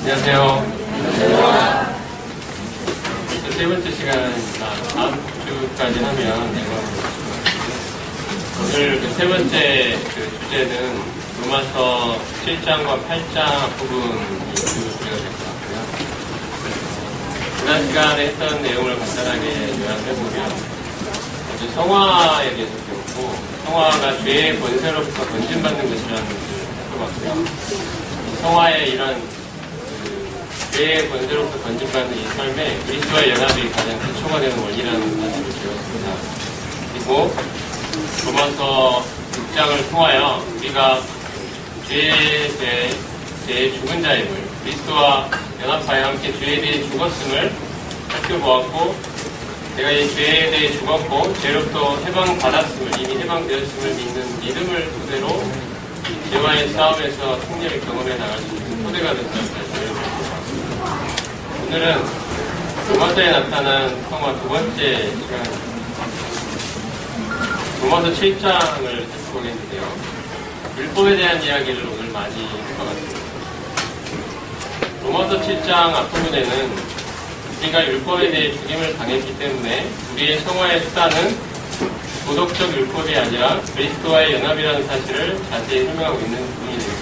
안녕하세요. 세 번째 시간입니다. 다음 주까지 하면 오늘 그 세 번째 주제는 로마서 7장과 8장 부분이 주제가 될 것 같고요. 지난 시간에 했던 내용을 간단하게 요약해보면 성화에 대해서 배웠고, 성화가 죄의 권세로부터 건진받는 것이라는 것을 살펴봤고요. 성화의 이런 죄의 권세로부터 건진받는 이 삶에 그리스도와의 연합이 가장 기초가 되는 원리라는 사실을 배웠습니다. 그리고 로마서 6장을 통하여 우리가 죄의 죽은 자임을, 그리스도와 연합하여 함께 죄에 대해 죽었음을 살펴보았고, 내가 이 죄에 대해 죽었고 죄로부터 해방받았음을, 이미 해방되었음을 믿는 믿음을 토대로 죄와의 싸움에서 승리를 경험해 나갈 수 있는 토대가 된다는 사실을. 오늘은 로마서에 나타난 성화 두 번째 시간입니다. 로마서 7장을 살펴보겠는데요. 율법에 대한 이야기를 오늘 많이 할 것 같습니다. 로마서 7장 앞부분에는 우리가 율법에 대해 죽임을 당했기 때문에 우리의 성화의 수단은 도덕적 율법이 아니라 그리스도와의 연합이라는 사실을 자세히 설명하고 있는 부분입니다.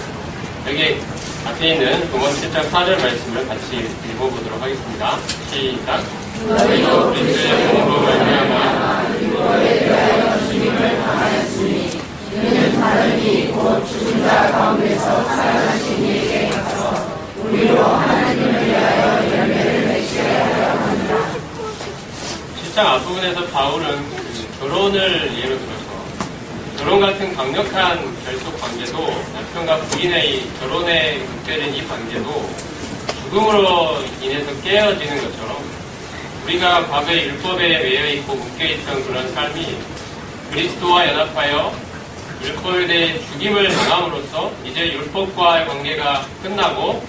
여기 앞에 있는 로마서 7장 4절 말씀을 같이 읽어보도록 하겠습니다. 시작. 너희도 그리스도의 몸으로 말미암아 율법에 대하여 죽임을 당하였으니 이는 다름이 곧 죽은 자 가운데서 살아나신 이에게 가서 우리로 하나님을 위하여 열매를 맺게 하려 합니다. 7장 앞부분에서 바울은 결혼을 예로 들어서 결혼 같은 강력한 결속 관계도, 남편과 부인의 결혼에 묶여진 이 관계도 죽음으로 인해서 깨어지는 것처럼 우리가 과거에 율법에 매여있고 묶여있던 그런 삶이 그리스도와 연합하여 율법에 대해 죽임을 당함으로써 이제 율법과의 관계가 끝나고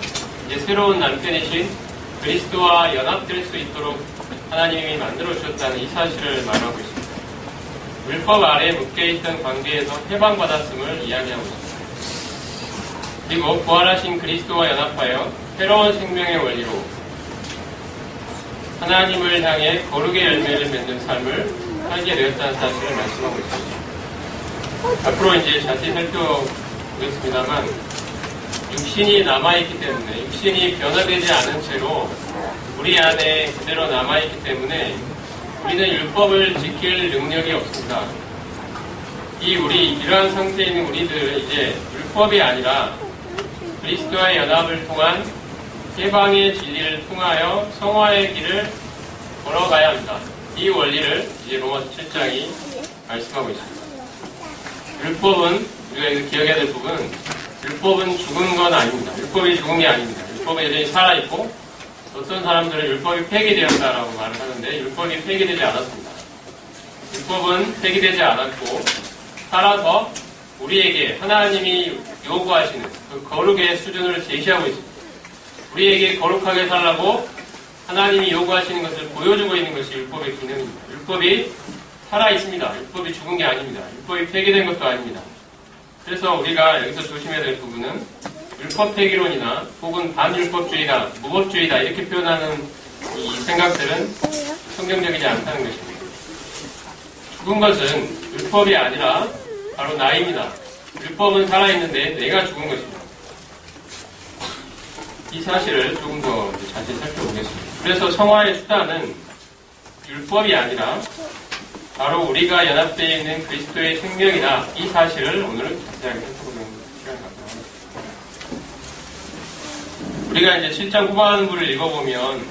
이제 새로운 남편이신 그리스도와 연합될 수 있도록 하나님이 만들어 주셨다는 이 사실을 말하고 있습니다. 율법 아래에 묶여있던 관계에서 해방받았음을 이야기하고 있습니다. 그리고 부활하신 그리스도와 연합하여 새로운 생명의 원리로 하나님을 향해 거룩의 열매를 맺는 삶을 살게 되었다는 사실을 말씀하고 있습니다. 앞으로 이제 자세히 살펴보겠습니다만, 육신이 남아있기 때문에, 육신이 변화되지 않은 채로 우리 안에 그대로 남아있기 때문에 우리는 율법을 지킬 능력이 없습니다. 이러한 상태에 있는 우리들은 이제 율법이 아니라 그리스도와의 연합을 통한 해방의 진리를 통하여 성화의 길을 걸어가야 합니다. 이 원리를 이제 로마서 7장이 말씀하고 있습니다. 율법은, 우리가 여기서 기억해야 될 부분은, 율법은 죽은 건 아닙니다. 율법이 죽은 게 아닙니다. 율법은 여전히 살아있고, 어떤 사람들은 율법이 폐기되었다라고 말을 하는데 율법이 폐기되지 않았습니다. 율법은 폐기되지 않았고 살아서 우리에게 하나님이 요구하시는 그 거룩의 수준을 제시하고 있습니다. 우리에게 거룩하게 살라고 하나님이 요구하시는 것을 보여주고 있는 것이 율법의 기능입니다. 율법이 살아있습니다. 율법이 죽은 게 아닙니다. 율법이 폐기된 것도 아닙니다. 그래서 우리가 여기서 조심해야 될 부분은 율법 폐기론이나 혹은 반율법주의다, 무법주의다 이렇게 표현하는 이 생각들은 성경적이지 않다는 것입니다. 죽은 것은 율법이 아니라 바로 나입니다. 율법은 살아있는데 내가 죽은 것입니다. 이 사실을 조금 더 자세히 살펴보겠습니다. 그래서 성화의 수단은 율법이 아니라 바로 우리가 연합되어 있는 그리스도의 생명이다. 이 사실을 오늘은 자세하게 살펴보는 시간을 갖도록 하겠습니다. 우리가 이제 7장 후반부를 읽어보면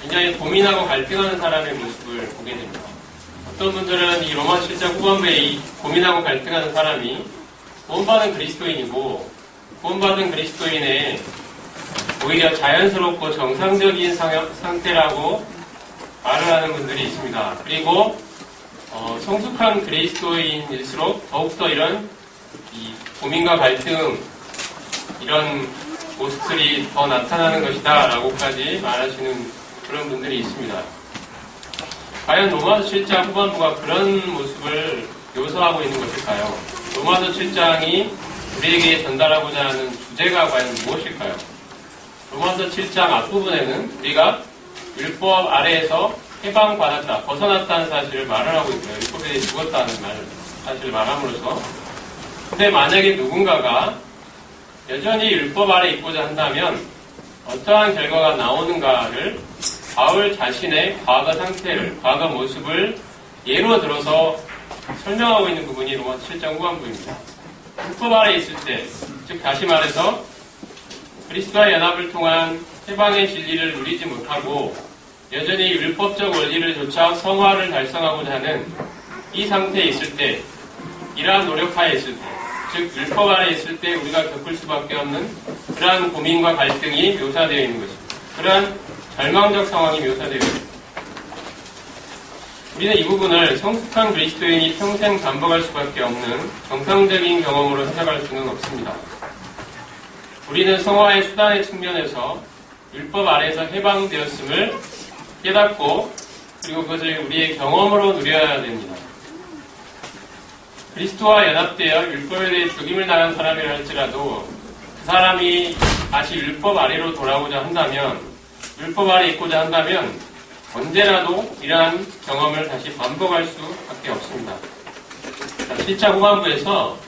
굉장히 고민하고 갈등하는 사람의 모습을 보게 됩니다. 어떤 분들은 이 로마 7장 후반부에 이 고민하고 갈등하는 사람이 구원받은 그리스도인이고, 구원받은 그리스도인의 오히려 자연스럽고 정상적인 상태라고 말을 하는 분들이 있습니다. 그리고 성숙한 그리스도인일수록 더욱더 이런 이 고민과 갈등, 이런 모습들이 더 나타나는 것이다 라고까지 말하시는 그런 분들이 있습니다. 과연 로마서 7장 후반부가 그런 모습을 묘사하고 있는 것일까요? 로마서 7장이 우리에게 전달하고자 하는 주제가 과연 무엇일까요? 로마서 7장 앞부분에는 우리가 율법 아래에서 해방받았다, 벗어났다는 사실을 말을 하고 있어요. 율법에 죽었다는 사실을 말함으로써. 근데 만약에 누군가가 여전히 율법 아래 있고자 한다면 어떠한 결과가 나오는가를 바울 자신의 과거 상태를, 과거 모습을 예로 들어서 설명하고 있는 부분이 로마서 7장 후반부입니다. 율법 아래 있을 때, 즉 다시 말해서 그리스도와 연합을 통한 해방의 진리를 누리지 못하고 여전히 율법적 원리를 조차 성화를 달성하고자 하는 이 상태에 있을 때, 이러한 노력하에 있을 때, 즉 율법 아래 있을 때 우리가 겪을 수밖에 없는 그러한 고민과 갈등이 묘사되어 있는 것입니다. 그러한 절망적 상황이 묘사되어 있습니다. 우리는 이 부분을 성숙한 그리스도인이 평생 반복할 수밖에 없는 정상적인 경험으로 해석할 수는 없습니다. 우리는 성화의 수단의 측면에서 율법 아래에서 해방되었음을 깨닫고 그리고 그것을 우리의 경험으로 누려야 됩니다. 그리스도와 연합되어 율법에 대해 죽임을 당한 사람이라 할지라도 그 사람이 다시 율법 아래로 돌아오고자 한다면, 율법 아래 있고자 한다면 언제라도 이러한 경험을 다시 반복할 수밖에 없습니다. 7차 후반부에서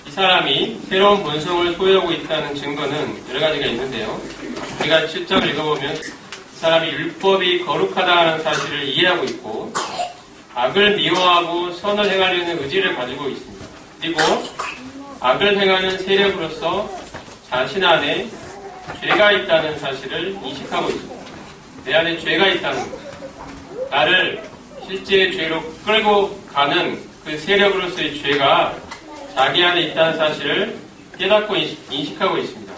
이 사람이 새로운 본성을 소유하고 있다는 증거는 여러 가지가 있는데요. 우리가 7장을 읽어보면 이 사람이 율법이 거룩하다는 사실을 이해하고 있고 악을 미워하고 선을 행하려는 의지를 가지고 있습니다. 그리고 악을 행하는 세력으로서 자신 안에 죄가 있다는 사실을 인식하고 있습니다. 내 안에 죄가 있다는 것. 나를 실제 죄로 끌고 가는 그 세력으로서의 죄가 자기 안에 있다는 사실을 깨닫고 인식하고 있습니다.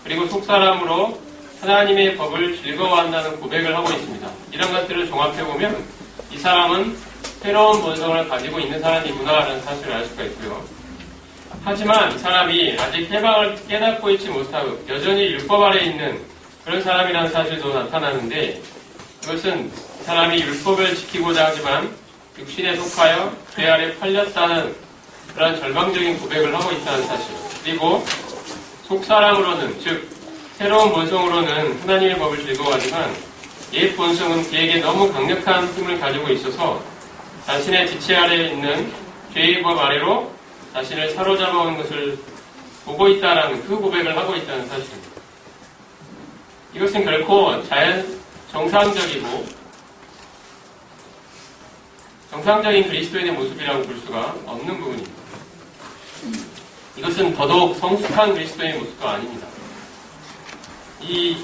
그리고 속사람으로 하나님의 법을 즐거워한다는 고백을 하고 있습니다. 이런 것들을 종합해보면 이 사람은 새로운 본성을 가지고 있는 사람이구나라는 사실을 알 수가 있고요. 하지만 이 사람이 아직 해방을 깨닫고 있지 못하고 여전히 율법 아래 있는 그런 사람이라는 사실도 나타나는데, 그것은 이 사람이 율법을 지키고자 하지만 육신에 속하여 죄 아래 팔렸다는 그런 절망적인 고백을 하고 있다는 사실, 그리고 속사람으로는, 즉 새로운 본성으로는 하나님의 법을 즐거워하지만 옛 본성은 그에게 너무 강력한 힘을 가지고 있어서 자신의 지체 아래에 있는 죄의 법 아래로 자신을 사로잡아오는 것을 보고 있다라는 그 고백을 하고 있다는 사실입니다. 이것은 결코 정상적인 그리스도인의 모습이라고 볼 수가 없는 부분입니다. 이것은 더더욱 성숙한 그리스도인의 모습도 아닙니다. 이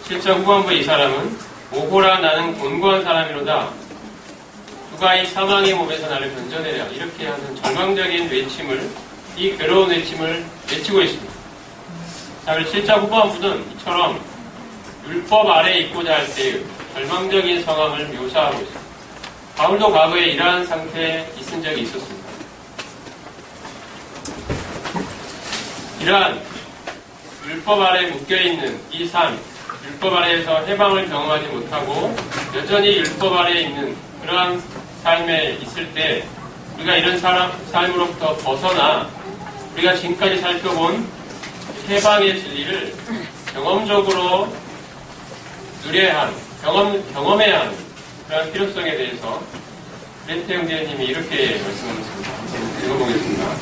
7장 후반부의 이 사람은 오호라 나는 곤고한 사람이로다. 누가 이 사망의 몸에서 나를 건져내랴. 이렇게 하는 절망적인 외침을, 이 괴로운 외침을 외치고 있습니다. 자, 7장 후반부는 이처럼 율법 아래에 있고자 할 때의 절망적인 상황을 묘사하고 있습니다. 바울도 과거에 이러한 상태에 있은 적이 있었습니다. 이러한 율법 아래에 묶여있는 이 삶, 율법 아래에서 해방을 경험하지 못하고 여전히 율법 아래에 있는 그러한 삶에 있을 때 우리가 이런 삶으로부터 벗어나 우리가 지금까지 살펴본 해방의 진리를 경험적으로 누려야 하는, 경험해야 하는 그런 필요성에 대해서 렌트 형제님이 이렇게 말씀하셨습니다. 한번 읽어보겠습니다.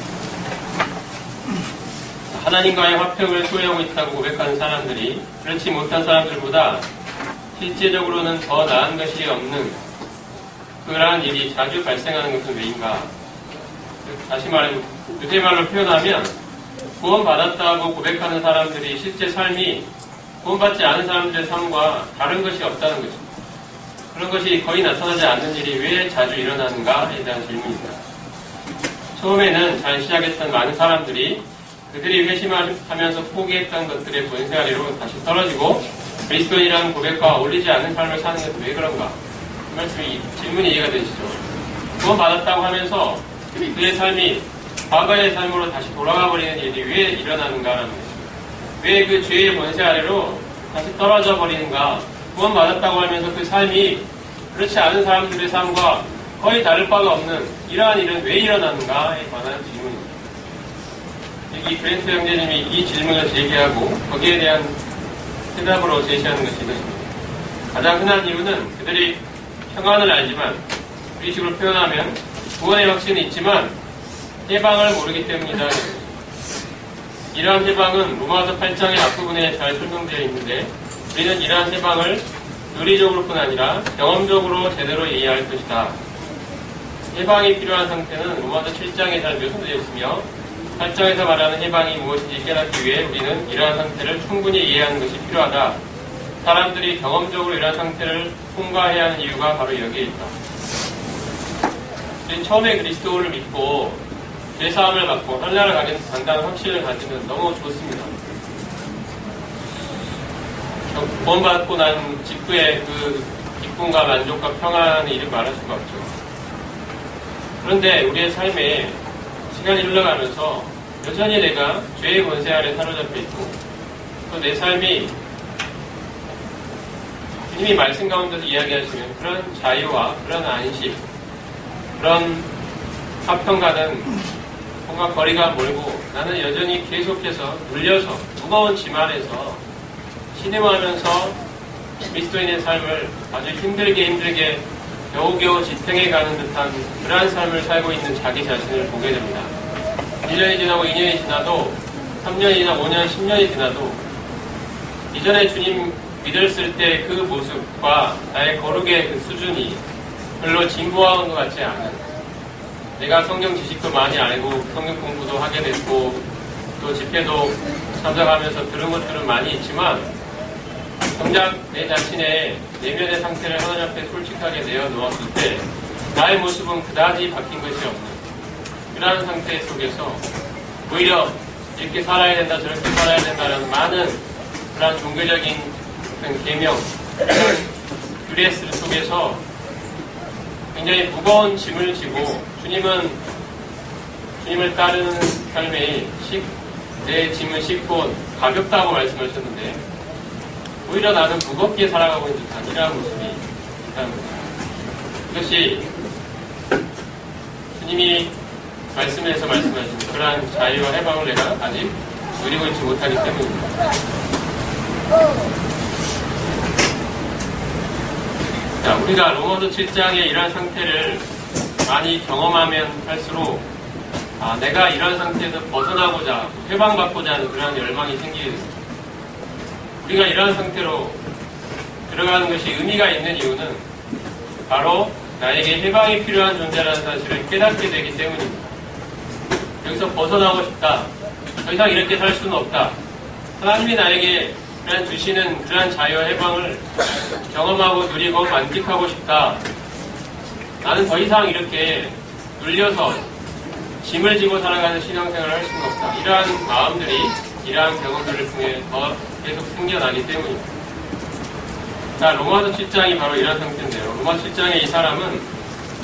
하나님과의 화평을 소유하고 있다고 고백하는 사람들이 그렇지 못한 사람들보다 실제적으로는 더 나은 것이 없는 그러한 일이 자주 발생하는 것은 왜인가? 다시 말해 유대말로 표현하면 구원받았다고 고백하는 사람들이 실제 삶이 구원받지 않은 사람들의 삶과 다른 것이 없다는 것입니다. 그런 것이 거의 나타나지 않는 일이 왜 자주 일어나는가에 대한 질문입니다. 처음에는 잘 시작했던 많은 사람들이 그들이 회심하면서 포기했던 것들의 본세 아래로 다시 떨어지고 그리스도인이라는 고백과 어울리지 않는 삶을 사는 것은 왜 그런가? 그 말씀이, 질문이 이해가 되시죠? 구원받았다고 하면서 그의 삶이 과거의 삶으로 다시 돌아가 버리는 일이 왜 일어나는가라는 것입니다. 왜 그 죄의 본세 아래로 다시 떨어져 버리는가? 구원받았다고 하면서 그 삶이 그렇지 않은 사람들의 삶과 거의 다를 바가 없는 이러한 일은 왜 일어나는가에 관한 질문입니다. 이 브렌트 형제님이 이 질문을 제기하고 거기에 대한 해답으로 제시하는 것이 이것입니다. 가장 흔한 이유는 그들이 평안을 알지만 우리 식으로 표현하면 구원의 확신이 있지만 해방을 모르기 때문이다. 이러한 해방은 로마서 8장의 앞부분에 잘 설명되어 있는데 우리는 이러한 해방을 논리적으로뿐 아니라 경험적으로 제대로 이해할 것이다. 해방이 필요한 상태는 로마서 7장에 잘 묘사되어 있으며 8장에서 말하는 해방이 무엇인지 깨닫기 위해 우리는 이러한 상태를 충분히 이해하는 것이 필요하다. 사람들이 경험적으로 이러한 상태를 통과해야 하는 이유가 바로 여기에 있다. 우리 처음에 그리스도를 믿고 죄사함을 받고 하늘나라 간다는 확신을 가지면 너무 좋습니다. 구원받고 난 직후에 그 기쁨과 만족과 평안의 일을 말할 수가 없죠. 그런데 우리의 삶에 시간이 흘러가면서 여전히 내가 죄의 권세 아래 사로잡혀 있고 또 내 삶이 주님이 말씀 가운데서 이야기하시는 그런 자유와 그런 안식, 그런 화평과는 뭔가 거리가 멀고 나는 여전히 계속해서 눌려서 무거운 짐 안에서 신음하면서 그리스도인의 삶을 아주 힘들게 겨우겨우 지탱해가는 듯한 그러한 삶을 살고 있는 자기 자신을 보게 됩니다. 1년이 지나고 2년이 지나도 3년이 지나 5년, 10년이 지나도 이전에 주님 믿었을 때 그 모습과 나의 거룩의 그 수준이 별로 진보한 것 같지 않은, 내가 성경 지식도 많이 알고 성경 공부도 하게 됐고 또 집회도 참석하면서 들은 것들은 많이 있지만 정작 내 자신의 내면의 상태를 하나님 앞에 솔직하게 내어놓았을 때 나의 모습은 그다지 바뀐 것이 없는 그러한 상태 속에서 오히려 이렇게 살아야 된다 저렇게 살아야 된다라는 많은 그러한 종교적인 계명, 규례스 속에서 굉장히 무거운 짐을 지고 주님을 따르는 삶에 내 짐을 싣고 가볍다고 말씀하셨는데 오히려 나는 무겁게 살아가고 있는 듯한 이러한 모습이 있다는 거죠. 이것이 주님이 말씀에서 말씀하신 그러한 자유와 해방을 내가 아직 누리고 있지 못하기 때문입니다. 자, 우리가 로마서 7장의 이러한 상태를 많이 경험하면 할수록 내가 이러한 상태에서 벗어나고자 해방받고자 하는 그러한 열망이 생기게 됩니다. 우리가 이러한 상태로 들어가는 것이 의미가 있는 이유는 바로 나에게 해방이 필요한 존재라는 사실을 깨닫게 되기 때문입니다. 여기서 벗어나고 싶다. 더 이상 이렇게 살 수는 없다. 하나님이 나에게 그런 주시는 그러한 자유와 해방을 경험하고 누리고 만끽하고 싶다. 나는 더 이상 이렇게 눌려서 짐을 지고 살아가는 신앙생활을 할 수는 없다. 이러한 마음들이 이러한 경험들을 통해 더 계속 생겨나기 때문입니다. 자, 로마서 7장이 바로 이런 상태인데요. 로마서 7장의 이 사람은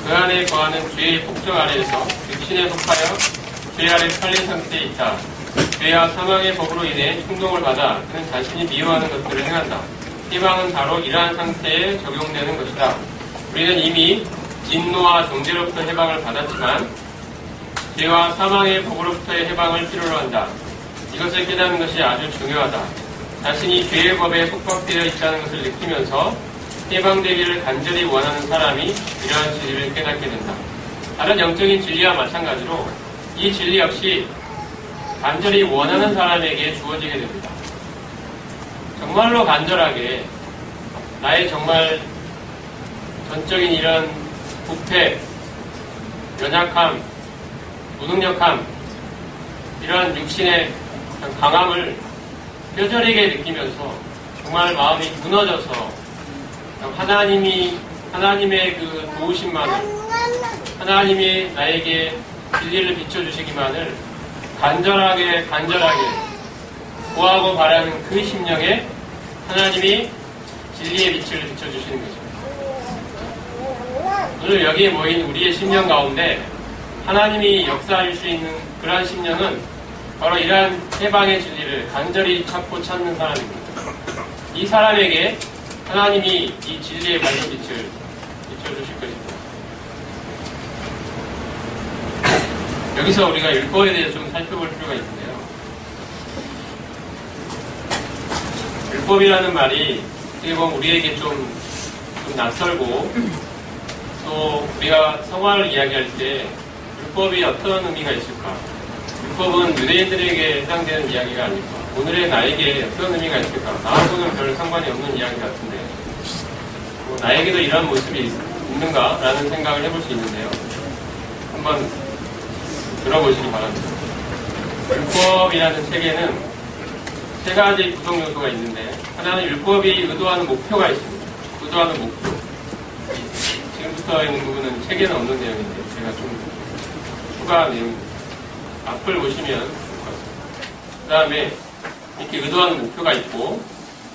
그 안에 거하는 죄의 폭정 아래에서 육신에 속하여 죄 아래 팔린 상태에 있다. 죄와 사망의 법으로 인해 충동을 받아 그는 자신이 미워하는 것들을 행한다. 희망은 바로 이러한 상태에 적용되는 것이다. 우리는 이미 진노와 정죄로부터 해방을 받았지만 죄와 사망의 법으로부터의 해방을 필요로 한다. 이것을 깨닫는 것이 아주 중요하다. 자신이 죄의 법에 속박되어 있다는 것을 느끼면서 해방되기를 간절히 원하는 사람이 이러한 진리를 깨닫게 된다. 다른 영적인 진리와 마찬가지로 이 진리 역시 간절히 원하는 사람에게 주어지게 됩니다. 정말로 간절하게 나의 정말 전적인 이런 부패, 연약함, 무능력함, 이러한 육신의 강함을 뼈저리게 느끼면서 정말 마음이 무너져서 하나님의 그 도우심만을, 하나님이 나에게 진리를 비춰주시기만을 간절하게 구하고 바라는 그 심령에 하나님이 진리의 빛을 비춰주시는 것입니다. 오늘 여기에 모인 우리의 심령 가운데 하나님이 역사할 수 있는 그러한 심령은 바로 이러한 해방의 진리를 간절히 찾고 찾는 사람입니다. 이 사람에게 하나님이 이 진리의 밝은 빛을 비춰주실 것입니다. 여기서 우리가 율법에 대해서 좀 살펴볼 필요가 있는데요. 율법이라는 말이 어떻게 보면 우리에게 좀 낯설고 또 우리가 성화를 이야기할 때 율법이 어떤 의미가 있을까? 율법은 유대인들에게 해당되는 이야기가 아닐까? 오늘의 나에게 어떤 의미가 있을까? 나하고는 별 상관이 없는 이야기 같은데 나에게도 이런 모습이 있는가라는 생각을 해볼 수 있는데요. 한번 들어보시기 바랍니다. 율법이라는 책에는 세 가지 구성 요소가 있는데 하나는 율법이 의도하는 목표가 있습니다. 의도하는 목표. 지금부터 있는 부분은 책에는 없는 내용인데 제가 좀 추가 내용 앞을 보시면 될 것 같습니다. 그 다음에 이렇게 의도하는 목표가 있고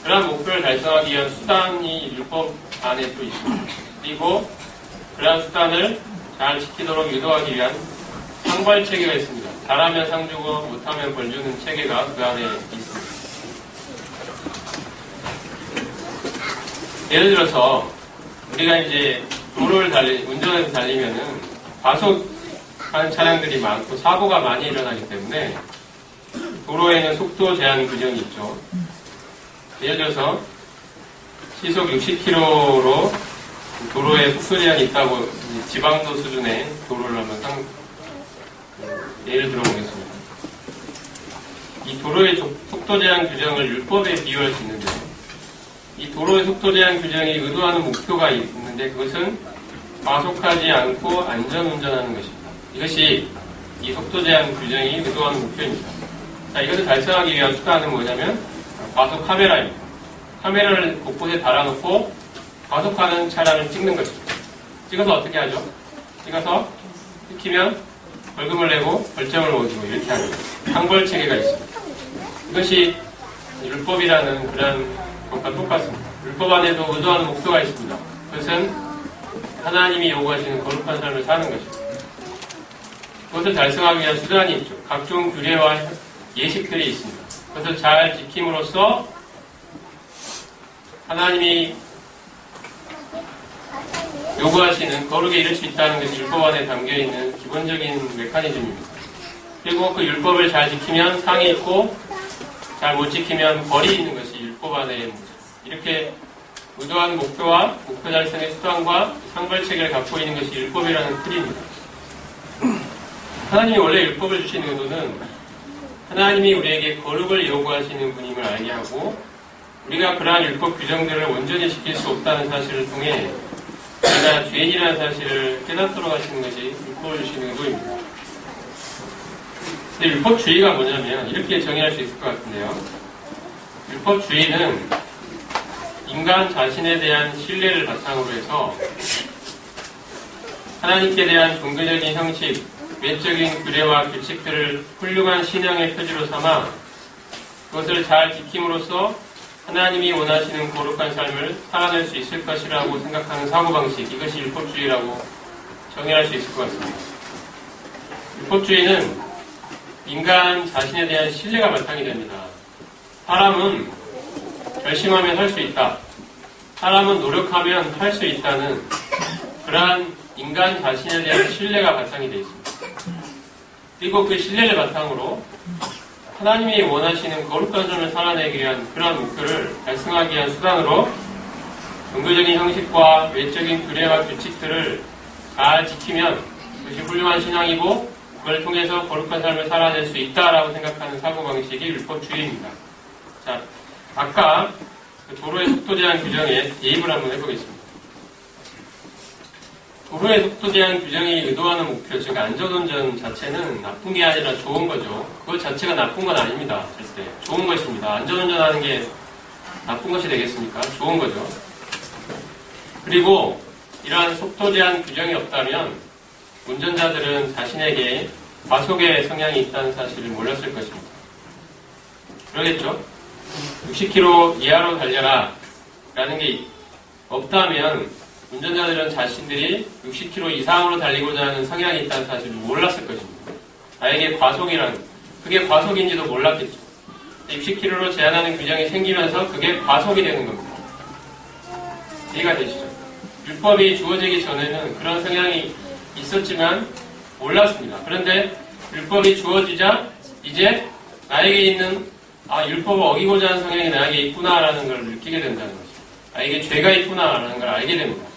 그러한 목표를 달성하기 위한 수단이 율법 안에 또 있습니다. 그리고 그러한 수단을 잘 지키도록 유도하기 위한 상벌 체계가 있습니다. 잘하면 상 주고 못하면 벌 주는 체계가 그 안에 있습니다. 예를 들어서 우리가 이제 도로를 운전해서 달리면은 과속하는 차량들이 많고 사고가 많이 일어나기 때문에 도로에는 속도 제한 규정이 있죠. 예를 들어서 시속 60km로 도로에 속도 제한이 있다고 지방도 수준의 도로를 한번 예를 들어보겠습니다. 이 도로의 속도 제한 규정을 율법에 비유할 수 있는데요. 이 도로의 속도 제한 규정이 의도하는 목표가 있는데 그것은 과속하지 않고 안전운전하는 것입니다. 이것이 이 속도 제한 규정이 의도하는 목표입니다. 자, 이것을 달성하기 위한 수단은 뭐냐면 과속 카메라입니다. 카메라를 곳곳에 달아놓고 과속하는 차량을 찍는 것입니다. 찍어서 어떻게 하죠? 찍어서 찍히면 벌금을 내고 벌점을 얻고 이렇게 하는 상벌 체계가 있습니다. 이것이 율법이라는 그런 것과 똑같습니다. 율법 안에도 의도하는 목표가 있습니다. 그것은 하나님이 요구하시는 거룩한 삶을 사는 것입니다. 그것을 달성하기 위한 수단이 있죠. 각종 규례와 예식들이 있습니다. 그것을 잘 지킴으로써 하나님이 요구하시는 거룩에 이를 수 있다는 것이 율법 안에 담겨있는 기본적인 메커니즘입니다. 그리고 그 율법을 잘 지키면 상이 있고 잘 못 지키면 벌이 있는 것이 율법 안의 문제. 이렇게 의도한 목표와 목표 달성의 수단과 상벌 체계를 갖고 있는 것이 율법이라는 틀입니다. 하나님이 원래 율법을 주신 의도는 하나님이 우리에게 거룩을 요구하시는 분임을 알게 하고 우리가 그러한 율법 규정들을 온전히 지킬 수 없다는 사실을 통해 우리가 죄인이라는 사실을 깨닫도록 하시는 것이 율법을 주시는 의도입니다. 근데 율법주의가 뭐냐면 이렇게 정의할 수 있을 것 같은데요. 율법주의는 인간 자신에 대한 신뢰를 바탕으로 해서 하나님께 대한 종교적인 형식, 외적인 규례와 규칙들을 훌륭한 신앙의 표지로 삼아 그것을 잘 지킴으로써 하나님이 원하시는 거룩한 삶을 살아낼 수 있을 것이라고 생각하는 사고방식, 이것이 율법주의라고 정의할 수 있을 것 같습니다. 율법주의는 인간 자신에 대한 신뢰가 바탕이 됩니다. 사람은 결심하면 할 수 있다. 사람은 노력하면 할 수 있다는 그러한 인간 자신에 대한 신뢰가 바탕이 되어 있습니다. 그리고 그 신뢰를 바탕으로 하나님이 원하시는 거룩한 삶을 살아내기 위한 그러한 목표를 달성하기 위한 수단으로 종교적인 형식과 외적인 규례와 규칙들을 잘 지키면 그것이 훌륭한 신앙이고 그걸 통해서 거룩한 삶을 살아낼 수 있다라고 생각하는 사고방식이 율법주의입니다. 자, 아까 그 도로의 속도 제한 규정에 대입을 한번 해보겠습니다. 도로의 속도 제한 규정이 의도하는 목표, 즉 안전운전 자체는 나쁜 게 아니라 좋은 거죠. 그것 자체가 나쁜 건 아닙니다. 절대 좋은 것입니다. 안전운전하는 게 나쁜 것이 되겠습니까? 좋은 거죠. 그리고 이러한 속도 제한 규정이 없다면 운전자들은 자신에게 과속의 성향이 있다는 사실을 몰랐을 것입니다. 그러겠죠? 60km 이하로 달려라 라는 게 없다면 운전자들은 자신들이 60km 이상으로 달리고자 하는 성향이 있다는 사실을 몰랐을 것입니다. 나에게 과속이란 그게 과속인지도 몰랐겠죠. 60km로 제한하는 규정이 생기면서 그게 과속이 되는 겁니다. 이해가 되시죠? 율법이 주어지기 전에는 그런 성향이 있었지만 몰랐습니다. 그런데 율법이 주어지자 이제 나에게 있는 율법을 어기고자 하는 성향이 나에게 있구나라는 걸 느끼게 된다는 거죠. 이게 죄가 있구나라는 걸 알게 됩니다.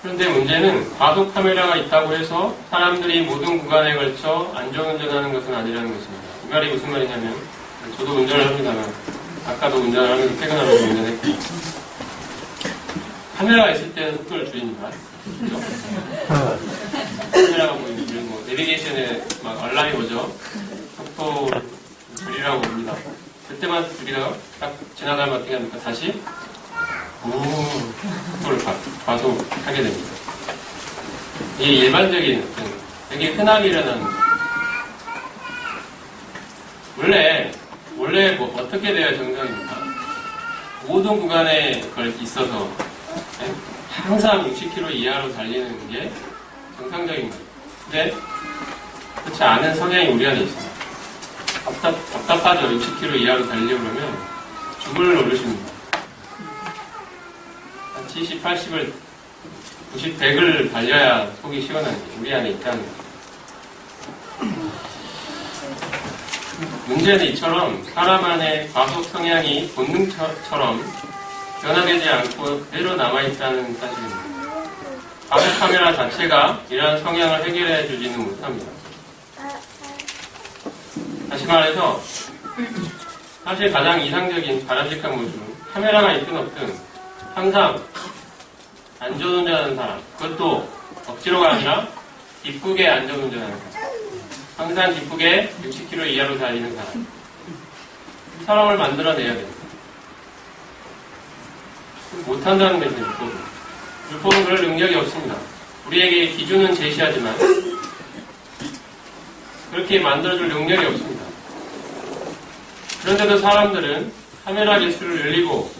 그런데 문제는 과속 카메라가 있다고 해서 사람들이 모든 구간에 걸쳐 안전운전하는 것은 아니라는 것입니다. 이 말이 무슨 말이냐면, 저도 운전을 합니다만, 아까도 운전을 하면서 퇴근하면서 운전했고, 카메라가 있을 때는 속도를 줄입니다. 그렇죠? 카메라가 보이는 뭐 내비게이션에 막 알람이 오죠. 속도를 줄이라고 합니다. 그때만 줄이다가 딱 지나가면 어떻게 합니까? 다시 속도를 과속하게 됩니다. 이게 일반적인 되게 흔하게 일어나는 거예요. 원래 뭐 어떻게 돼야 정상입니까? 모든 구간에 있어서 항상 60km 이하로 달리는 게 정상적인 거예요. 근데 그렇지 않은 성향이 우리 안에 있습니다. 답답하죠. 60km 이하로 달리려면 죽을 노릇입니다. 70, 80을 90, 100을 달려야 속이 시원한 게 우리 안에 있다는 거죠. 문제는 이처럼 사람 안에 과속 성향이 본능처럼 변화되지 않고 그대로 남아있다는 사실입니다. 과속 카메라 자체가 이러한 성향을 해결해 주지는 못합니다. 다시 말해서 사실 가장 이상적인 바람직한 모습은 카메라가 있든 없든 항상 안전운전하는 사람, 그것도 억지로가 아니라 기쁘게 안전운전하는 사람, 항상 기쁘게 60km 이하로 달리는 사람을 만들어내야 됩니다. 못한다는 것은 율법은 그럴 능력이 없습니다. 우리에게 기준은 제시하지만 그렇게 만들어줄 능력이 없습니다. 그런데도 사람들은 카메라 개수를 늘리고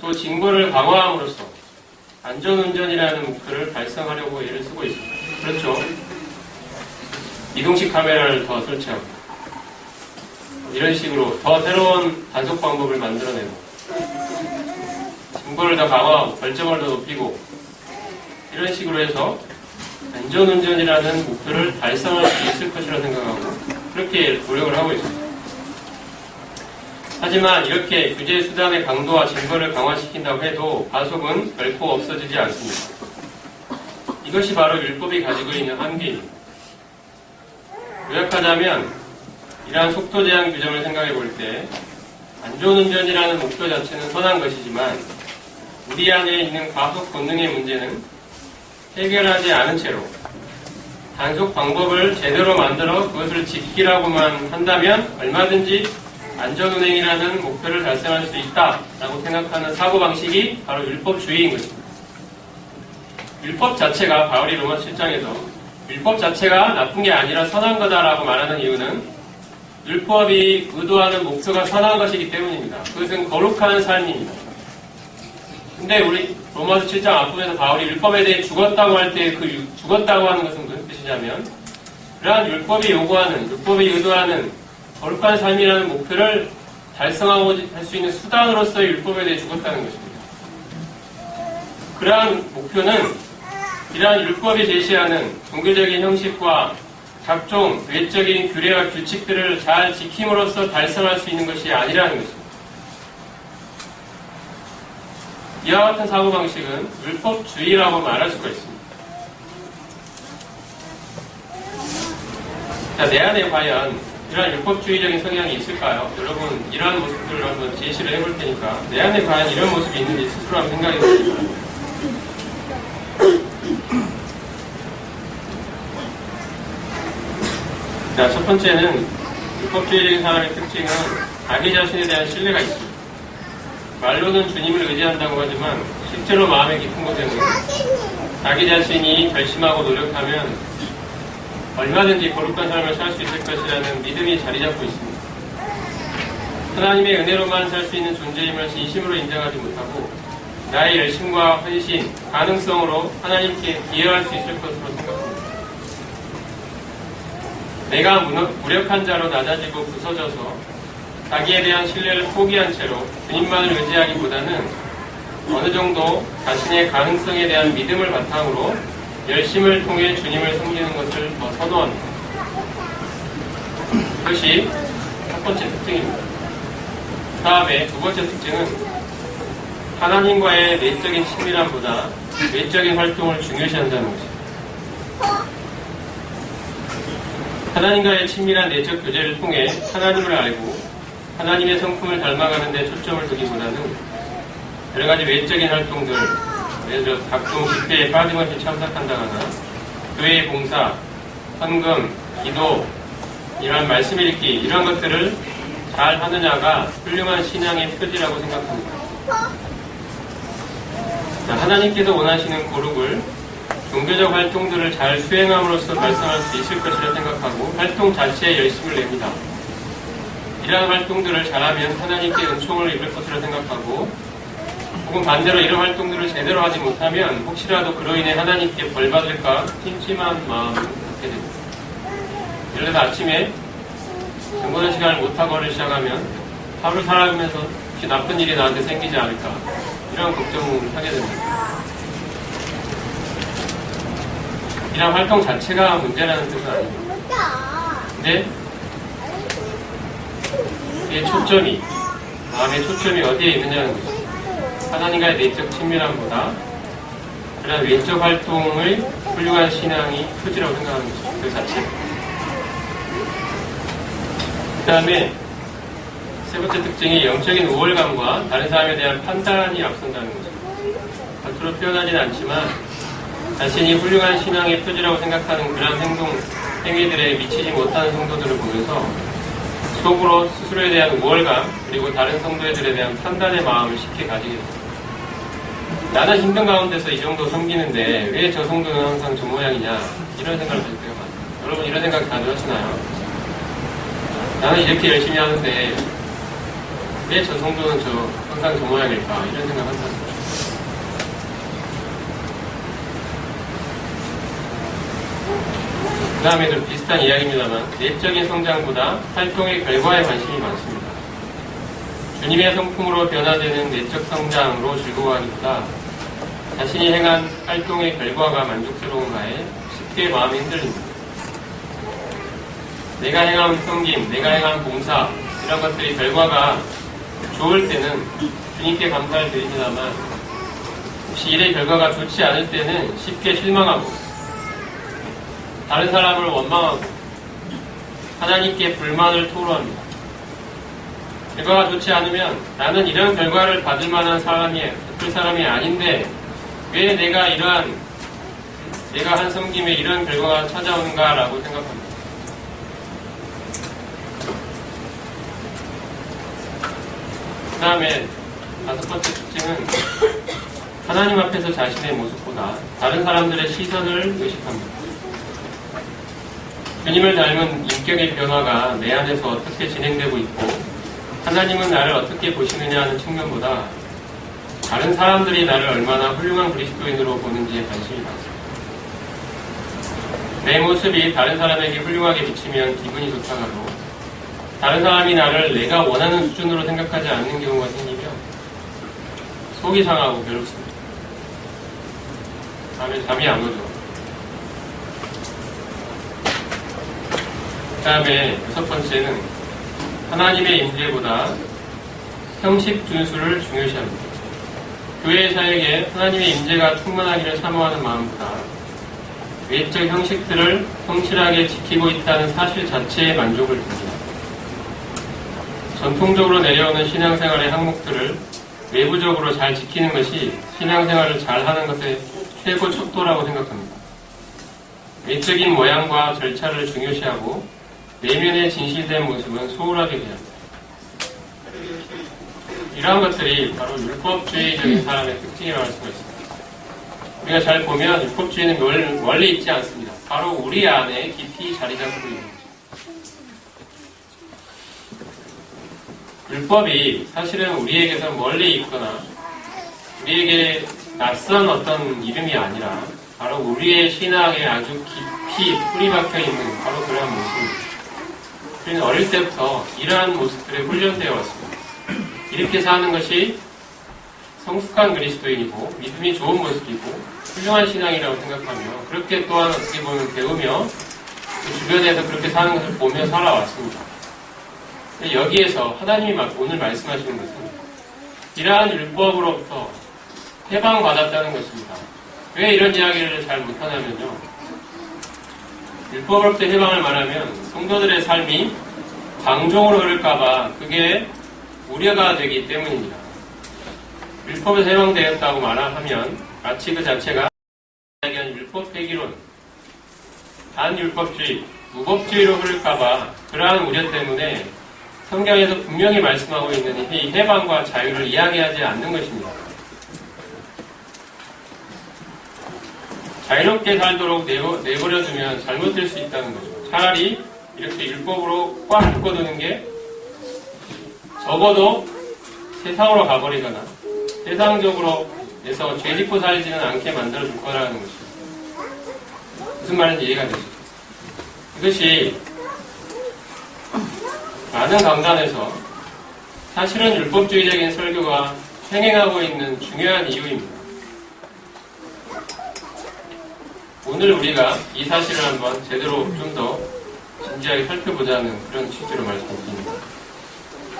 또 징벌을 강화함으로써 안전운전이라는 목표를 달성하려고 애를 쓰고 있습니다. 그렇죠? 이동식 카메라를 더 설치하고 이런 식으로 더 새로운 단속 방법을 만들어내고 징벌을 더 강화하고 벌점을 더 높이고 이런 식으로 해서 안전운전이라는 목표를 달성할 수 있을 것이라 생각하고 그렇게 노력을 하고 있습니다. 하지만 이렇게 규제 수단의 강도와 징벌을 강화시킨다고 해도 과속은 결코 없어지지 않습니다. 이것이 바로 율법이 가지고 있는 한계입니다. 요약하자면 이러한 속도 제한 규정을 생각해 볼 때 안전운전이라는 목표 자체는 선한 것이지만 우리 안에 있는 과속 본능의 문제는 해결하지 않은 채로 단속 방법을 제대로 만들어 그것을 지키라고만 한다면 얼마든지 안전운행이라는 목표를 달성할 수 있다라고 생각하는 사고방식이 바로 율법주의인 것입니다. 율법 자체가 바울이 로마 7장에서 율법 자체가 나쁜 게 아니라 선한 거다라고 말하는 이유는 율법이 의도하는 목표가 선한 것이기 때문입니다. 그것은 거룩한 삶입니다. 근데 우리 로마서 7장 앞부분에서 바울이 율법에 대해 죽었다고 할 때 그 죽었다고 하는 것은 무슨 뜻이냐면 그러한 율법이 요구하는, 율법이 의도하는 거룩한 삶이라는 목표를 달성하고 할 수 있는 수단으로서의 율법에 대해 죽었다는 것입니다. 그러한 목표는 이러한 율법이 제시하는 종교적인 형식과 각종 외적인 규례와 규칙들을 잘 지킴으로써 달성할 수 있는 것이 아니라는 것입니다. 이와 같은 사고방식은 율법주의라고 말할 수가 있습니다. 자, 내 안에 과연 이러한 율법주의적인 성향이 있을까요? 여러분, 이러한 모습들을 한번 제시를 해볼 테니까 내 안에 과연 이런 모습이 있는지 스스로 한번 생각해 보시기 바랍니다. 자, 첫 번째는 율법주의적인 사람의 특징은 자기 자신에 대한 신뢰가 있습니다. 말로는 주님을 의지한다고 하지만 실제로 마음의 깊은 곳에는 자기 자신이 결심하고 노력하면 얼마든지 거룩한 삶을 살 수 있을 것이라는 믿음이 자리 잡고 있습니다. 하나님의 은혜로만 살 수 있는 존재임을 진심으로 인정하지 못하고 나의 열심과 헌신, 가능성으로 하나님께 기여할 수 있을 것으로 생각합니다. 내가 무력한 자로 낮아지고 부서져서 자기에 대한 신뢰를 포기한 채로 주님만을 의지하기보다는 어느 정도 자신의 가능성에 대한 믿음을 바탕으로 열심을 통해 주님을 섬기는 것을 더 선호합니다. 이것이 첫 번째 특징입니다. 다음에 두 번째 특징은 하나님과의 내적인 친밀함보다 외적인 활동을 중요시한다는 것입니다. 하나님과의 친밀한 내적 교제를 통해 하나님을 알고 하나님의 성품을 닮아가는 데 초점을 두기보다는 여러 가지 외적인 활동들, 예를 들어 각종 집회에 빠짐없이 참석한다거나 교회의 봉사, 헌금, 기도, 이러한 말씀 읽기, 이런 것들을 잘 하느냐가 훌륭한 신앙의 표지라고 생각합니다. 하나님께서 원하시는 거룩을 종교적 활동들을 잘 수행함으로써 달성할 수 있을 것이라 생각하고 활동 자체에 열심을 냅니다. 이러한 활동들을 잘하면 하나님께 은총을 입을 것이라 생각하고 혹은 반대로 이런 활동들을 제대로 하지 못하면 혹시라도 그로 인해 하나님께 벌받을까 찜찜한 마음을 갖게 됩니다. 예를 들어 아침에 정보는 시간을 못하고를 시작하면 하루 살아가면서 혹시 나쁜 일이 나한테 생기지 않을까 이런 걱정을 하게 됩니다. 이런 활동 자체가 문제라는 뜻은 아닙니다. 근데 이게 초점이, 마음의 초점이 어디에 있느냐는 것입니다. 하나님과의 내적 친밀함보다 그런 외적 활동의 훌륭한 신앙이 표지라고 생각하는 것입니다. 그 자체. 그 다음에 세 번째 특징이 영적인 우월감과 다른 사람에 대한 판단이 앞선다는 것입니다. 겉으로 표현하지는 않지만 자신이 훌륭한 신앙의 표지라고 생각하는 그런 행위들에 미치지 못하는 성도들을 보면서 속으로 스스로에 대한 우월감 그리고 다른 성도들에 대한 판단의 마음을 쉽게 가지게 됩니다. 나는 힘든 가운데서 이 정도 섬기는데 왜 저 성도는 항상 저 모양이냐 이런 생각을 들 때가 많아요. 여러분 이런 생각 자주 하시나요? 나는 이렇게 열심히 하는데 왜 저 성도는 항상 저 모양일까 이런 생각 한다는 그 다음에 좀 비슷한 이야기입니다만 내적인 성장보다 활동의 결과에 관심이 많습니다. 주님의 성품으로 변화되는 내적 성장으로 즐거워하기보다 자신이 행한 활동의 결과가 만족스러운가에 쉽게 마음이 흔들립니다. 내가 행한 섬김, 내가 행한 봉사 이런 것들이 결과가 좋을 때는 주님께 감사를 드립니다만 혹시 일의 결과가 좋지 않을 때는 쉽게 실망하고 다른 사람을 원망하고 하나님께 불만을 토로합니다. 결과가 좋지 않으면 나는 이런 결과를 받을 만한 베풀 사람이 아닌데 왜 내가 한 섬김에 이런 결과가 찾아오는가라고 생각합니다. 그 다음에 다섯 번째 특징은 하나님 앞에서 자신의 모습보다 다른 사람들의 시선을 의식합니다. 주님을 닮은 인격의 변화가 내 안에서 어떻게 진행되고 있고 하나님은 나를 어떻게 보시느냐 하는 측면보다 다른 사람들이 나를 얼마나 훌륭한 그리스도인으로 보는지에 관심이 많습니다. 내 모습이 다른 사람에게 훌륭하게 비치면 기분이 좋다가도 다른 사람이 나를 내가 원하는 수준으로 생각하지 않는 경우가 생기면 속이 상하고 괴롭습니다. 다음에 잠이 안 오죠. 그 다음에 여섯 번째는 하나님의 임재보다 형식 준수를 중요시합니다. 교회 사역에 하나님의 임재가 충만하기를 사모하는 마음보다 외적 형식들을 성실하게 지키고 있다는 사실 자체에 만족을 듭니다. 전통적으로 내려오는 신앙생활의 항목들을 외부적으로 잘 지키는 것이 신앙생활을 잘하는 것의 최고 척도라고 생각합니다. 외적인 모양과 절차를 중요시하고 내면의 진실된 모습은 소홀하게 대합니다. 이러한 것들이 바로 율법주의적인 사람의 특징이라고 할 수가 있습니다. 우리가 잘 보면 율법주의는 멀리 있지 않습니다. 바로 우리 안에 깊이 자리 잡고 있는 거죠. 율법이 사실은 우리에게서 멀리 있거나 우리에게 낯선 어떤 이름이 아니라 바로 우리의 신앙에 아주 깊이 뿌리박혀 있는 바로 그러한 모습입니다. 우리는 어릴 때부터 이러한 모습들에 훈련되어 왔습니다. 이렇게 사는 것이 성숙한 그리스도인이고 믿음이 좋은 모습이고 훌륭한 신앙이라고 생각하며 그렇게 또한 어떻게 보면 배우며 주변에서 그렇게 사는 것을 보며 살아왔습니다. 여기에서 하나님이 오늘 말씀하시는 것은 이러한 율법으로부터 해방받았다는 것입니다. 왜 이런 이야기를 잘 못하냐면요. 율법으로부터 해방을 말하면 성도들의 삶이 방종으로 흐를까봐 그게 우려가 되기 때문입니다. 율법에서 해방되었다고 말하면 마치 그 자체가 율법 폐기론, 반율법주의, 무법주의로 흐를까봐 그러한 우려 때문에 성경에서 분명히 말씀하고 있는 이 해방과 자유를 이야기하지 않는 것입니다. 자유롭게 살도록 내버려두면 잘못될 수 있다는 거죠. 차라리 이렇게 율법으로 꽉 묶어두는 게 적어도 세상으로 가버리거나 세상적으로 해서 죄 짓고 살지는 않게 만들어줄 거라는 것입니다. 무슨 말인지 이해가 되죠? 이것이 많은 강단에서 사실은 율법주의적인 설교가 행행하고 있는 중요한 이유입니다. 오늘 우리가 이 사실을 한번 제대로 좀 더 진지하게 살펴보자는 그런 취지로 말씀드립니다.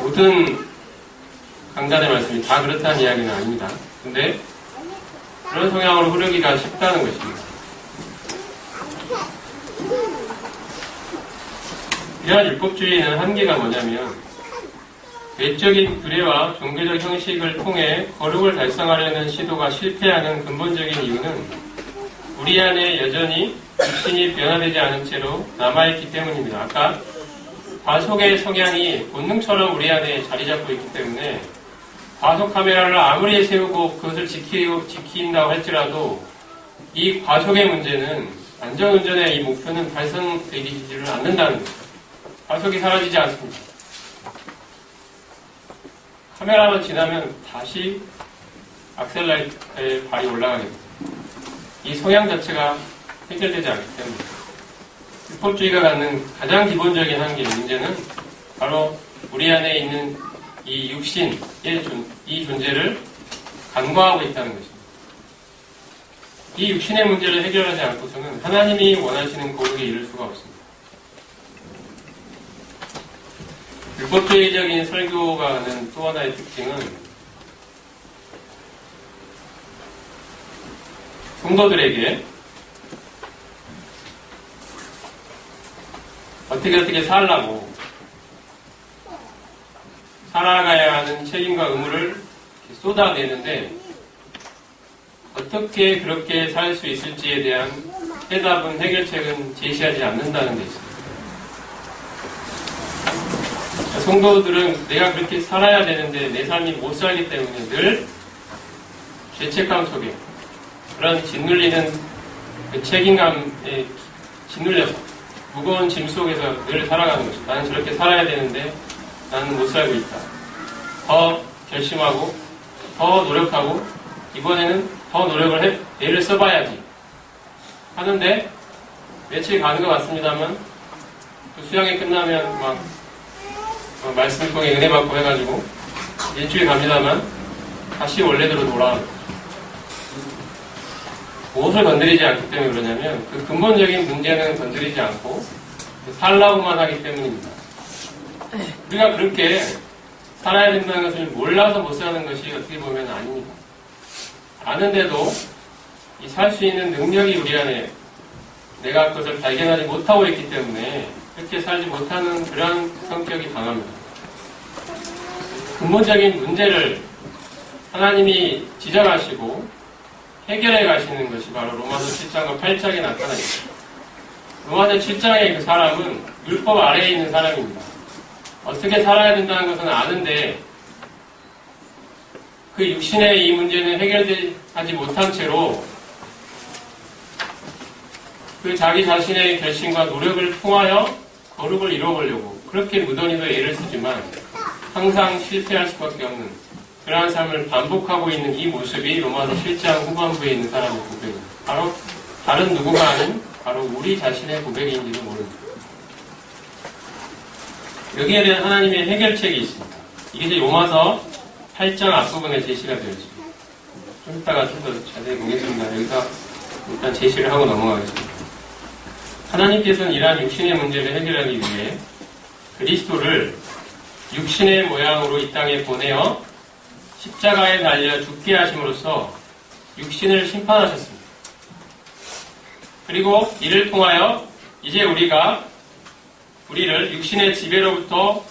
모든 강단의 말씀이 다 그렇다는 이야기는 아닙니다. 근데 그런 성향으로 흐르기가 쉽다는 것입니다. 이러한 율법주의는 한계가 뭐냐면 외적인 규례와 종교적 형식을 통해 거룩을 달성하려는 시도가 실패하는 근본적인 이유는 우리 안에 여전히 육신이 변화되지 않은 채로 남아있기 때문입니다. 아까 과속의 성향이 본능처럼 우리 안에 자리 잡고 있기 때문에 과속 카메라를 아무리 세우고 그것을 지킨다고 할지라도 이 과속의 문제는 안전운전의 이 목표는 달성되지를 않는다는 거죠. 과속이 사라지지 않습니다. 카메라만 지나면 다시 악셀라이트에 발이 올라가게 됩니다. 이 성향 자체가 해결되지 않기 때문에 율법주의가 갖는 가장 기본적인 한계 문제는 바로 우리 안에 있는 이 육신의 이 존재를 간과하고 있다는 것입니다. 이 육신의 문제를 해결하지 않고서는 하나님이 원하시는 거룩에 이를 수가 없습니다. 율법주의적인 설교가 하는 또 하나의 특징은 성도들에게 어떻게 살라고 살아가야 하는 책임과 의무를 쏟아내는데 어떻게 그렇게 살 수 있을지에 대한 해답은 해결책은 제시하지 않는다는 데 있습니다. 성도들은 내가 그렇게 살아야 되는데 내 삶이 못 살기 때문에 늘 죄책감 속에 그런 짓눌리는 그 책임감에 짓눌려서 무거운 짐 속에서 늘 살아가는 거죠. 나는 저렇게 살아야 되는데 나는 못 살고 있다. 더 결심하고 더 노력하고 이번에는 더 노력을 애를 써봐야지 하는데 며칠 가는 것 같습니다만 또 수양이 끝나면 막 말씀을 통해 은혜 받고 해가지고 일주일 갑니다만 다시 원래대로 돌아가는 무엇을 건드리지 않기 때문에 그러냐면 그 근본적인 문제는 건드리지 않고 살라고만 하기 때문입니다. 우리가 그렇게 살아야 된다는 것을 몰라서 못 사는 것이 어떻게 보면 아닙니다. 아는데도 이 살 수 있는 능력이 우리 안에 내가 그것을 발견하지 못하고 있기 때문에 그렇게 살지 못하는 그런 성격이 강합니다. 근본적인 문제를 하나님이 지적하시고 해결해 가시는 것이 바로 로마서 7장과 8장에 나타나 있습니다. 로마서 7장의 그 사람은 율법 아래에 있는 사람입니다. 어떻게 살아야 된다는 것은 아는데 그 육신의 이 문제는 해결하지 못한 채로 그 자기 자신의 결심과 노력을 통하여 거룩을 이뤄보려고 그렇게 무던히도 애를 쓰지만 항상 실패할 수밖에 없는 그러한 삶을 반복하고 있는 이 모습이 로마서 7장 후반부에 있는 사람의 고백입니다. 바로 다른 누구가 아닌 바로 우리 자신의 고백인지도 모릅니다. 여기에 대한 하나님의 해결책이 있습니다. 이게 이제 로마서 8장 앞부분에 제시가 되어 있습니다. 좀 이따가 좀 더 자세히 보겠습니다. 여기서 일단 제시를 하고 넘어가겠습니다. 하나님께서는 이러한 육신의 문제를 해결하기 위해 그리스도를 육신의 모양으로 이 땅에 보내어 십자가에 달려 죽게 하심으로써 육신을 심판하셨습니다. 그리고 이를 통하여 이제 우리를 육신의 지배로부터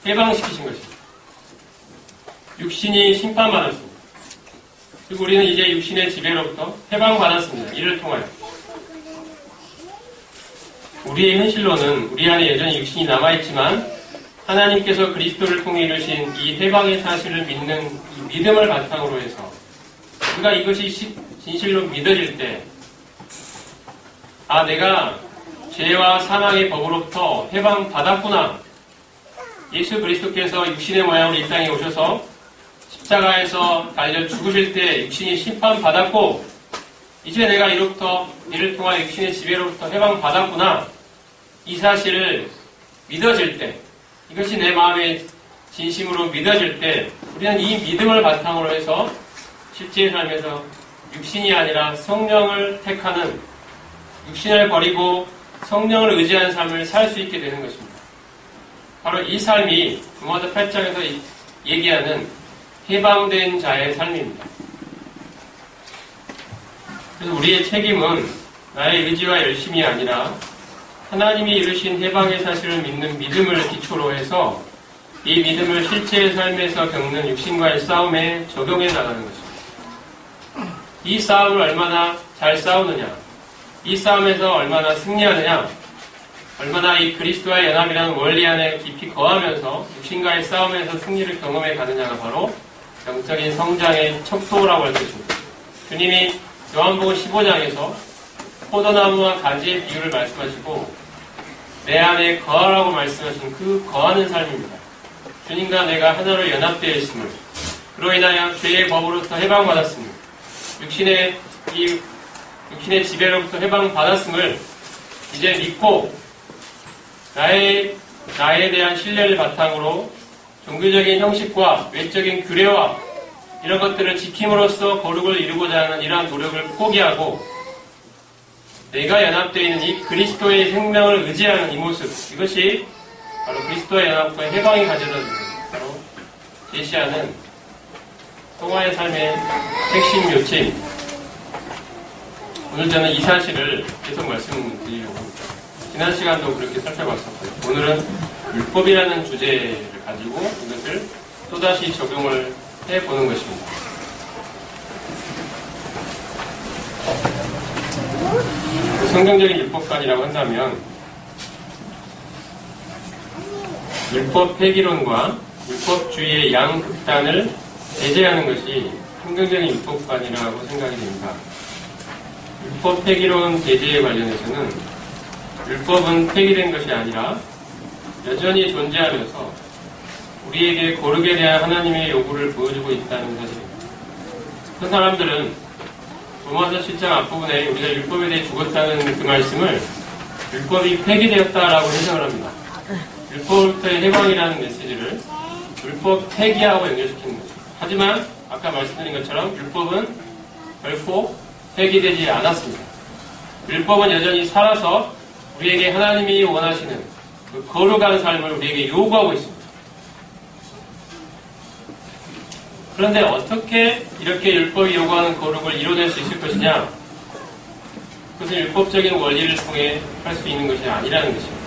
해방시키신 것입니다. 육신이 심판받았습니다. 그리고 우리는 이제 육신의 지배로부터 해방받았습니다. 이를 통하여. 우리의 현실로는 우리 안에 여전히 육신이 남아있지만 하나님께서 그리스도를 통해 이루신 이 해방의 사실을 믿는 이 믿음을 바탕으로 해서 우리가 이것이 진실로 믿어질 때 내가 죄와 사망의 법으로부터 해방받았구나. 예수 그리스도께서 육신의 모양으로 이 땅에 오셔서 십자가에서 달려 죽으실 때 육신이 심판받았고 이제 내가 이를 통하여 육신의 지배로부터 해방받았구나. 이 사실을 믿어질 때 이것이 내 마음에 진심으로 믿어질 때 우리는 이 믿음을 바탕으로 해서 실제 삶에서 육신이 아니라 성령을 택하는 육신을 버리고 성령을 의지하는 삶을 살 수 있게 되는 것입니다. 바로 이 삶이 로마서 8장에서 얘기하는 해방된 자의 삶입니다. 그래서 우리의 책임은 나의 의지와 열심이 아니라 하나님이 이루신 해방의 사실을 믿는 믿음을 기초로 해서 이 믿음을 실제의 삶에서 겪는 육신과의 싸움에 적용해 나가는 것입니다. 이 싸움을 얼마나 잘 싸우느냐, 이 싸움에서 얼마나 승리하느냐, 얼마나 이 그리스도와의 연합이라는 원리 안에 깊이 거하면서 육신과의 싸움에서 승리를 경험해 가느냐가 바로 영적인 성장의 척도라고 할 것입니다. 주님이 요한복음 15장에서 포도나무와 가지의 비유를 말씀하시고 내 안에 거하라고 말씀하신 그 거하는 삶입니다. 주님과 내가 하나로 연합되어 있음을 그로 인하여 죄의 법으로부터 해방받았습니다. 육신의 지배로부터 해방받았음을 이제 믿고 나에 대한 신뢰를 바탕으로 종교적인 형식과 외적인 규례와 이런 것들을 지킴으로써 거룩을 이루고자 하는 이러한 노력을 포기하고 내가 연합되어 있는 이 그리스도의 생명을 의지하는 이 모습, 이것이 바로 그리스도의 연합과 해방이 가져다 주는 바로 제시하는 성화의 삶의 핵심 요체입니다. 오늘 저는 이 사실을 계속 말씀드리려고 합니다. 지난 시간도 그렇게 살펴봤었고요. 오늘은 율법이라는 주제를 가지고 이것을 또다시 적용을 해보는 것입니다. 성경적인 율법관이라고 한다면 율법 폐기론과 율법주의의 양극단을 배제하는 것이 성경적인 율법관이라고 생각이 됩니다. 율법 폐기론 배제에 관련해서는 율법은 폐기된 것이 아니라 여전히 존재하면서 우리에게 거룩에 대한 하나님의 요구를 보여주고 있다는 사실입니다. 그 사람들은 로마서 7장 앞부분에 우리가 율법에 대해 죽었다는 그 말씀을 율법이 폐기되었다라고 해석을 합니다. 율법부터의 해방이라는 메시지를 율법 폐기하고 연결시키는 거죠. 하지만 아까 말씀드린 것처럼 율법은 결코 폐기되지 않았습니다. 율법은 여전히 살아서 우리에게 하나님이 원하시는 그 거룩한 삶을 우리에게 요구하고 있습니다. 그런데 어떻게 이렇게 율법이 요구하는 거룩을 이뤄낼 수 있을 것이냐? 그것은 율법적인 원리를 통해 할 수 있는 것이 아니라는 것입니다.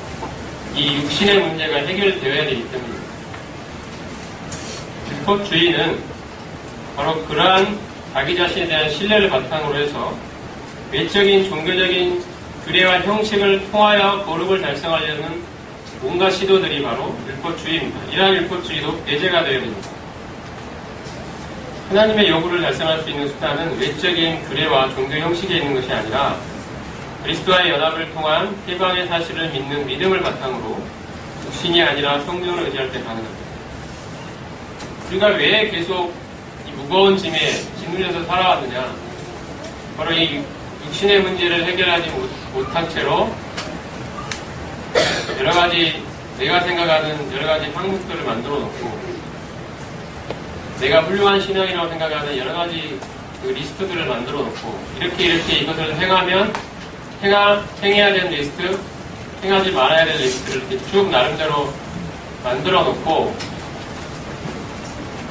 이 육신의 문제가 해결되어야 되기 때문입니다. 율법주의는 바로 그러한 자기 자신에 대한 신뢰를 바탕으로 해서 외적인 종교적인 규례와 형식을 통하여 거룩을 달성하려는 온갖 시도들이 바로 율법주의입니다. 이러한 율법주의도 배제가 되어야 됩니다. 하나님의 요구를 달성할 수 있는 수단은 외적인 규례와 종교 형식에 있는 것이 아니라 그리스도와의 연합을 통한 해방의 사실을 믿는 믿음을 바탕으로 육신이 아니라 성령을 의지할 때 가능합니다. 우리가 왜 계속 이 무거운 짐에 짓눌려서 살아왔느냐? 바로 이 육신의 문제를 해결하지 못한 채로 여러 가지 내가 생각하는 여러 가지 항목들을 만들어 놓고 내가 훌륭한 신앙이라고 생각하는 여러 가지 그 리스트들을 만들어 놓고 이렇게 이것을 행하면 행해야 되는 리스트, 행하지 말아야 될 리스트를 이렇게 쭉 나름대로 만들어 놓고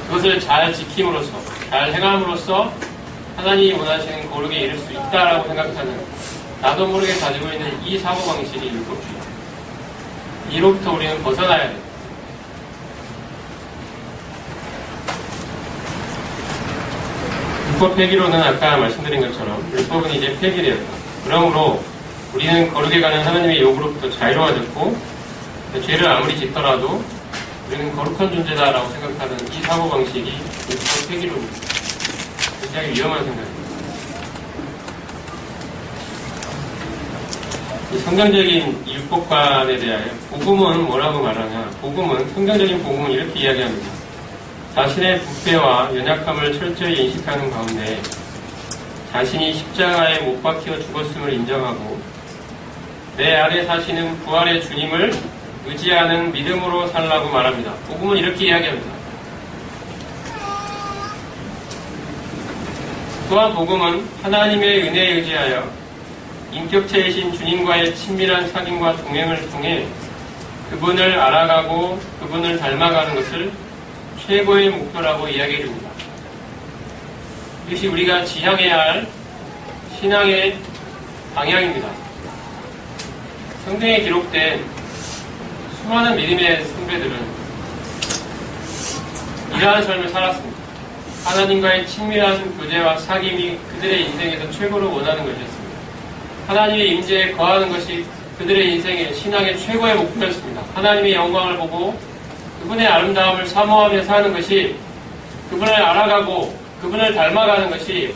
그것을 잘 지킴으로써, 잘 행함으로써 하나님이 원하시는 거룩에 이를 수 있다라고 생각하는 나도 모르게 가지고 있는 이 사고방식이 율법주의. 이로부터 우리는 벗어나야 돼요. 율법 폐기로는 아까 말씀드린 것처럼 율법은 이제 폐기되었다. 그러므로 우리는 거룩에 관한 하나님의 요구로부터 자유로워졌고 죄를 아무리 짓더라도 우리는 거룩한 존재다라고 생각하는 이 사고방식이 율법 폐기론입니다. 굉장히 위험한 생각입니다. 이 성경적인 율법관에 대하여 복음은 뭐라고 말하냐? 성경적인 복음은 이렇게 이야기합니다. 자신의 부패와 연약함을 철저히 인식하는 가운데 자신이 십자가에 못 박혀 죽었음을 인정하고 내 안에 사시는 부활의 주님을 의지하는 믿음으로 살라고 말합니다. 복음은 이렇게 이야기합니다. 또한 복음은 하나님의 은혜에 의지하여 인격체이신 주님과의 친밀한 사귐과 동행을 통해 그분을 알아가고 그분을 닮아가는 것을 최고의 목표라고 이야기해 줍니다. 이것이 우리가 지향해야 할 신앙의 방향입니다. 성경에 기록된 수많은 믿음의 선배들은 이러한 삶을 살았습니다. 하나님과의 친밀한 교제와 사귐이 그들의 인생에서 최고로 원하는 것이었습니다. 하나님의 임재에 거하는 것이 그들의 인생의 신앙의 최고의 목표였습니다. 하나님의 영광을 보고 그분의 아름다움을 사모하며 사는 것이, 그분을 알아가고 그분을 닮아가는 것이,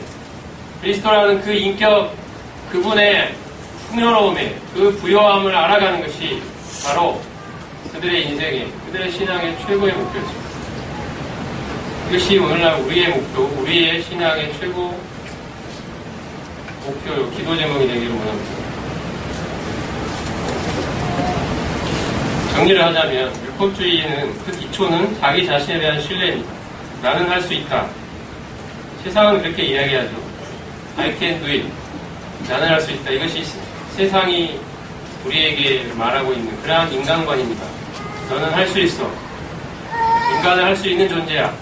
그리스도라는 그 인격, 그분의 풍요로움에 그 부요함을 알아가는 것이 바로 그들의 인생의, 그들의 신앙의 최고의 목표였습니다. 이것이 오늘날 우리의 목표, 우리의 신앙의 최고 목표, 기도 제목이 되기를 원합니다. 정리를 하자면 율법주의는 그 기초는 자기 자신에 대한 신뢰입니다. 나는 할 수 있다. 세상은 그렇게 이야기하죠. I can do it. 나는 할 수 있다. 이것이 세상이 우리에게 말하고 있는 그러한 인간관입니다. 너는 할 수 있어. 인간은 할 수 있는 존재야.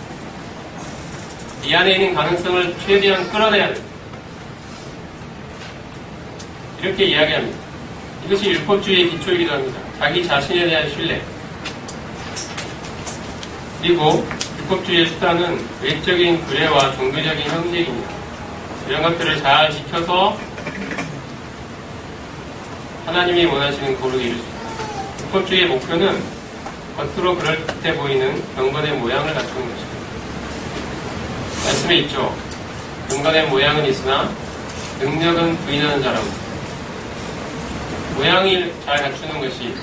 이 안에 있는 가능성을 최대한 끌어내야 돼. 이렇게 이야기합니다. 이것이 율법주의의 기초이기도 합니다. 자기 자신에 대한 신뢰. 그리고 율법주의의 수단은 외적인 규례와 종교적인 형식입니다. 이런 것들을 잘 지켜서 하나님이 원하시는 거룩에 이룰 수 있습니다. 율법주의의 목표는 겉으로 그럴듯해 보이는 경건의 모양을 갖추는 것입니다. 말씀에 있죠. 경건의 모양은 있으나 능력은 부인하는 자라고. 모양을 잘 갖추는 것이,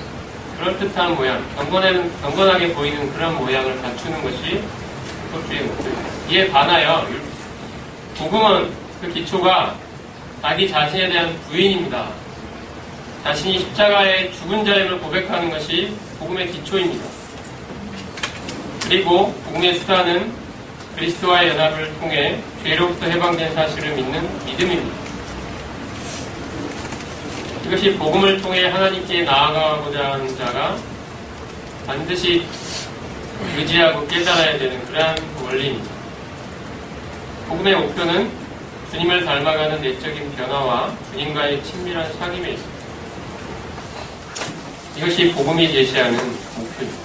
그럴듯한 모양, 경건하게 보이는 그런 모양을 갖추는 것이 율법주의의 목표입니다. 이에 반하여 복음은 그 기초가 자기 자신에 대한 부인입니다. 자신이 십자가의 죽은 자임을 고백하는 것이 복음의 기초입니다. 그리고 복음의 수단은 그리스도와의 연합을 통해 죄로부터 해방된 사실을 믿는 믿음입니다. 이것이 복음을 통해 하나님께 나아가고자 하는 자가 반드시 의지하고 깨달아야 되는 그러한 원리입니다. 복음의 목표는 주님을 닮아가는 내적인 변화와 주님과의 친밀한 사귐에 있습니다. 이것이 복음이 제시하는 목표입니다.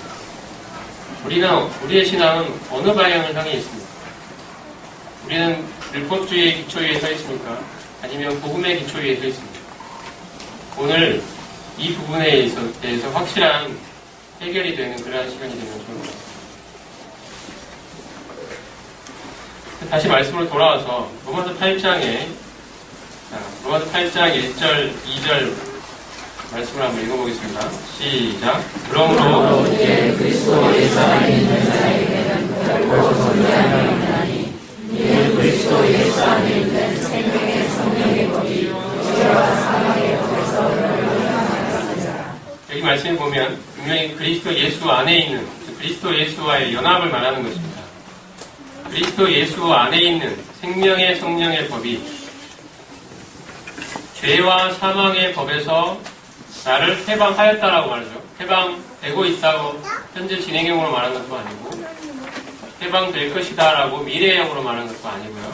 우리의 신앙은 어느 방향을 향해 있습니까? 우리는 율법주의의 기초 위에 서 있습니까? 아니면 복음의 기초 위에 서 있습니까? 오늘 이 부분에 대해서 확실한 해결이 되는 그러한 시간이 되면 좋을 것 같습니다. 다시 말씀으로 돌아와서 로마서 8장에 로마서 8장 1절, 2절 말씀을 한번 읽어보겠습니다. 시작. 그러므로 이제 그리스도 예수 안에 있는 자에게는 결코 존재함이 없나니 이는 그리스도 예수 안에 있는 생명의 성령의 법이 죄와 사망의 법에서 물러나느니라. 여기 말씀을 보면 분명히 그리스도 예수 안에 있는, 그리스도 예수와의 연합을 말하는 것입니다. 그리스도 예수 안에 있는 생명의 성령의 법이 죄와 사망의 법에서 나를 해방하였다라고 말하죠. 해방되고 있다고 현재 진행형으로 말하는 것도 아니고 해방될 것이다라고 미래형으로 말하는 것도 아니고요.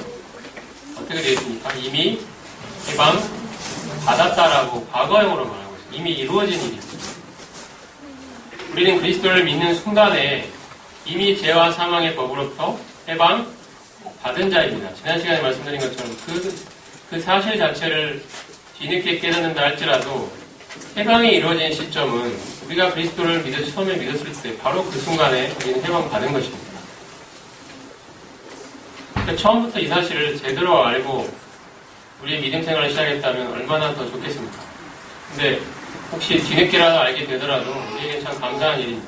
어떻게 되어 있습니까? 이미 해방받았다라고 과거형으로 말하고 있습니다. 이미 이루어진 일입니다. 우리는 그리스도를 믿는 순간에 이미 죄와 사망의 법으로부터 해방받은 자입니다. 지난 시간에 말씀드린 것처럼 그 사실 자체를 뒤늦게 깨닫는다 할지라도 해방이 이루어진 시점은 우리가 그리스도를 처음에 믿었을 때 바로 그 순간에 우리는 해방받은 것입니다. 그러니까 처음부터 이 사실을 제대로 알고 우리의 믿음 생활을 시작했다면 얼마나 더 좋겠습니까? 근데 혹시 뒤늦게라도 알게 되더라도 우리에게 참 감사한 일입니다.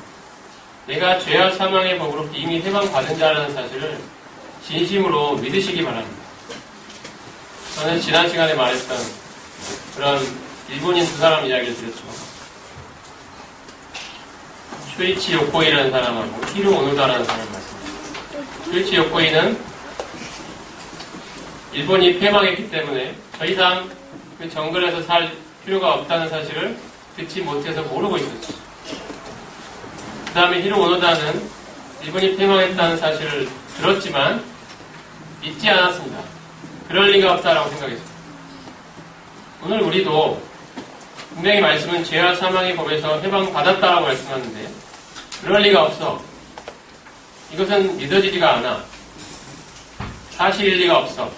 내가 죄와 사망의 법으로부터 이미 해방받은 자라는 사실을 진심으로 믿으시기 바랍니다. 저는 지난 시간에 말했던 그런 일본인 두 사람 이야기를 드렸죠. 쇼이치 요코이라는 사람하고 히로 오노다라는 사람 말씀입니다. 쇼이치 요코이는 일본이 패망했기 때문에 더 이상 그 정글에서 살 필요가 없다는 사실을 듣지 못해서 모르고 있었죠. 그 다음에 히로 오노다는 일본이 패망했다는 사실을 들었지만 믿지 않았습니다. 그럴 리가 없다라고 생각했습니다. 오늘 우리도 분명히 말씀은 죄와 사망의 법에서 해방받았다라고 말씀하는데 그럴 리가 없어. 이것은 믿어지지가 않아. 사실일 리가 없어.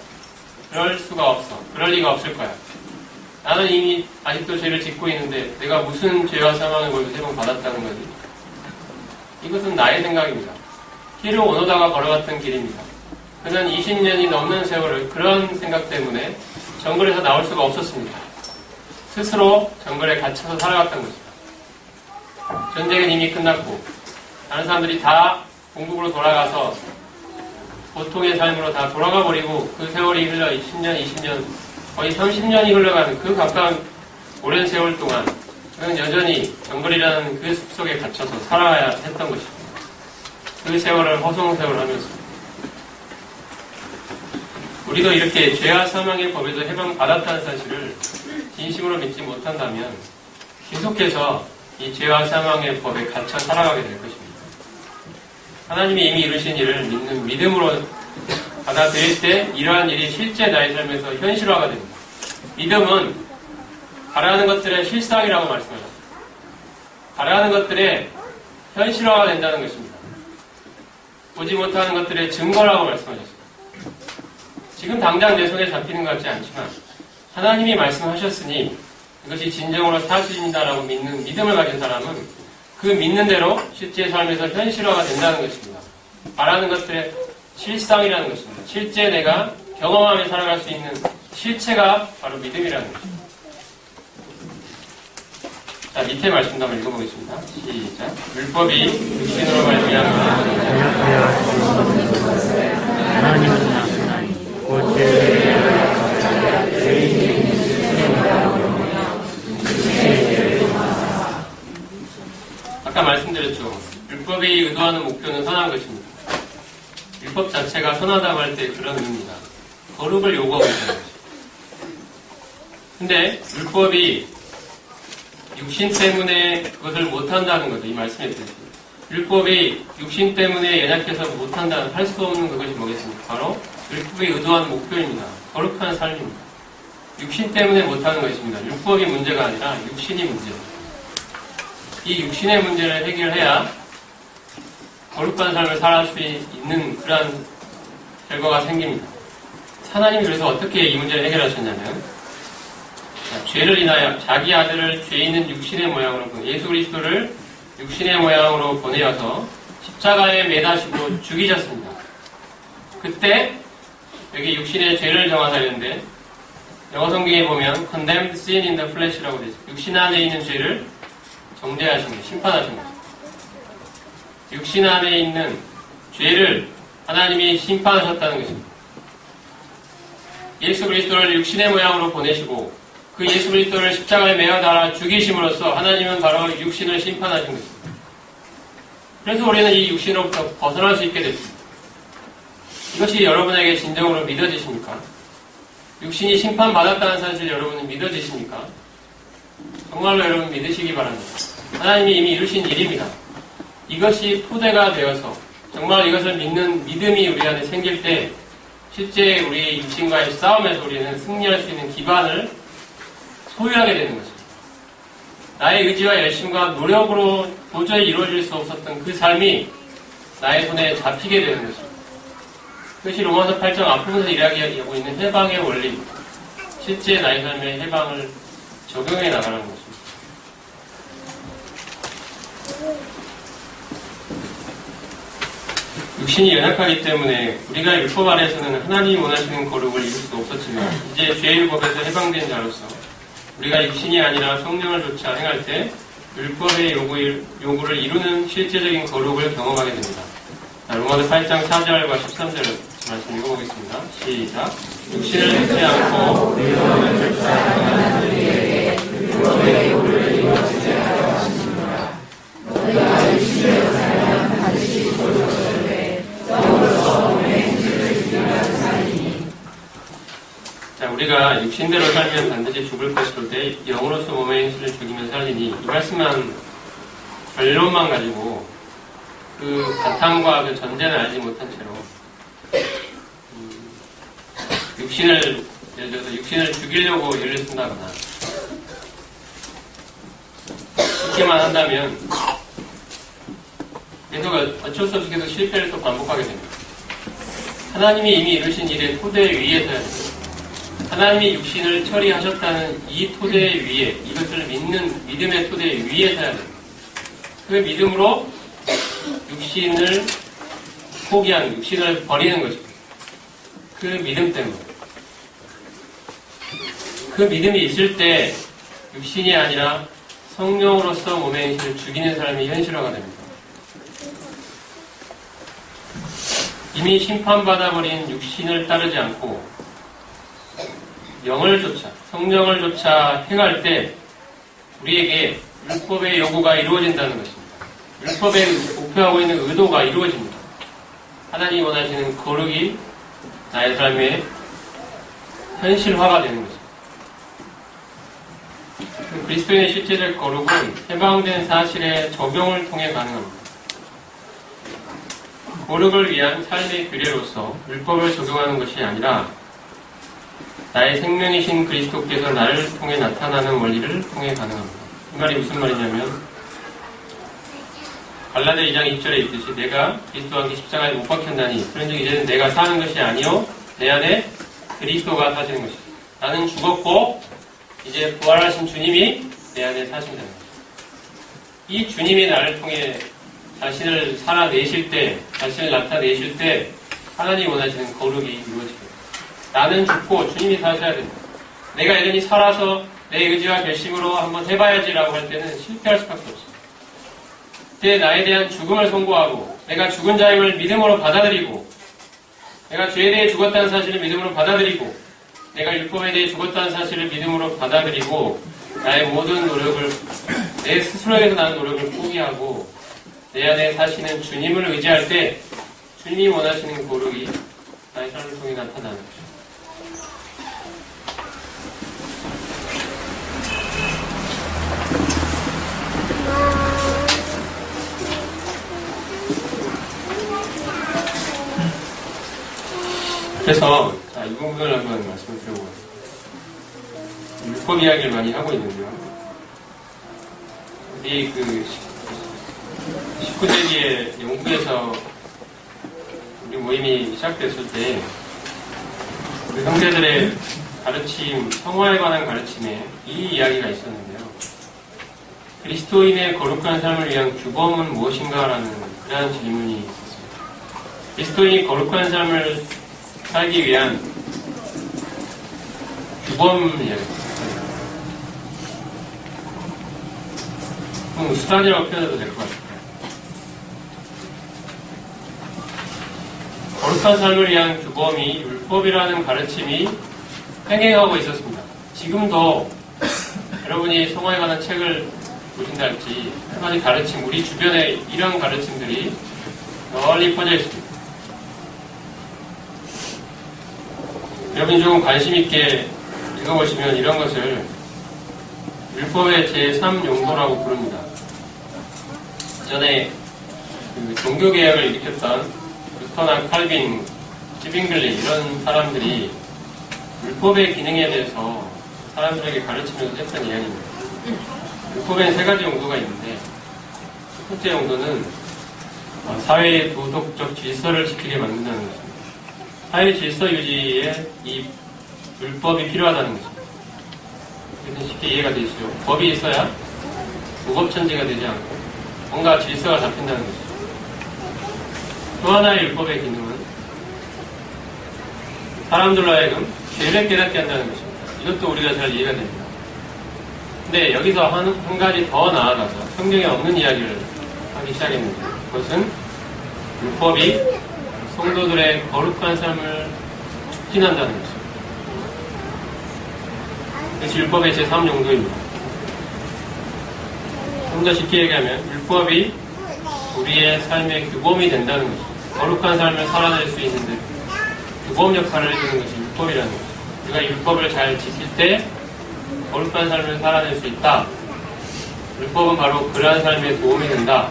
그럴 수가 없어. 그럴 리가 없을 거야. 나는 이미 아직도 죄를 짓고 있는데 내가 무슨 죄와 사망의 법에서 해방받았다는 거지? 이것은 나의 생각입니다. 히로 오노다가 걸어갔던 길입니다. 그는 20년이 넘는 세월을 그런 생각 때문에 정글에서 나올 수가 없었습니다. 스스로 정글에 갇혀서 살아갔던 것입니다. 전쟁은 이미 끝났고 다른 사람들이 다 본국으로 돌아가서 보통의 삶으로 다 돌아가 버리고 그 세월이 흘러 10년, 20년, 거의 30년이 흘러가는 그 가까운 오랜 세월 동안 그는 여전히 정글이라는 그 숲속에 갇혀서 살아야 했던 것입니다. 그 세월을 허송세월 하면서 우리도 이렇게 죄와 사망의 법에서 해방받았다는 사실을 진심으로 믿지 못한다면 계속해서 이 죄와 사망의 법에 갇혀 살아가게 될 것입니다. 하나님이 이미 이루신 일을 믿는 믿음으로 받아들일 때 이러한 일이 실제 나의 삶에서 현실화가 됩니다. 믿음은 바라는 것들의 실상이라고 말씀하셨습니다. 바라는 것들의 현실화가 된다는 것입니다. 보지 못하는 것들의 증거라고 말씀하셨습니다. 지금 당장 내 손에 잡히는 것 같지 않지만 하나님이 말씀하셨으니 이것이 진정으로 사실입니다라고 믿는 믿음을 가진 사람은 그 믿는 대로 실제 삶에서 현실화가 된다는 것입니다. 바라는 것들의 실상이라는 것입니다. 실제 내가 경험하며 살아갈 수 있는 실체가 바로 믿음이라는 것입니다. 자, 밑에 말씀도 한번 읽어보겠습니다. 시작. 율법이 육신으로 말미암아 하나님은 나타나니 곧 아까 말씀드렸죠. 율법이 의도하는 목표는 선한 것입니다. 율법 자체가 선하다고 할 때 그런 의미입니다. 거룩을 요구하고 있는 것입니다. 근데 율법이 육신 때문에 그것을 못한다는 거죠. 이 말씀에 대해서. 율법이 육신 때문에 연약해서 못한다는 할 수 없는 그것이 뭐겠습니까? 바로 율법이 의도하는 목표입니다. 거룩한 삶입니다. 육신 때문에 못하는 것입니다. 율법이 문제가 아니라 육신이 문제입니다. 이 육신의 문제를 해결해야 거룩한 삶을 살아갈 수 있는 그러한 결과가 생깁니다. 하나님이 그래서 어떻게 이 문제를 해결하셨냐면 죄를 인하여 자기 아들을 죄 있는 육신의 모양으로 예수 그리스도를 육신의 모양으로 보내어서 십자가에 매다시고 죽이셨습니다. 그때 여기 육신의 죄를 정하사였는데 영어 성경에 보면 condemned sin in the flesh라고 되어 있습니다. 육신 안에 있는 죄를 정죄하신 거예요. 심판하신 거죠. 육신 안에 있는 죄를 하나님이 심판하셨다는 것입니다. 예수 그리스도를 육신의 모양으로 보내시고 그 예수 그리스도를 십자가에 매어 달아 죽이심으로써 하나님은 바로 육신을 심판하신 것입니다. 그래서 우리는 이 육신으로부터 벗어날 수 있게 됐습니다. 이것이 여러분에게 진정으로 믿어지십니까? 육신이 심판받았다는 사실 여러분은 믿어지십니까? 정말로 여러분 믿으시기 바랍니다. 하나님이 이미 이루신 일입니다. 이것이 토대가 되어서 정말 이것을 믿는 믿음이 우리 안에 생길 때 실제 우리 육신과의 싸움에서 우리는 승리할 수 있는 기반을 소유하게 되는 것입니다. 나의 의지와 열심과 노력으로 도저히 이루어질 수 없었던 그 삶이 나의 손에 잡히게 되는 것입니다. 그것이 로마서 8장 앞부분에서 이야기하고 있는 해방의 원리입니다. 실제 나의 삶의 해방을 적용해 나가는 것입니다. 육신이 연약하기 때문에 우리가 율법 아래에서는 하나님이 원하시는 거룩을 이룰 수 없었지만 이제 죄의 율법에서 해방된 자로서 우리가 육신이 아니라 성령을 조차 행할 때 율법의 요구를 이루는 실제적인 거룩을 경험하게 됩니다. 로마서 8장 4절과 13절을 말씀 읽어보겠습니다. 시작. 육신을 쫓지 않고 율법을 쫓아 우리에게 율법의 요구를 이루어지게 하려 하십니다. 너희가 육신으로 살면 반드시 거룩을 영으로서 몸의 행실을 죽이려 사리니. 자, 우리가 육신대로 살면 반드시 죽을 것이로되 영으로서 몸의 행실을 죽이며 살리니 이 말씀만 결론만 가지고 그 바탕과 그 전제는 알지 못한 채로 육신을 예를 들어서 육신을 죽이려고 일을 쓴다거나 그렇게만 한다면 계속 어쩔 수 없이 계속 실패를 또 반복하게 됩니다. 하나님이 이미 이루신 일의 토대 위에 서야 됩니다. 하나님이 육신을 처리하셨다는 이 토대 위에 이것을 믿는 믿음의 토대 위에 서야 됩니다. 그 믿음으로 육신을 포기하는, 육신을 버리는 것입니다. 그 믿음 때문에. 그 믿음이 있을 때 육신이 아니라 성령으로서 몸의 행실을 죽이는 삶이 현실화가 됩니다. 이미 심판받아버린 육신을 따르지 않고 영을 쫓아, 성령을 쫓아 행할 때 우리에게 율법의 요구가 이루어진다는 것입니다. 율법에 목표하고 있는 의도가 이루어집니다. 하나님이 원하시는 거룩이 나의 삶에 현실화가 되는 것입니다. 그리스도인의 실제적 거룩은 해방된 사실의 적용을 통해 가능합니다. 거룩을 위한 삶의 규례로서 율법을 적용하는 것이 아니라 나의 생명이신 그리스도께서 나를 통해 나타나는 원리를 통해 가능합니다. 이 말이 무슨 말이냐면 갈라디아 2장 2절에 있듯이 내가 그리스도와 함께 십자가에 못 박혔나니 그런즉 이제는 내가 사는 것이 아니요 내 안에 그리스도가 사시는 것이다. 나는 죽었고 이제 부활하신 주님이 내 안에 사신다는 것이다. 이 주님이 나를 통해 자신을 살아내실 때, 자신을 나타내실 때 하나님이 원하시는 거룩이 이루어집니다. 나는 죽고 주님이 사셔야 됩니다. 내가 여전히 살아서 내 의지와 결심으로 한번 해봐야지라고 할 때는 실패할 수밖에 없습니다. 그때 나에 대한 죽음을 선고하고 내가 죽은 자임을 믿음으로 받아들이고 내가 죄에 대해 죽었다는 사실을 믿음으로 받아들이고 내가 율법에 대해 죽었다는 사실을 믿음으로 받아들이고 나의 모든 노력을 내 스스로에서 나는 노력을 포기하고 내 안에 사시는 주님을 의지할 때 주님이 원하시는 거룩이 나의 삶을 통해 나타나는 거죠. 그래서 이 부분을 한번 말씀을 드려보겠습니다. 율법 이야기를 많이 하고 있는데요. 우리 19세기에 영국에서 우리 모임이 시작됐을 때 우리 형제들의 가르침, 성화에 관한 가르침에 이 이야기가 있었는데요. 그리스도인의 거룩한 삶을 위한 규범은 무엇인가라는 그러한 질문이 있었습니다. 그리스도인이 거룩한 삶을 살기 위한 규범이에요. 수단이라고 표현해도 될 것 같아요. 거룩한 삶을 위한 규범이 율법이라는 가르침이 행해하고 있었습니다. 지금도 여러분이 성화에 관한 책을 보신다 할지 한 가지 가르침, 우리 주변에 이런 가르침들이 널리 퍼져 있습니다. 여러분 조금 관심 있게 읽어보시면 이런 것을 율법의 제3용도라고 부릅니다. 전에 그 종교개혁을 일으켰던 루터나 칼빈, 찌빙글리 이런 사람들이 율법의 기능에 대해서 사람들에게 가르치면서 했던 이야기입니다. 율법에는 세 가지 용도가 있는데 첫 번째 용도는 사회의 도덕적 질서를 지키게 만든다는 것입니다. 사회 질서 유지에 이 율법이 필요하다는 것입니다. 그래서 쉽게 이해가 되시죠? 법이 있어야 무법천지가 되지 않고 뭔가 질서가 잡힌다는 것이죠. 또 하나의 율법의 기능은 사람들로 하여금 죄를 깨닫게 한다는 것입니다. 이것도 우리가 잘 이해가 됩니다. 근데 여기서 한 가지 더 나아가서 성경에 없는 이야기를 하기 시작했는데 그것은 율법이 성도들의 거룩한 삶을 촉진한다는 것입니다. 그것이 율법의 제3용도입니다. 좀 더 쉽게 얘기하면 율법이 우리의 삶의 규범이 된다는 것입니다. 거룩한 삶을 살아낼 수 있는데 규범 역할을 해주는 것이 율법이라는 것입니다. 우리가 율법을 잘 지킬 때 거룩한 삶을 살아낼 수 있다. 율법은 바로 그러한 삶에 도움이 된다.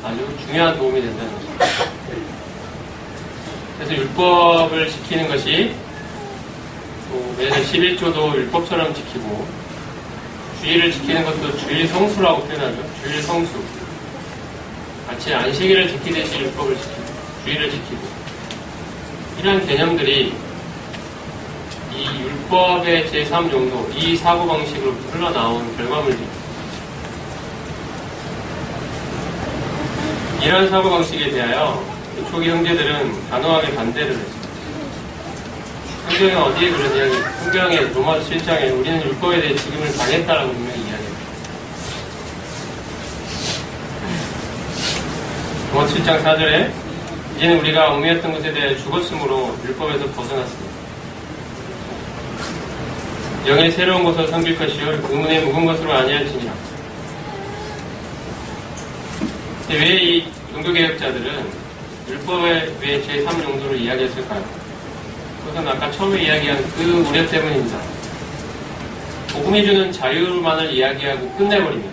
아주 중요한 도움이 된다는 것입니다. 그래서 율법을 지키는 것이 매일 11조도 율법처럼 지키고 주일을 지키는 것도 주일 성수라고 표현하죠. 주일 성수. 마치 안식일을 지키듯이 율법을 지키고 주일을 지키고 이러한 개념들이 이 율법의 제3용도, 이 사고방식으로 흘러나온 결과물입니다. 이러한 사고방식에 대하여 초기 형제들은 단호하게 반대를 했습니다. 성경에 어디에 그런 이야기, 성경의 로마서 7장에 우리는 율법에 대해 죽임을 당했다라고 분명히 이야기합니다. 로마서 7장 4절에 이제는 우리가 옹매였던 것에 대해 죽었으므로 율법에서 벗어났습니다. 영의 새로운 것을 섬길 것이요 의문의 묵은 것으로 아니할지니라. 왜 이 종교개혁자들은 율법의 왜 제3용도를 이야기했을까요? 그것은 아까 처음에 이야기한 그 우려 때문입니다. 복음이 주는 자유만을 이야기하고 끝내버리면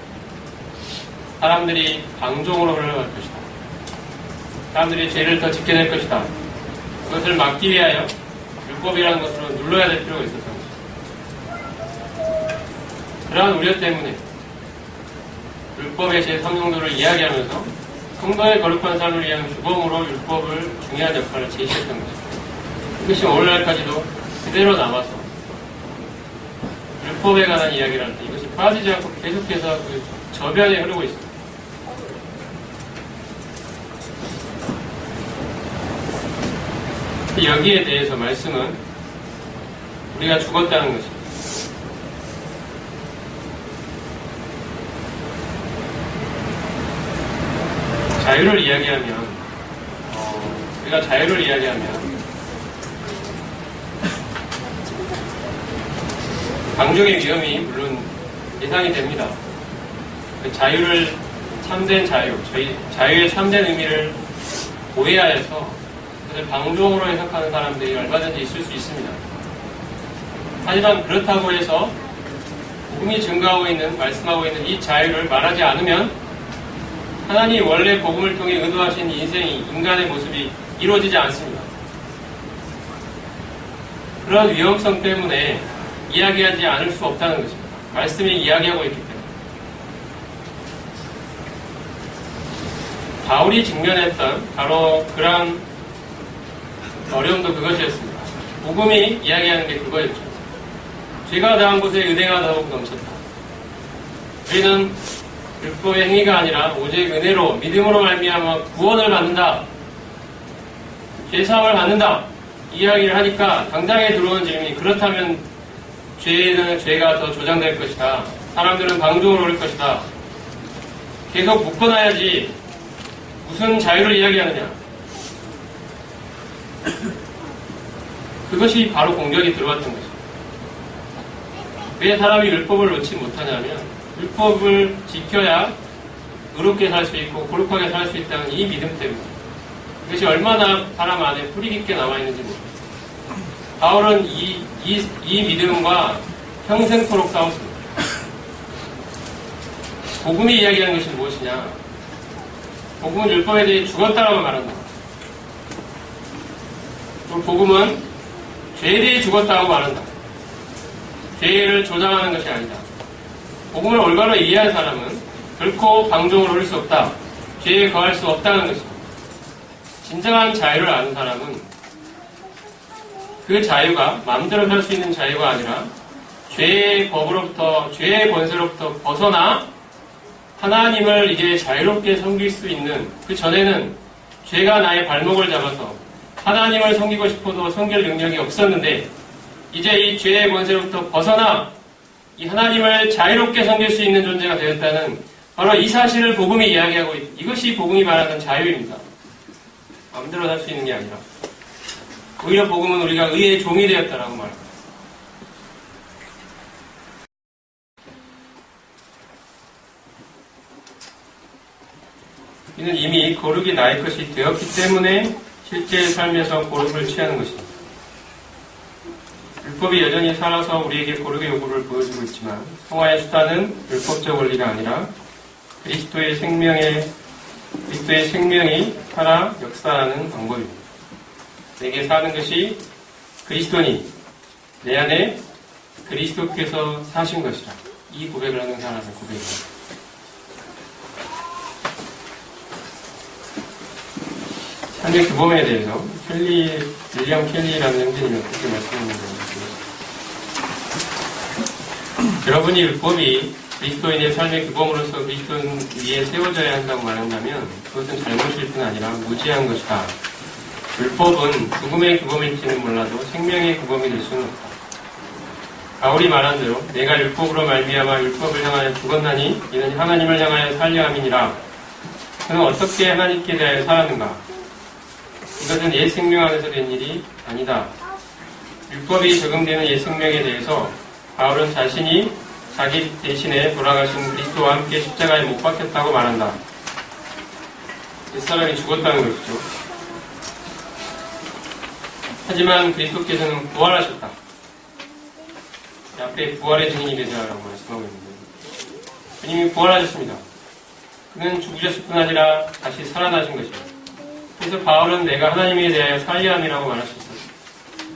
사람들이 방종으로 흘러갈 것이다. 사람들이 죄를 더 짓게 될 것이다. 그것을 막기 위하여 율법이라는 것으로 눌러야 될 필요가 있었던 것입니다. 그러한 우려 때문에 율법의 제3용도를 이야기하면서 성도의 거룩한 삶을 위한 규범으로 율법을 중요한 역할을 제시했던 것입니다. 이것이 오늘날까지도 그대로 남아서 율법에 관한 이야기를 할 때 이것이 빠지지 않고 계속해서 그 저변에 흐르고 있습니다. 여기에 대해서 말씀은 우리가 죽었다는 것입니다. 자유를 이야기하면 우리가 자유를 이야기하면 방종의 위험이 물론 예상이 됩니다. 자유를 참된 자유, 자유의 참된 의미를 오해하여서 그것을 방종으로 해석하는 사람들이 얼마든지 있을 수 있습니다. 하지만 그렇다고 해서 복음이 증거하고 있는, 말씀하고 있는 이 자유를 말하지 않으면 하나님이 원래 복음을 통해 의도하신 인생이, 인간의 모습이 이루어지지 않습니다. 그런 위험성 때문에 이야기하지 않을 수 없다는 것입니다. 말씀이 이야기하고 있기 때문에. 바울이 직면했던 바로 그러한 어려움도 그것이었습니다. 복음이 이야기하는 게 그거였죠. 죄가 당한 곳에 은혜가 더욱 넘쳤다. 우리는 율법의 행위가 아니라 오직 은혜로 믿음으로 말미암아 구원을 받는다. 죄사함을 받는다. 이야기를 하니까 당장에 들어오는 질문이 그렇다면 죄가 더 조장될 것이다. 사람들은 방종으로 오를 것이다. 계속 묶어놔야지 무슨 자유를 이야기하느냐. 그것이 바로 공격이 들어왔던 것입니다. 왜 사람이 율법을 놓지 못하냐면 율법을 지켜야 의롭게 살 수 있고 거룩하게 살 수 있다는 이 믿음 때문에 이것이 얼마나 사람 안에 뿌리 깊게 남아있는지 모릅니다. 바울은 이 믿음과 평생토록 싸웠습니다. 복음이 이야기하는 것이 무엇이냐? 복음은 율법에 대해 죽었다라고 말한다. 또 복음은 죄에 대해 죽었다고 말한다. 죄를 조장하는 것이 아니다. 복음을 올바로 이해한 사람은 결코 방종을 올릴 수 없다. 죄에 거할 수 없다는 것입니다. 진정한 자유를 아는 사람은 그 자유가 마음대로 살 수 있는 자유가 아니라 죄의 법으로부터, 죄의 권세로부터 벗어나 하나님을 이제 자유롭게 섬길 수 있는, 그 전에는 죄가 나의 발목을 잡아서 하나님을 섬기고 싶어도 섬길 능력이 없었는데 이제 이 죄의 권세로부터 벗어나 이 하나님을 자유롭게 섬길 수 있는 존재가 되었다는 바로 이 사실을 복음이 이야기하고 이것이 복음이 말하는 자유입니다. 마음대로 살 수 있는 게 아니라 오히려 복음은 우리가 의의 종이 되었다라고 말합니다. 이는 이미 거룩이 나의 것이 되었기 때문에 실제 삶에서 거룩을 취하는 것입니다. 율법이 여전히 살아서 우리에게 거룩의 요구를 보여주고 있지만 성화의 수단은 율법적 원리가 아니라 그리스도의 생명이 살아 역사하는 방법입니다. 내게 사는 것이 그리스도니 내 안에 그리스도께서 사신 것이라. 이 고백을 하는 사람의 고백입니다. 삶의 규범에 대해서 윌리엄 켈리라는 형제님이 어떻게 말씀했는지 여러분이 율법이 그리스도인의 삶의 규범으로서 그리스도 위에 세워져야 한다고 말한다면 그것은 잘못일 뿐 아니라 무지한 것이다. 율법은 죽음의 규범일지는 몰라도 생명의 규범이 될 수는 없다. 바울이 말한 대로 내가 율법으로 말미암아 율법을 향하여 죽었나니 이는 하나님을 향하여 살려 함이니라. 그는 어떻게 하나님께 대하여 살았는가? 이것은 옛 생명 안에서 된 일이 아니다. 율법이 적용되는 옛 생명에 대해서 바울은 자신이 자기 대신에 돌아가신 그리스도와 함께 십자가에 못 박혔다고 말한다. 옛사람이 죽었다는 것이죠. 하지만 그리스도께서는 부활하셨다. 앞에 부활의 증인이 되자라고 말씀하고 있는데 주님이 부활하셨습니다. 그는 죽으셨을 뿐 아니라 다시 살아나신 것입니다. 그래서 바울은 내가 하나님에 대하여 살려 함이라고 말할 수 있었다.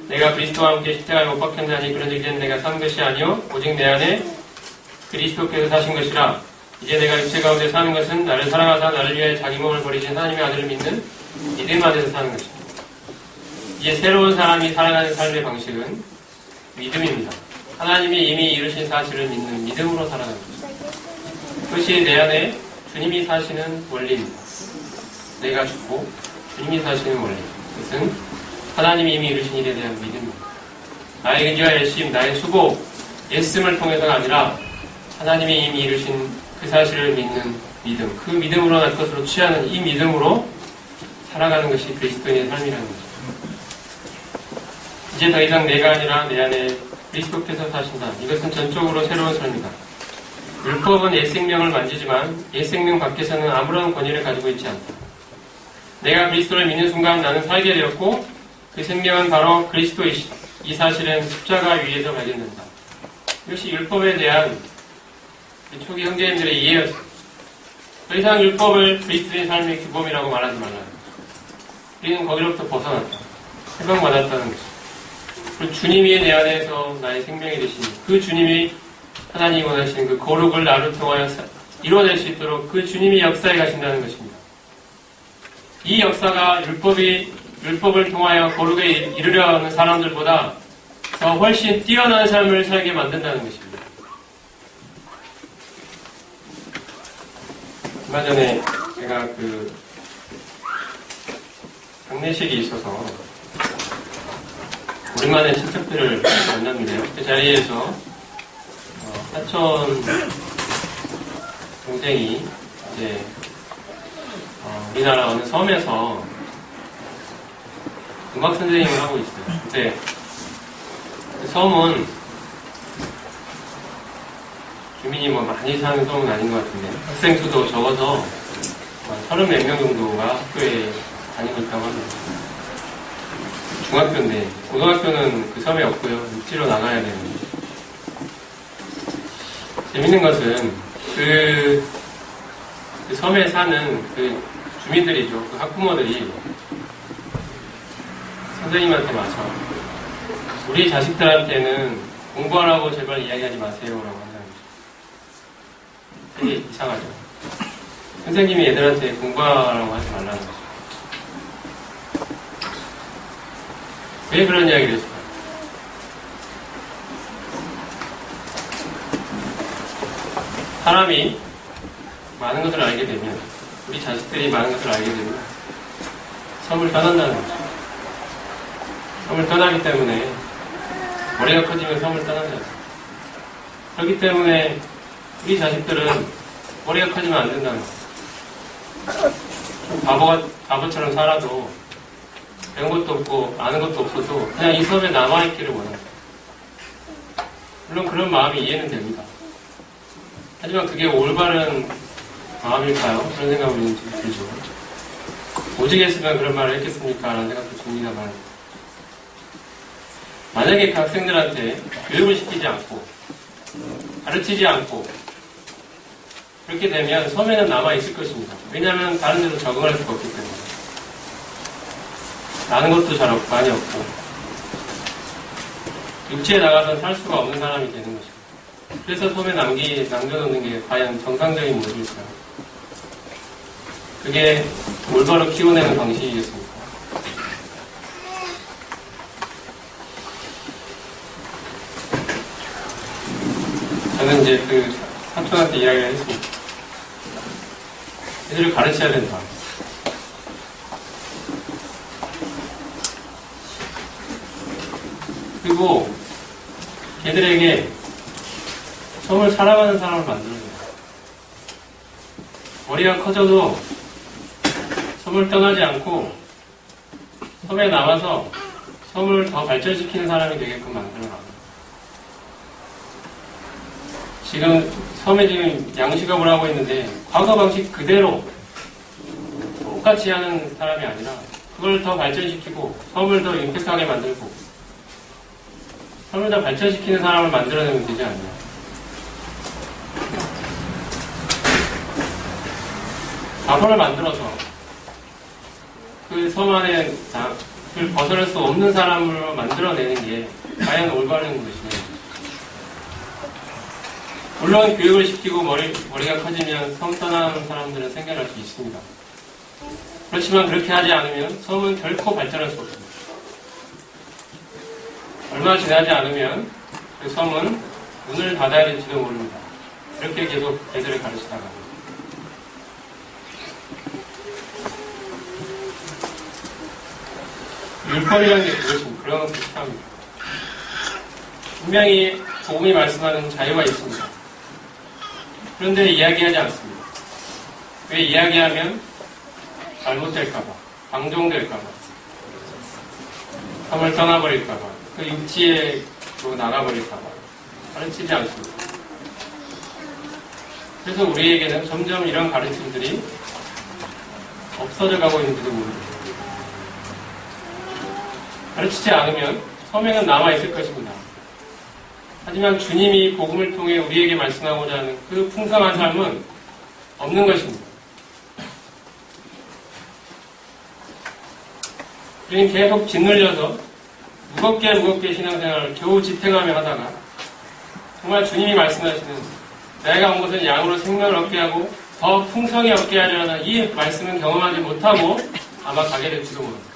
내가 그리스도와 함께 십자가에 못 박혔나니 그런즉 이제는 내가 산 것이 아니요 오직 내 안에 그리스도께서 사신 것이라. 이제 내가 육체 가운데 사는 것은 나를 사랑하사 나를 위하여 자기 몸을 버리신 하나님의 아들을 믿는 믿음 안에서 사는 것입니다. 이제 새로운 사람이 살아가는 삶의 방식은 믿음입니다. 하나님이 이미 이루신 사실을 믿는 믿음으로 살아가는 것입니다. 그것이 내 안에 주님이 사시는 원리입니다. 내가 죽고 주님이 사시는 원리. 그것은 하나님이 이미 이루신 일에 대한 믿음입니다. 나의 의지와 열심, 나의 수고, 애씀을 통해서가 아니라 하나님이 이미 이루신 그 사실을 믿는 믿음, 그 믿음으로 날 것으로 취하는 이 믿음으로 살아가는 것이 그리스도인의 삶이라는 것입니다. 이제 더 이상 내가 아니라 내 안에 그리스도께서 사신다. 이것은 전적으로 새로운 삶이다. 율법은 옛 생명을 만지지만 옛 생명 밖에서는 아무런 권위를 가지고 있지 않다. 내가 그리스도를 믿는 순간 나는 살게 되었고 그 생명은 바로 그리스도이시다. 이 사실은 십자가 위에서 발견된다. 이것이 율법에 대한 초기 형제님들의 이해였습니다. 더 이상 율법을 그리스도의 삶의 규범이라고 말하지 말라. 우리는 거기로부터 벗어났다. 해방받았다는 것입니다. 그리고 주님이 내 안에서 나의 생명이 되신 그 주님이 하나님이 원하시는 그 거룩을 나를 통하여 이루어낼 수 있도록 그 주님이 역사에 가신다는 것입니다. 이 역사가 율법을 통하여 거룩에 이르려 하는 사람들보다 더 훨씬 뛰어난 삶을 살게 만든다는 것입니다. 얼마 전에 제가 장례식이 있어서 오랜만에 친척들을 만났는데요. 그 자리에서 사촌 동생이 이제 우리나라 어느 섬에서 음악 선생님을 하고 있어요. 근데 그 섬은 주민이 많이 사는 섬은 아닌 것 같은데 학생 수도 적어서 30몇 명 정도가 학교에 다니고 있다고 합니다. 중학교인데 고등학교는 그 섬에 없고요. 육지로 나가야 되는. 재밌는 것은 그 섬에 사는 그 주민들이죠. 그 학부모들이 선생님한테 맞춰 우리 자식들한테는 공부하라고 제발 이야기하지 마세요라고 한다는 거죠. 되게 이상하죠. 선생님이 애들한테 공부하라고 하지 말라는 거죠. 왜 그런 이야기를 했을까요? 사람이 많은 것을 알게 되면, 우리 자식들이 많은 것을 알게 되면 섬을 떠난다는 거죠. 섬을 떠나기 때문에 머리가 커지면 섬을 떠나지 않습니다. 그렇기 때문에 우리 자식들은 머리가 커지면 안 된다는 거죠. 바보처럼 살아도 배운 것도 없고 아는 것도 없어도 그냥 이 섬에 남아있기를 원합니다. 물론 그런 마음이 이해는 됩니다. 하지만 그게 올바른 마음일까요? 그런 생각이 들죠. 오직 했으면 그런 말을 했겠습니까? 라는 생각도 듭니다만, 만약에 그 학생들한테 교육을 시키지 않고 가르치지 않고 그렇게 되면 섬에는 남아있을 것입니다. 왜냐하면 다른 데로 적응할 수가 없기 때문에. 아는 것도 잘 없고 많이 없고 육지에 나가서 살 수가 없는 사람이 되는 것입니다. 그래서 섬에 남겨놓는 게 과연 정상적인 모습일까요? 그게 올바로 키워내는 방식이겠습니까? 저는 이제 그 사촌한테 이야기를 했습니다. 애들을 가르쳐야 된다. 그리고 걔들에게 섬을 살아가는 사람을 만들어야 돼요. 머리가 커져도 섬을 떠나지 않고 섬에 남아서 섬을 더 발전시키는 사람이 되게끔 만들어라. 지금 섬에 지금 양식업을 하고 있는데 과거 방식 그대로 똑같이 하는 사람이 아니라 그걸 더 발전시키고 섬을 더 임팩트하게 만들고 섬을 더 발전시키는 사람을 만들어내면 되지 않나요? 가설을 만들어서 그 섬 안에 그 벗어날 수 없는 사람으로 만들어내는 게 과연 올바른 것이냐. 물론 교육을 시키고 머리가 커지면 섬 떠나는 사람들은 생겨날 수 있습니다. 그렇지만 그렇게 하지 않으면 섬은 결코 발전할 수 없습니다. 얼마 지나지 않으면 그 섬은 문을 닫아야 될지도 모릅니다. 그렇게 계속 애들을 가르치다가. 율법이라는 게 그것입니다. 그런 것도 비슷합니다. 분명히 복음이 말씀하는 자유가 있습니다. 그런데 이야기하지 않습니다. 왜 이야기하면 잘못될까봐, 방종될까봐, 섬을 떠나버릴까봐, 그 육지에로 나가버릴까봐 가르치지 않습니다. 그래서 우리에게는 점점 이런 가르침들이 없어져 가고 있는지도 모릅니다. 가르치지 않으면 섬에는 남아있을 것입니다. 하지만 주님이 복음을 통해 우리에게 말씀하고자 하는 그 풍성한 삶은 없는 것입니다. 우리는 계속 짓눌려서 무겁게 신앙생활을 겨우 지탱하며 하다가 정말 주님이 말씀하시는 내가 온 것은 양으로 생명을 얻게 하고 더 풍성히 얻게 하려는 이 말씀은 경험하지 못하고 아마 가게 될지도 모릅니다.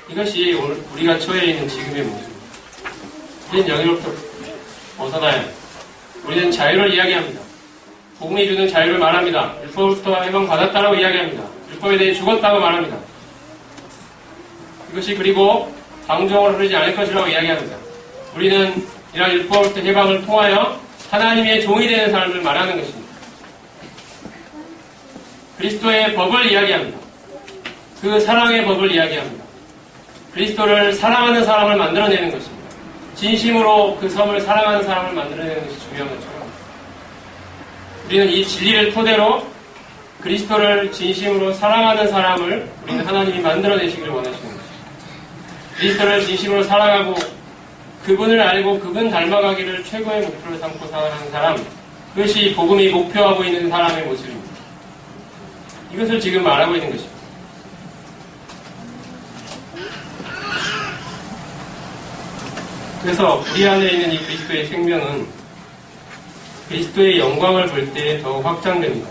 이것이 우리가 처해 있는 지금의 모습입니다. 우리는 여기로부터 벗어나야 합니다. 우리는 자유를 이야기합니다. 복음이 주는 자유를 말합니다. 율법으로부터 해방받았다라고 이야기합니다. 율법에 대해 죽었다고 말합니다. 이것이 그리고 방종으로 흐르지 않을 것이라고 이야기합니다. 우리는 이러한 율법으로부터 해방을 통하여 하나님의 종이 되는 삶을 말하는 것입니다. 그리스도의 법을 이야기합니다. 그 사랑의 법을 이야기합니다. 그리스도를 사랑하는 사람을 만들어내는 것입니다. 진심으로 그 섬을 사랑하는 사람을 만들어내는 것이 중요한 것처럼 우리는 이 진리를 토대로 그리스도를 진심으로 사랑하는 사람을 우리는 하나님이 만들어내시기를 원하시는 것입니다. 그리스도를 진심으로 사랑하고 그분을 알고 그분 닮아가기를 최고의 목표로 삼고 살아가는 사람, 그것이 복음이 목표하고 있는 사람의 모습입니다. 이것을 지금 말하고 있는 것입니다. 그래서 우리 안에 있는 이 그리스도의 생명은 그리스도의 영광을 볼 때 더 확장됩니다.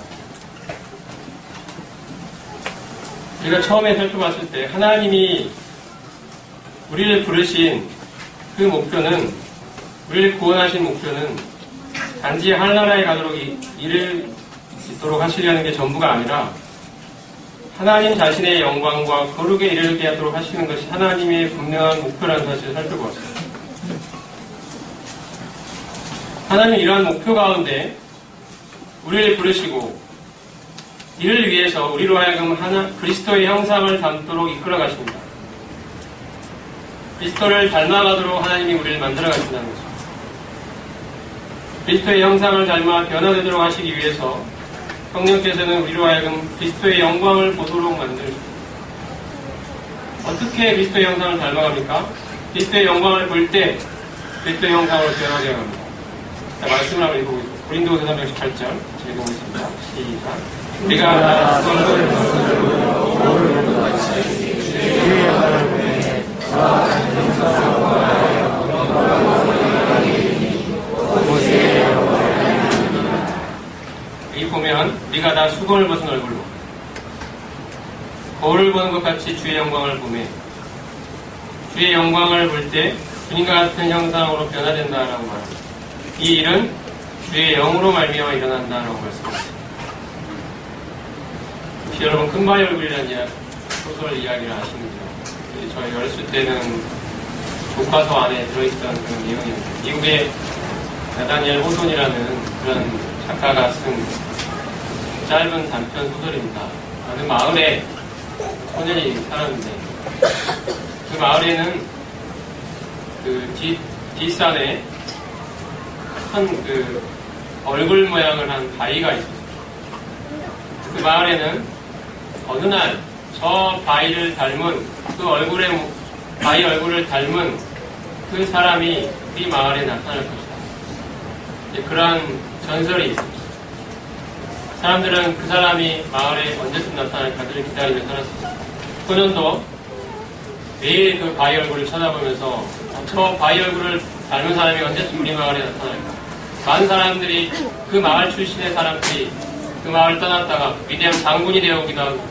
우리가 처음에 살펴봤을 때 하나님이 우리를 부르신 그 목표는, 우리를 구원하신 목표는 단지 하늘나라에 가도록 이를 있도록 하시려는 게 전부가 아니라 하나님 자신의 영광과 거룩에 이르게 하도록 하시는 것이 하나님의 분명한 목표라는 사실을 살펴보았습니다. 하나님은 이러한 목표 가운데 우리를 부르시고 이를 위해서 우리로 하여금 그리스도의 형상을 담도록 이끌어 가십니다. 그리스도를 닮아가도록 하나님이 우리를 만들어 가신다는 것입니다. 그리스도의 형상을 닮아 변화되도록 하시기 위해서 성령께서는 우리로 하여금 그리스도의 영광을 보도록 만드십니다. 어떻게 그리스도의 형상을 닮아갑니까? 그리스도의 영광을 볼 때 그리스도의 형상으로 변화되어 갑니다. 자, 말씀을 한번 읽어보겠습니다. 고린도후서 318장 읽어보겠습니다. 시작. 우리가 여기 보면 우리가 다 수건을 벗은 얼굴로 거울을 보는 것 같이 주의 영광을 보매 주의 영광을 볼 때 주님과 같은 형상으로 변화된다라고 말합니다. 이 일은 주의 영으로 말미암아 일어난다라고 말씀하셨습니다. 혹시 여러분 금바의 얼굴이라는 소설 이야기를 아시는지요? 저희 어렸을 때는 교과서 안에 들어있던 그런 내용입니다. 미국의 나다니엘 호손이라는 그런 작가가 쓴 짧은 단편 소설입니다. 어느 마을에 소년이 살았는데 그 마을에는 그 뒷산에 큰 그 얼굴 모양을 한 바위가 있었어요. 그 마을에는 어느 날 저 바위를 닮은 바위 얼굴을 닮은 그 사람이 우리 마을에 나타날 것이다. 그러한 전설이 있습니다. 사람들은 그 사람이 마을에 언제쯤 나타날까를 기다리며 살았습니다. 소년도 매일 그 바위 얼굴을 쳐다보면서 저 바위 얼굴을 닮은 사람이 언제쯤 우리 마을에 나타날까. 많은 사람들이 그 마을 출신의 사람들이 그 마을을 떠났다가 위대한 장군이 되어오기도 하고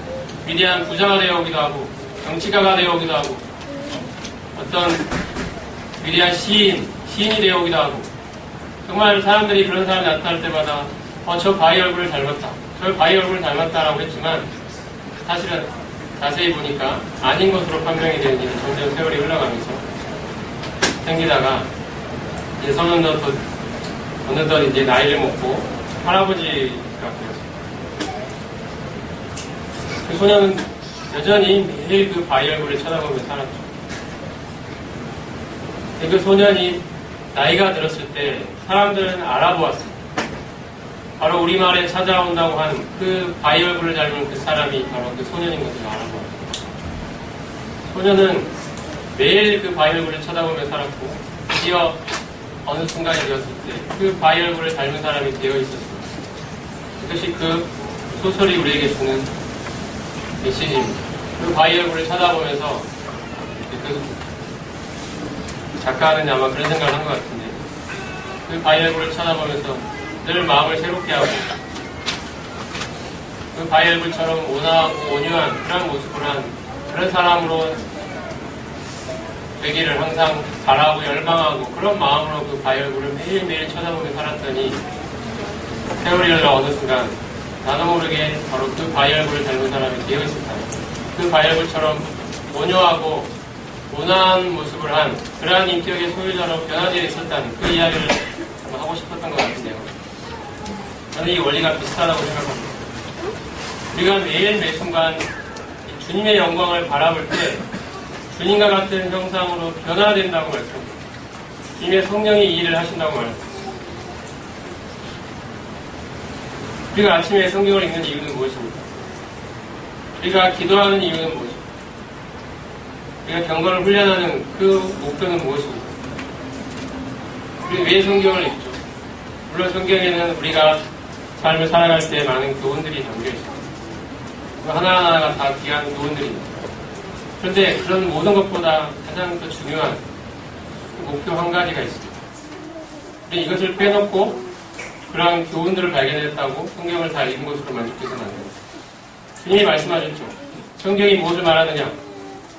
위대한 부자가 되어오기도 하고 정치가가 되어오기도 하고 어떤 위대한 시인이 되어오기도 하고 정말 사람들이 그런 사람이 나타날 때마다 저 바위 얼굴을 닮았다. 저 바위 얼굴을 닮았다라고 했지만 사실은 자세히 보니까 아닌 것으로 판명이 되는 일은 점점 세월이 흘러가면서 생기다가 이제 소년도 어느덧 이제 나이를 먹고 할아버지가 되었습니다. 그 소년은 여전히 매일 그 바위 얼굴을 쳐다보며 살았죠. 그 소년이 나이가 들었을 때 사람들은 알아보았습니다. 바로 우리 마을에 찾아온다고 한 그 바위 얼굴을 닮은 그 사람이 바로 그 소년인 것을 알아보았습니다. 소년은 매일 그 바위 얼굴을 쳐다보며 살았고 드디어 어느 순간이 되었을 때 그 바위 얼굴을 닮은 사람이 되어 있었습니다. 그것이 그 소설이 우리에게 주는 메시지입니다. 그 바위 얼굴을 쳐다보면서 그 작가는 아마 그런 생각을 한 것 같은데 그 바위 얼굴을 쳐다보면서 늘 마음을 새롭게 하고 그 바위 얼굴처럼 온화하고 온유한 그런 모습을 한 그런 사람으로 되기를 항상 바라고 열망하고 그런 마음으로 그 바위 얼굴을 매일매일 쳐다보며 살았더니 세월이 흘러 어느 순간 나도 모르게 바로 그 바위 얼굴을 닮은 사람이 되어 있었다. 그 바위 얼굴처럼 온유하고 온화한 모습을 한 그러한 인격의 소유자로 변화되어 있었다는 그 이야기를 하고 싶었던 것 같은데요. 저는 이 원리가 비슷하다고 생각합니다. 우리가 매일 매 순간 주님의 영광을 바라볼 때 주님과 같은 형상으로 변화된다고 말씀합니다. 주님의 성령이 이 일을 하신다고 말합니다. 우리가 아침에 성경을 읽는 이유는 무엇입니까? 우리가 기도하는 이유는 무엇입니까? 우리가 경건을 훈련하는 그 목표는 무엇입니까? 우리 왜 성경을 읽죠? 물론 성경에는 우리가 삶을 살아갈 때 많은 교훈들이 담겨 있습니다. 하나하나가 다 귀한 교훈들입니다. 그런데 그런 모든 것보다 가장 더 중요한 그 목표 한 가지가 있습니다. 우리 이것을 빼놓고 그러한 교훈들을 발견했다고 성경을 다 읽은 것으로 만족해서는 안 됩니다. 주님이 말씀하셨죠. 성경이 무엇을 말하느냐?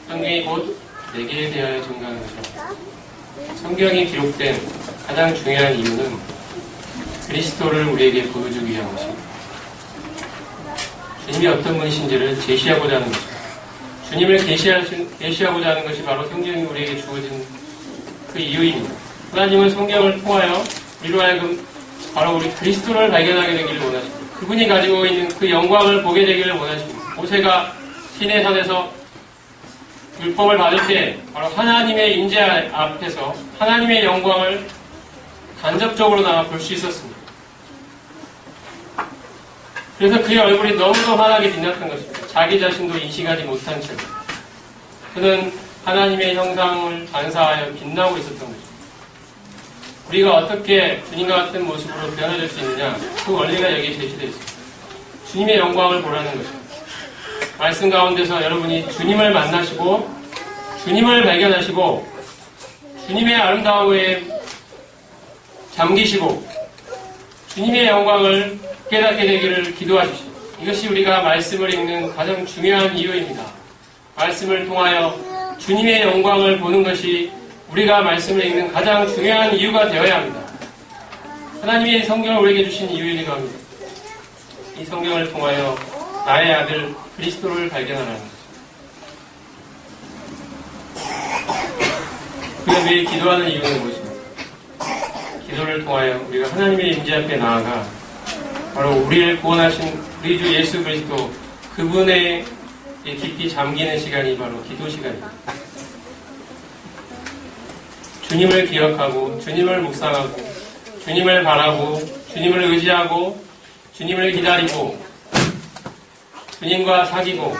성경이 곧 내게 대하여 증거하는 것이다. 성경이 기록된 가장 중요한 이유는 그리스도를 우리에게 보여주기 위한 것입니다. 주님이 어떤 분이신지를 제시하고자 하는 것입니다. 주님을 계시하고자 하는 것이 바로 성경이 우리에게 주어진 그 이유입니다. 하나님은 성경을 통하여 우리로 하여금 바로 우리 그리스도를 발견하게 되기를 원하십니다. 그분이 가지고 있는 그 영광을 보게 되기를 원하십니다. 모세가 시내 산에서 율법을 받을 때 바로 하나님의 임재 앞에서 하나님의 영광을 간접적으로나마 볼 수 있었습니다. 그래서 그의 얼굴이 너무도 환하게 빛났던 것입니다. 자기 자신도 인식하지 못한 채 그는 하나님의 형상을 반사하여 빛나고 있었던 것입니다. 우리가 어떻게 주님과 같은 모습으로 변화될 수 있느냐, 그 원리가 여기에 제시되어 있습니다. 주님의 영광을 보라는 것입니다. 말씀 가운데서 여러분이 주님을 만나시고 주님을 발견하시고 주님의 아름다움에 잠기시고 주님의 영광을 깨닫게 되기를 기도하십시오. 이것이 우리가 말씀을 읽는 가장 중요한 이유입니다. 말씀을 통하여 주님의 영광을 보는 것이 우리가 말씀을 읽는 가장 중요한 이유가 되어야 합니다. 하나님이 성경을 우리에게 주신 이유이기도 합니다. 이 성경을 통하여 나의 아들 그리스도를 발견하라는 것입니다. 우리가 매일 기도하는 이유는 무엇입니까? 기도를 통하여 우리가 하나님의 임재 앞에 나아가 바로 우리를 구원하신 우리 주 예수 그리스도 그분의 깊이 잠기는 시간이 바로 기도 시간입니다. 주님을 기억하고 주님을 묵상하고 주님을 바라고 주님을 의지하고 주님을 기다리고 주님과 사귀고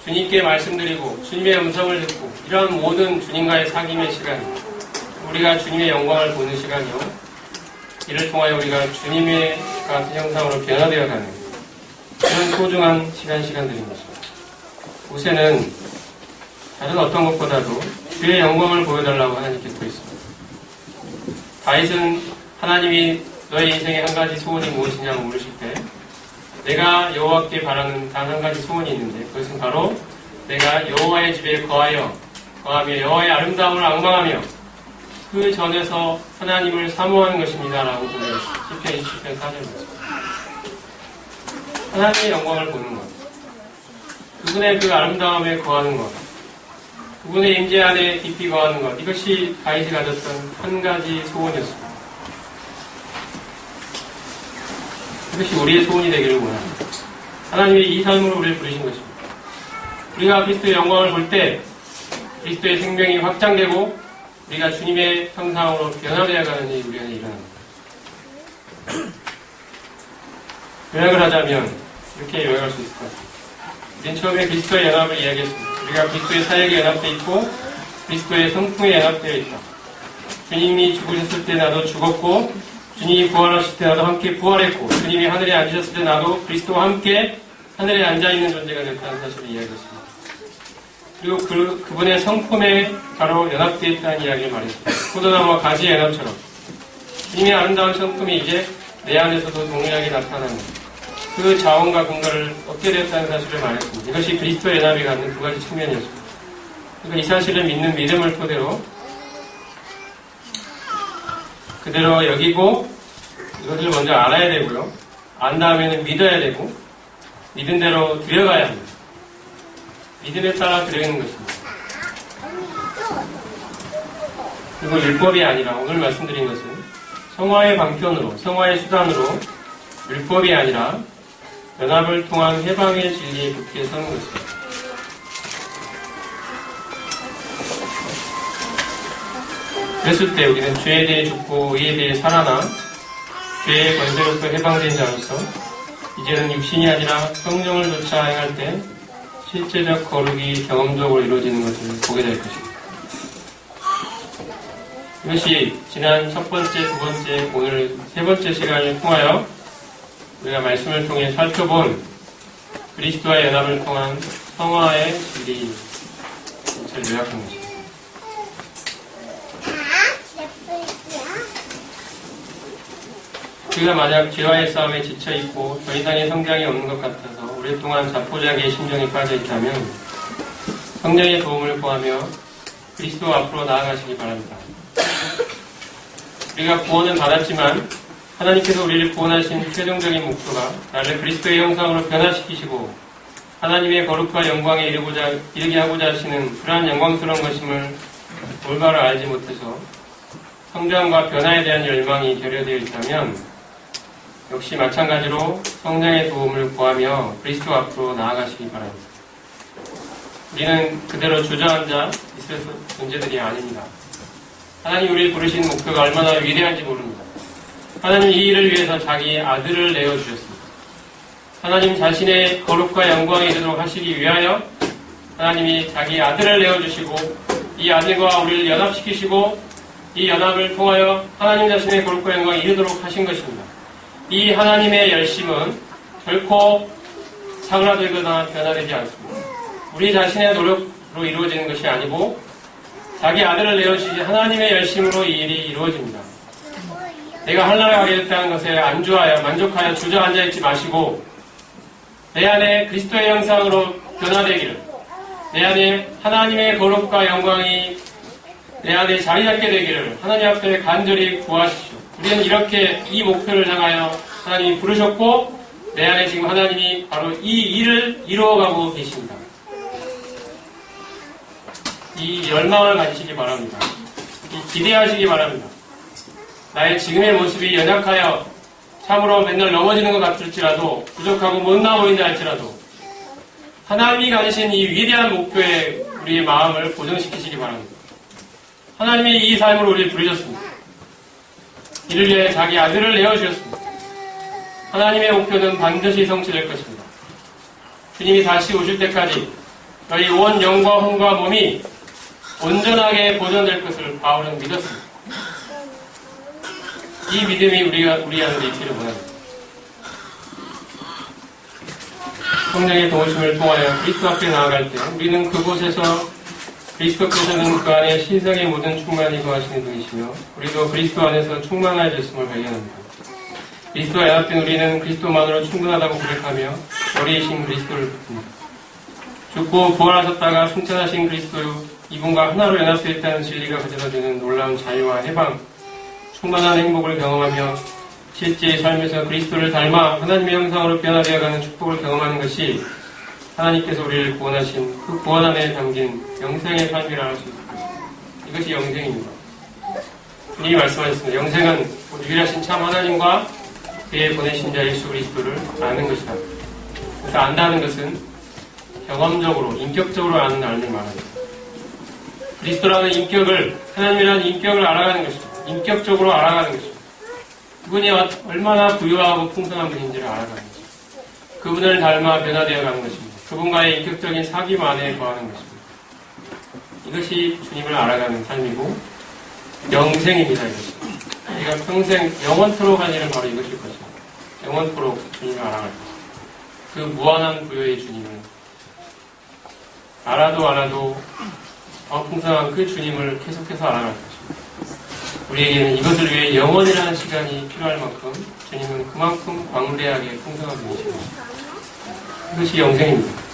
주님께 말씀드리고 주님의 음성을 듣고 이런 모든 주님과의 사귐의 시간입니다. 우리가 주님의 영광을 보는 시간이요. 이를 통하여 우리가 주님의 같은 형상으로 변화되어가는 그런 소중한 시간들인 것입니다. 모세는 다른 어떤 것보다도 주의 영광을 보여달라고 하나님께 구했습니다. 다윗은 하나님이 너의 인생에 한 가지 소원이 무엇이냐고 물으실 때 내가 여호와께 바라는 단 한 가지 소원이 있는데 그것은 바로 내가 여호와의 집에 거하며 여호와의 아름다움을 앙망하며 그 전에서 하나님을 사모하는 것입니다. 라고 보내요. 시편 27편 4절입니다. 하나님의 영광을 보는 것, 그분의 그 아름다움에 거하는 것, 그분의 임재 안에 깊이 거하는 것, 이것이 다윗이 가졌던 한 가지 소원이었습니다. 이것이 우리의 소원이 되기를 원합니다. 하나님이 이 삶으로 우리를 부르신 것입니다. 우리가 그리스도의 영광을 볼 때 그리스도의 생명이 확장되고 우리가 주님의 형상으로 변화되어가는 일이 우리 안에 일어납니다. 요약을 하자면 이렇게 요약할 수 있을 것 같습니다. 우리는 처음에 그리스도의 연합을 이야기했습니다. 우리가 그리스도의 사역에 연합되어 있고 그리스도의 성품에 연합되어 있다. 주님이 죽으셨을 때 나도 죽었고 주님이 부활하실 때 나도 함께 부활했고 주님이 하늘에 앉으셨을 때 나도 그리스도와 함께 하늘에 앉아있는 존재가 됐다는 사실을 이야기했습니다. 그리고 그분의 성품에 바로 연합되어 있다는 이야기를 말했습니다. 포도나무와 가지의 연합처럼 주님의 아름다운 성품이 이제 내 안에서도 동일하게 나타나는 그 자원과 근거를 얻게 되었다는 사실을 말했습니다. 이것이 그리스도의 연합이 갖는 두 가지 측면이었습니다. 그러니까 이 사실을 믿는 믿음을 토대로 그대로 여기고 이것을 먼저 알아야 되고요. 안 다음에는 믿어야 되고 믿은 대로 들여가야 합니다. 믿음에 따라 드리는 것입니다. 그리고 율법이 아니라 오늘 말씀드린 것은 성화의 방편으로, 성화의 수단으로 율법이 아니라 연합을 통한 해방의 진리에 굳게 서는 것입니다. 그랬을 때 우리는 죄에 대해 죽고 의에 대해 살아나 죄의 권세로부터 해방된 자로서 이제는 육신이 아니라 성령을 좇아 행할 때 실제적 거룩이 경험적으로 이루어지는 것을 보게 될 것입니다. 이것이 지난 첫 번째, 두 번째, 오늘 세 번째 시간을 통하여 우리가 말씀을 통해 살펴본 그리스도와의 연합을 통한 성화의 진리 전체를 요약한 것입니다. 우리가 만약 죄와의 싸움에 지쳐있고 더 이상의 성장이 없는 것 같아서 오랫동안 자포자기의 심정에 빠져있다면 성령의 도움을 구하며 그리스도 앞으로 나아가시기 바랍니다. 우리가 구원은 받았지만 하나님께서 우리를 구원하신 최종적인 목표가 나를 그리스도의 형상으로 변화시키시고 하나님의 거룩과 영광에 이르게 하고자 하시는 그러한 영광스러운 것임을 올바로 알지 못해서 성장과 변화에 대한 열망이 결여되어 있다면 역시 마찬가지로 성령의 도움을 구하며 그리스도 앞으로 나아가시기 바랍니다. 우리는 그대로 주저앉아 있을 존재들이 아닙니다. 하나님 우리를 부르신 목표가 얼마나 위대한지 모릅니다. 하나님 이 일을 위해서 자기 아들을 내어주셨습니다. 하나님 자신의 거룩과 영광에 이르도록 하시기 위하여 하나님이 자기 아들을 내어주시고 이 아들과 우리를 연합시키시고 이 연합을 통하여 하나님 자신의 거룩과 영광에 이르도록 하신 것입니다. 이 하나님의 열심은 결코 사그라들거나 변화되지 않습니다. 우리 자신의 노력으로 이루어지는 것이 아니고 자기 아들을 내어주신 하나님의 열심으로 이 일이 이루어집니다. 내가 하늘나라에 가게 됐다는 것에 안주하여 만족하여 주저앉아 있지 마시고 내 안에 그리스도의 형상으로 변화되기를 내 안에 하나님의 거룩과 영광이 내 안에 자리 잡게 되기를 하나님 앞에 간절히 구하십시오. 우리는 이렇게 이 목표를 향하여 하나님이 부르셨고 내 안에 지금 하나님이 바로 이 일을 이루어가고 계십니다. 이 열망을 가지시기 바랍니다. 이 기대하시기 바랍니다. 나의 지금의 모습이 연약하여 참으로 맨날 넘어지는 것 같을지라도 부족하고 못나 보인다 할지라도 하나님이 가지신 이 위대한 목표에 우리의 마음을 고정시키시기 바랍니다. 하나님이 이 삶으로 우리를 부르셨습니다. 이를 위해 자기 아들을 내어주셨습니다. 하나님의 목표는 반드시 성취될 것입니다. 주님이 다시 오실 때까지 너희 온 영과 혼과 몸이 온전하게 보존될 것을 바울은 믿었습니다. 이 믿음이 우리 안에 있기를 원합니다. 성령의 도우심을 통하여 그리스도 앞에 나아갈 때 우리는 그곳에서 그리스도께서는 그 안에 신성의 모든 충만이 거하시는 분이시며 우리도 그리스도 안에서 충만해졌음을 발견합니다. 그리스도와 연합된 우리는 그리스도만으로 충분하다고 고백하며 머리이신 그리스도를 붙습니다. 죽고 부활하셨다가 승천하신 그리스도 이분과 하나로 연합되어 있다는 진리가 가져다주는 놀라운 자유와 해방, 충만한 행복을 경험하며 실제의 삶에서 그리스도를 닮아 하나님의 형상으로 변화되어가는 축복을 경험하는 것이 하나님께서 우리를 구원하신 그 구원 안에 담긴 영생의 삶이라 할 수 있습니다. 이것이 영생입니다. 주님이 말씀하셨습니다. 영생은 유일하신 참 하나님과 그의 보내신 자 예수 그리스도를 아는 것이다. 그래서 안다는 것은 경험적으로, 인격적으로 아는 알을 말합니다. 그리스도라는 인격을, 하나님이라는 인격을 알아가는 것입니다. 인격적으로 알아가는 것입니다. 그분이 얼마나 부유하고 풍성한 분인지를 알아가는 것입니다. 그분을 닮아 변화되어 가는 것입니다. 그분과의 인격적인 사귐 안에 거하는 것입니다. 이것이 주님을 알아가는 삶이고 영생입니다. 이것이. 우리가 평생 영원토록 한 일은 바로 이것일 것입니다. 영원토록 주님을 알아갈 것입니다. 그 무한한 부여의 주님을 알아도 더 풍성한 그 주님을 계속해서 알아갈 것입니다. 우리에게는 이것을 위해 영원이라는 시간이 필요할 만큼 주님은 그만큼 광대하게 풍성한 분이십니다. 이것이 영생입니다.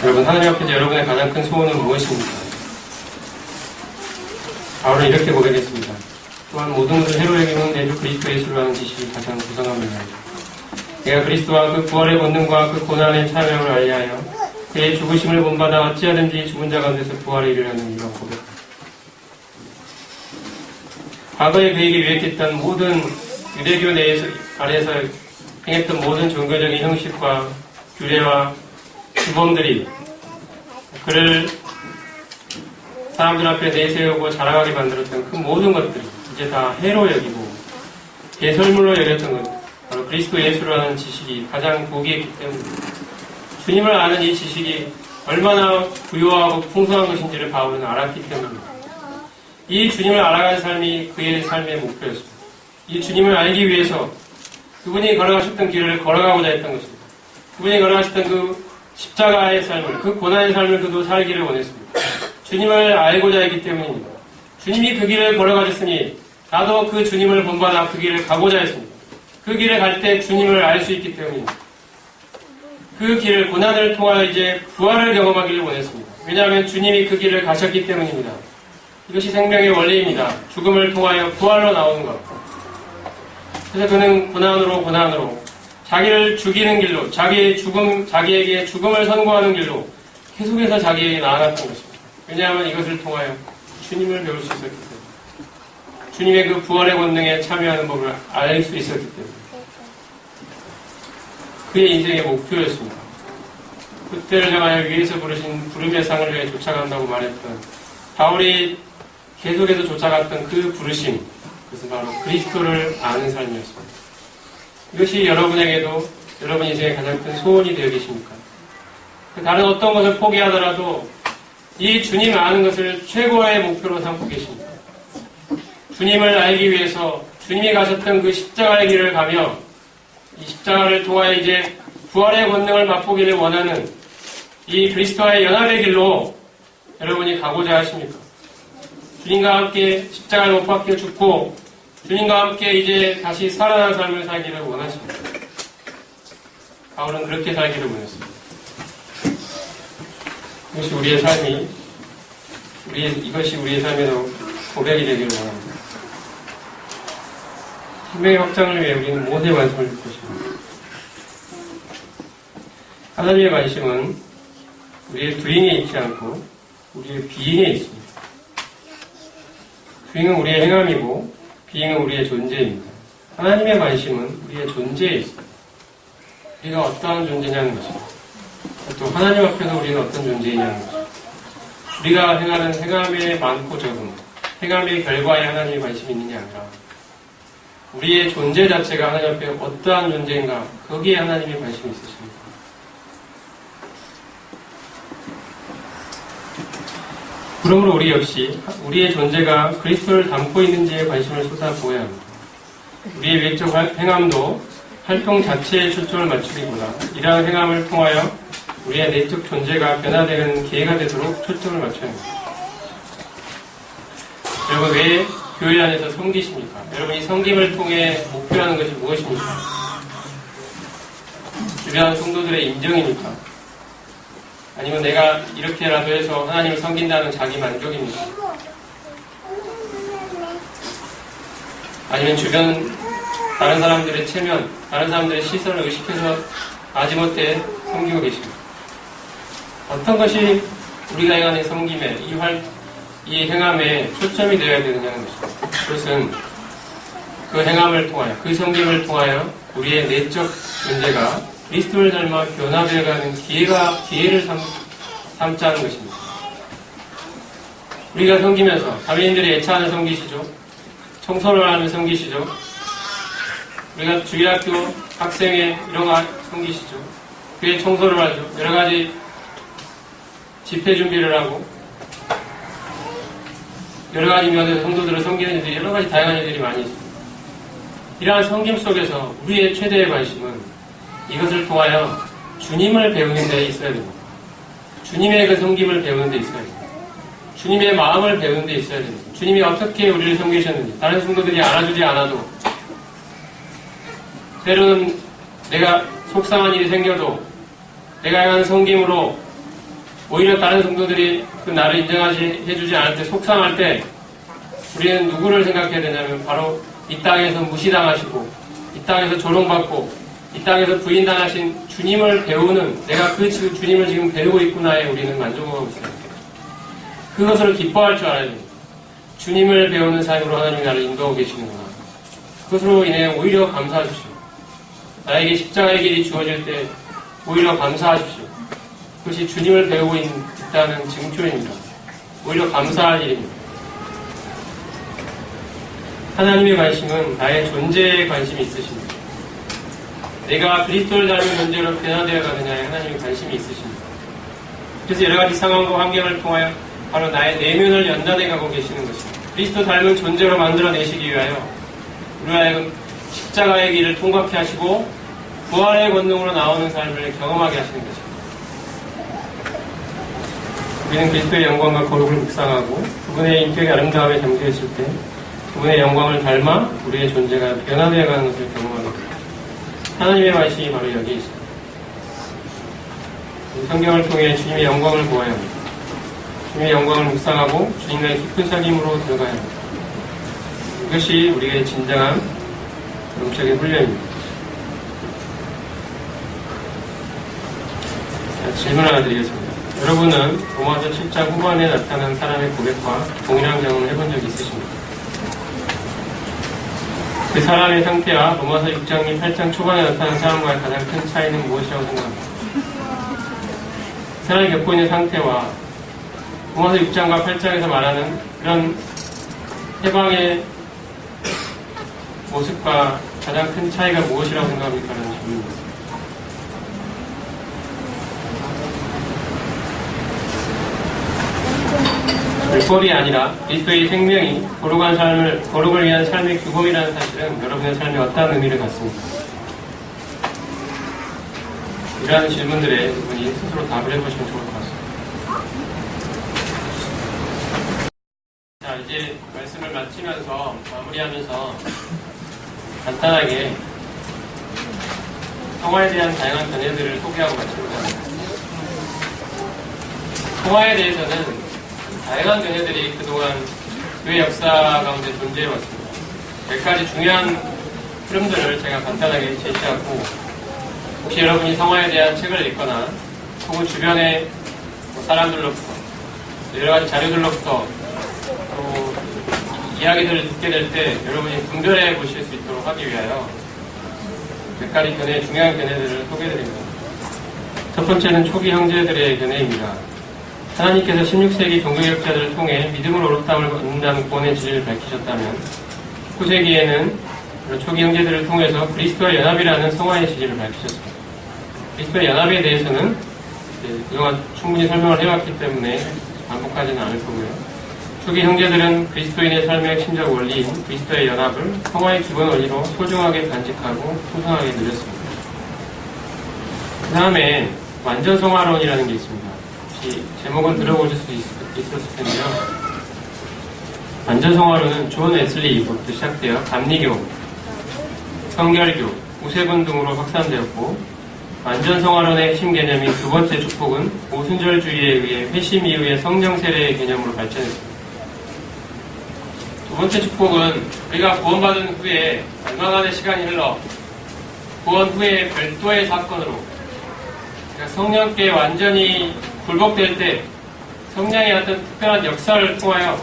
여러분, 하나님 앞에서 여러분의 가장 큰 소원은 무엇입니까? 바울은 이렇게 고백했습니다. 또한 모든 것을 해로 여기는 내 주 그리스도 예수를 아는 지식이 가장 구성합니다. 내가 그리스도와 그 부활의 본능과 그 고난의 참여를 알리하여 그의 죽으심을 본받아 어찌하든지 죽은 자 가운데서 부활에 이르려는 이런 고백. 과거에 그에게 유익했던 모든 유대교 아래에서 행했던 모든 종교적인 형식과 규례와 규범들이 그를 사람들 앞에 내세우고 자랑하게 만들었던 그 모든 것들이 이제 다 해로 여기고 개설물로 여겼던 것, 바로 그리스도 예수를 아는 지식이 가장 복이 있기 때문입니다. 주님을 아는 이 지식이 얼마나 부유하고 풍성한 것인지를 바울은 알았기 때문입니다. 이 주님을 알아가는 삶이 그의 삶의 목표였습니다. 이 주님을 알기 위해서 그분이 걸어가셨던 길을 걸어가고자 했던 것입니다. 그분이 걸어가셨던 그 십자가의 삶을, 그 고난의 삶을 그도 살기를 원했습니다. 주님을 알고자 했기 때문입니다. 주님이 그 길을 걸어가셨으니 나도 그 주님을 본받아 그 길을 가고자 했습니다. 그 길을 갈 때 주님을 알 수 있기 때문입니다. 그 길을, 고난을 통하여 이제 부활을 경험하기를 원했습니다. 왜냐하면 주님이 그 길을 가셨기 때문입니다. 이것이 생명의 원리입니다. 죽음을 통하여 부활로 나오는 것. 그래서 그는 고난으로 자기를 죽이는 길로, 자기에게 죽음을 선고하는 길로 계속해서 자기에게 나아갔던 것입니다. 왜냐하면 이것을 통하여 주님을 배울 수 있었기 때문에, 주님의 그 부활의 권능에 참여하는 법을 알 수 있었기 때문에, 그의 인생의 목표였습니다. 그때를 향하여 위에서 부르신 부름의 상을 위해 쫓아간다고 말했던 바울이 계속해서 쫓아갔던 그 부르심, 그것은 바로 그리스도를 아는 삶이었습니다. 이것이 여러분에게도 여러분 인생의 가장 큰 소원이 되어 계십니까? 다른 어떤 것을 포기하더라도 이 주님 아는 것을 최고의 목표로 삼고 계십니까? 주님을 알기 위해서 주님이 가셨던 그 십자가의 길을 가며 이 십자가를 통하여 이제 부활의 권능을 맛보기를 원하는 이 그리스도와의 연합의 길로 여러분이 가고자 하십니까? 주님과 함께 십자가를 못 박혀 죽고 주님과 함께 이제 다시 살아난 삶을 살기를 원하십니다. 바울은 그렇게 살기를 원했습니다. 이것이 우리의 삶에도 고백이 되기를 원합니다. 생명의 확장을 위해 우리는 모세 관심을 줄 것입니다. 하나님의 관심은 우리의 두잉에 있지 않고 우리의 비잉에 있습니다. 두잉은 우리의 행함이고 비잉은 우리의 존재입니다. 하나님의 관심은 우리의 존재에 있습니다. 우리가 어떠한 존재냐는 것입니다. 또 하나님 앞에서 우리는 어떤 존재이냐는 것입니다. 우리가 행하는 행함의 많고 적음, 행함의 결과에 하나님의 관심이 있느냐 아니라 우리의 존재 자체가 하나님 앞에 어떠한 존재인가, 거기에 하나님의 관심이 있으십니다. 그러므로 우리 역시 우리의 존재가 그리스도를 담고 있는지에 관심을 쏟아부어야 합니다. 우리의 외적 행함도 활동 자체에 초점을 맞추기보다 이러한 행함을 통하여 우리의 내적 존재가 변화되는 기회가 되도록 초점을 맞춰야 합니다. 여러분, 왜 교회 안에서 섬기십니까? 여러분이 섬김을 통해 목표하는 것이 무엇입니까? 주변 성도들의 인정입니까? 아니면 내가 이렇게라도 해서 하나님을 섬긴다는 자기 만족입니까? 아니면 주변 다른 사람들의 체면, 다른 사람들의 시선을 의식해서 마지못해 섬기고 계십니까? 어떤 것이 우리가 행하는 섬김에, 이 행함에 초점이 되어야 되느냐는 것입니다. 그것은 그 행함을 통하여, 그 섬김을 통하여 우리의 내적 존재가 그리스도를 닮아 변화되어가는 기회를 삼자는 것입니다. 우리가 섬기면서 자매님들이 애차하는 섬기시죠. 청소를 하는 섬기시죠. 우리가 주일학교 학생회 이런 거 섬기시죠. 교회 청소를 하죠. 여러 가지 집회 준비를 하고 여러 가지 면에서 성도들을 섬기는 일들이 여러 가지 다양한 일들이 많이 있습니다. 이러한 섬김 속에서 우리의 최대의 관심은 이것을 통하여 주님을 배우는 데 있어야 됩니다. 주님의 그 섬김을 배우는 데 있어야 됩니다. 주님의 마음을 배우는 데 있어야 됩니다. 주님이 어떻게 우리를 섬기셨는지 다른 성도들이 알아주지 않아도 때로는 내가 속상한 일이 생겨도 내가 행하는 섬김으로 오히려 다른 성도들이 그 나를 해주지 않을 때 속상할 때 우리는 누구를 생각해야 되냐면 바로 이 땅에서 무시당하시고 이 땅에서 조롱받고 이 땅에서 부인당하신 주님을 배우는 내가 그 주님을 지금 배우고 있구나에 우리는 만족하고 있어요. 그것을 기뻐할 줄 알아야 됩니다. 주님을 배우는 삶으로 하나님이 나를 인도하고 계시는구나. 그것으로 인해 오히려 감사하십시오. 나에게 십자가의 길이 주어질 때 오히려 감사하십시오. 그것이 주님을 배우고 있다는 증표입니다. 오히려 감사할 일입니다. 하나님의 관심은 나의 존재에 관심이 있으십니다. 내가 그리스도를 닮은 존재로 변화되어 가느냐에 하나님이 관심이 있으십니다. 그래서 여러 가지 상황과 환경을 통하여 바로 나의 내면을 연단해 가고 계시는 것입니다. 그리스도 닮은 존재로 만들어내시기 위하여 우리 하여금 십자가의 길을 통과케 하시고 부활의 권능으로 나오는 삶을 경험하게 하시는 것입니다. 우리는 그리스도의 영광과 거룩을 묵상하고 그분의 인격의 아름다움에 잠겨있을 때 그분의 영광을 닮아 우리의 존재가 변화되어가는 것을 경험하게 됩니다. 하나님의 말씀이 바로 여기에 있습니다. 성경을 통해 주님의 영광을 보아야 합니다. 주님의 영광을 묵상하고 주님과의 깊은 사귐으로 들어가야 합니다. 이것이 우리의 진정한 영적인 훈련입니다. 자, 질문 하나 드리겠습니다. 여러분은 로마서 7장 후반에 나타난 사람의 고백과 동일한 경험을 해본 적이 있으십니까? 그 사람의 상태와 로마서 6장 8장 초반에 나타난 사람과의 가장 큰 차이는 무엇이라고 생각합니까? 그 사람이 겪고 있는 상태와 로마서 6장과 8장에서 말하는 그런 해방의 모습과 가장 큰 차이가 무엇이라고 생각합니까? 라는 질문입니다. 율법이 아니라 그리스도의 생명이 거룩을 위한 삶의 규범이라는 사실은 여러분의 삶에 어떤 의미를 갖습니까? 이러한 질문들에 여러분이 스스로 답을 해보시면 좋을 것 같습니다. 자, 이제 말씀을 마치면서 마무리하면서 간단하게 성화에 대한 다양한 견해들을 소개하고 마치고자 합니다. 성화에 대해서는 다양한 견해들이 그동안 교회 역사 가운데 존재해왔습니다. 몇 가지 중요한 흐름들을 제가 간단하게 제시하고 혹시 여러분이 성화에 대한 책을 읽거나 혹은 주변의 사람들로부터 여러 가지 자료들로부터 또 이야기들을 듣게 될 때 여러분이 분별해 보실 수 있도록 하기 위하여 몇 가지 중요한 견해들을 소개해드립니다. 첫 번째는 초기 형제들의 견해입니다. 하나님께서 16세기 종교개혁자들을 통해 믿음으로 어렵다함을 얻는다는 구원의 진리를 밝히셨다면 후세기에는 초기 형제들을 통해서 그리스도와 연합이라는 성화의 진리를 밝히셨습니다. 그리스도의 연합에 대해서는 그동안 충분히 설명을 해왔기 때문에 반복하지는 않을 거고요. 초기 형제들은 그리스도인의 삶의 핵심적 원리인 그리스도의 연합을 성화의 기본 원리로 소중하게 간직하고 풍성하게 누렸습니다. 그 다음에 완전 성화론이라는 게 있습니다. 제목은 들어보실 수 있었을 텐데요. 완전성화론은 존 웨슬리부터 시작되어 감리교, 성결교, 우세분 등으로 확산되었고 완전성화론의 핵심 개념인 두 번째 축복은 오순절주의에 의해 회심 이후의 성령 세례의 개념으로 발전했습니다. 두 번째 축복은 우리가 구원받은 후에 얼마간의 시간이 흘러 구원 후에 별도의 사건으로 그러니까 성령께 완전히 굴복될 때 성령의 어떤 특별한 역사를 통하여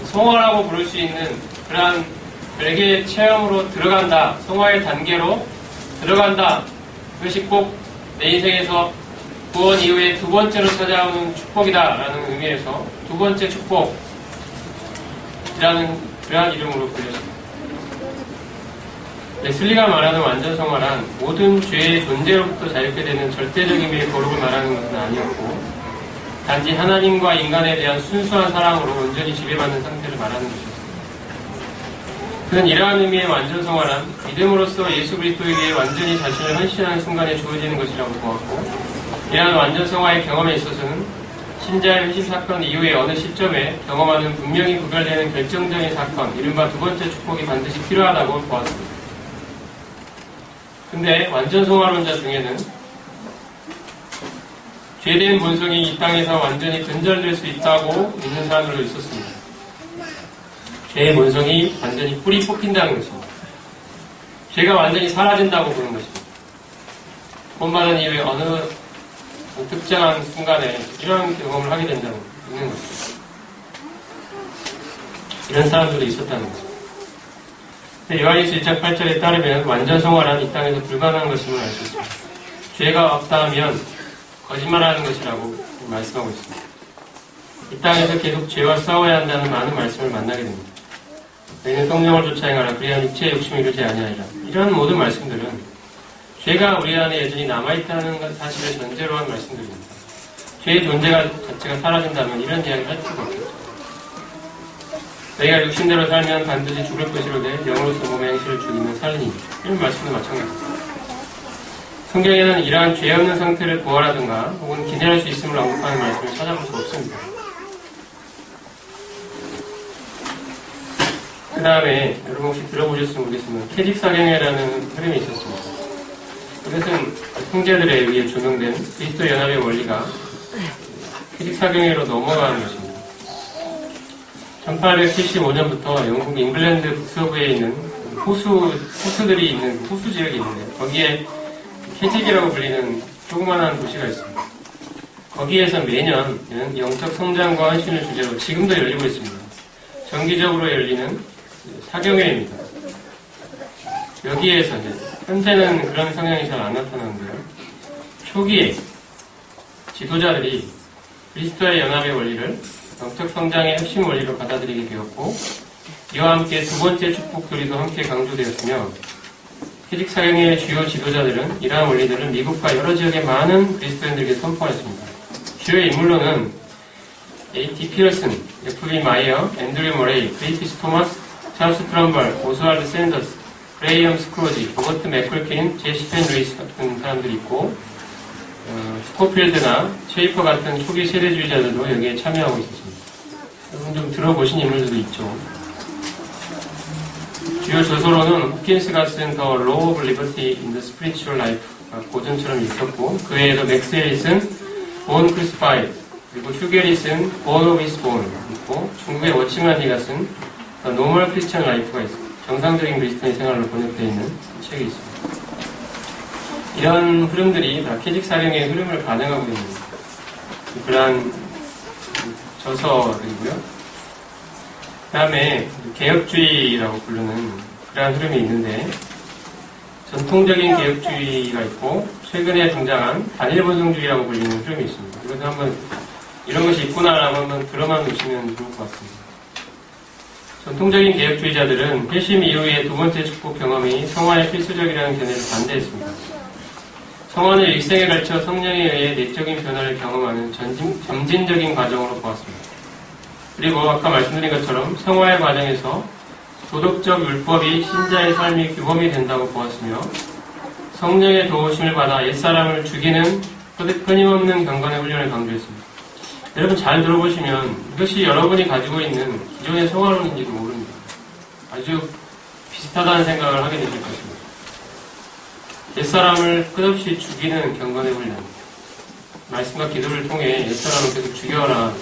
성화라고 부를 수 있는 그러한 별개의 체험으로 들어간다. 성화의 단계로 들어간다. 그것이 꼭 내 인생에서 구원 이후에 두 번째로 찾아오는 축복이다라는 의미에서 두 번째 축복이라는 그러한 이름으로 불렸습니다. 웨슬리가 말하는 완전성화란 모든 죄의 존재로부터 자유케 되는 절대적인 의미의 거룩을 말하는 것은 아니었고 단지 하나님과 인간에 대한 순수한 사랑으로 온전히 지배받는 상태를 말하는 것이었습니다. 그는 이러한 의미의 완전성화란 믿음으로써 예수 그리스도에게 완전히 자신을 헌신하는 순간에 주어지는 것이라고 보았고 이러한 완전성화의 경험에 있어서는 신자의 회심 사건 이후의 어느 시점에 경험하는 분명히 구별되는 결정적인 사건, 이른바 두 번째 축복이 반드시 필요하다고 보았습니다. 근데 완전성화론자 중에는 죄된 본성이 이 땅에서 완전히 근절될 수 있다고 믿는 사람들도 있었습니다. 죄의 본성이 완전히 뿌리 뽑힌다는 것입니다. 죄가 완전히 사라진다고 보는 것입니다. 구원받은 이후에 어느 특정한 순간에 이런 경험을 하게 된다고 믿는 것입니다. 이런 사람들도 있었다는 것입니다. 요한일서 1장 8절에 따르면 완전성화란 이 땅에서 불가능한 것임을 알 수 있습니다. 죄가 없다 하면 거짓말하는 것이라고 말씀하고 있습니다. 이 땅에서 계속 죄와 싸워야 한다는 많은 말씀을 만나게 됩니다. 너희는 성령을 쫓아 행하라. 그리하면 육체의 욕심을 이루지 아니하리라. 이런 모든 말씀들은 죄가 우리 안에 여전히 남아있다는 사실을 전제로 한 말씀드립니다. 죄의 존재가 자체가 사라진다면 이런 이야기를 할 필요가 없겠죠. 너희가 육신대로 살면 반드시 죽을 것이로되 영으로서 몸의 행실을 죽이면 살리니, 이런 말씀도 마찬가지입니다. 성경에는 이러한 죄 없는 상태를 부활하든가 혹은 기대할 수 있음을 언급하는 말씀을 찾아볼 수 없습니다. 그 다음에 여러분 혹시 들어보셨으면 모르겠지만 캐직사경회라는 흐름이 있었습니다. 이것은 형제들에 의해 조명된 그리스도 연합의 원리가 캐직사경회로 넘어가는 것입니다. 1875년부터 영국 잉글랜드 북서부에 있는 호수들이 있는 호수 지역이 있는데 거기에 캐직이라고 불리는 조그만한 도시가 있습니다. 거기에서 매년 영적 성장과 헌신을 주제로 지금도 열리고 있습니다. 정기적으로 열리는 사경회입니다. 여기에서 현재는 그런 성향이 잘 안 나타나는데요. 초기에 지도자들이 그리스도의 연합의 원리를 영적 성장의 핵심 원리로 받아들이게 되었고 이와 함께 두 번째 축복 교리도 함께 강조되었으며 캐직 사경회의 주요 지도자들은 이러한 원리들을 미국과 여러 지역의 많은 그리스도인들에게 선포했습니다. 주요 인물로는 A.T. 피어슨, F.B. 마이어, 앤드류 머레이, 크리티스 토마스, 찰스 트럼벌, 오스왈드 샌더스, 그레이엄 스크로지, 로버트 맥컬킨, 제시 펜 루이스 같은 사람들이 있고 스코필드나 쉐이퍼 같은 초기 세대주의자들도 여기에 참여하고 있었습니다. 여러분 좀 들어보신 인물들도 있죠. 주요 저서로는 호킨스가 쓴 The Law of Liberty in the Spiritual Life가 고전처럼 읽혔고 그 외에도 맥스웰이 쓴 Born Crucified 그리고 휴겔이 쓴 Born of His Bone 있고 중국의 워치만리가 쓴 The Normal Christian Life가 있습니다. 정상적인 그리스도인 생활로 번역되어 있는 책이 있습니다. 이런 흐름들이 다 캐직 사경의 흐름을 반영하고 있는 그러한 저서들이고요. 그 다음에 개혁주의라고 부르는 그러한 흐름이 있는데 전통적인 개혁주의가 있고 최근에 등장한 단일본성주의라고 불리는 흐름이 있습니다. 이것도 한번 이런 것이 있구나라고 한번 들어만 놓으시면 좋을 것 같습니다. 전통적인 개혁주의자들은 회심 이후의 두 번째 축복 경험이 성화의 필수적이라는 견해를 반대했습니다. 성화는 일생에 걸쳐 성령에 의해 내적인 변화를 경험하는 점진적인 과정으로 보았습니다. 그리고 아까 말씀드린 것처럼 성화의 과정에서 도덕적 율법이 신자의 삶이 규범이 된다고 보았으며 성령의 도우심을 받아 옛사람을 죽이는 끊임없는 경건의 훈련을 강조했습니다. 여러분 잘 들어보시면 이것이 여러분이 가지고 있는 기존의 성화론인지도 모릅니다. 아주 비슷하다는 생각을 하게 되실 것입니다. 옛사람을 끝없이 죽이는 경건의 훈련. 말씀과 기도를 통해 옛사람을 계속 죽여라.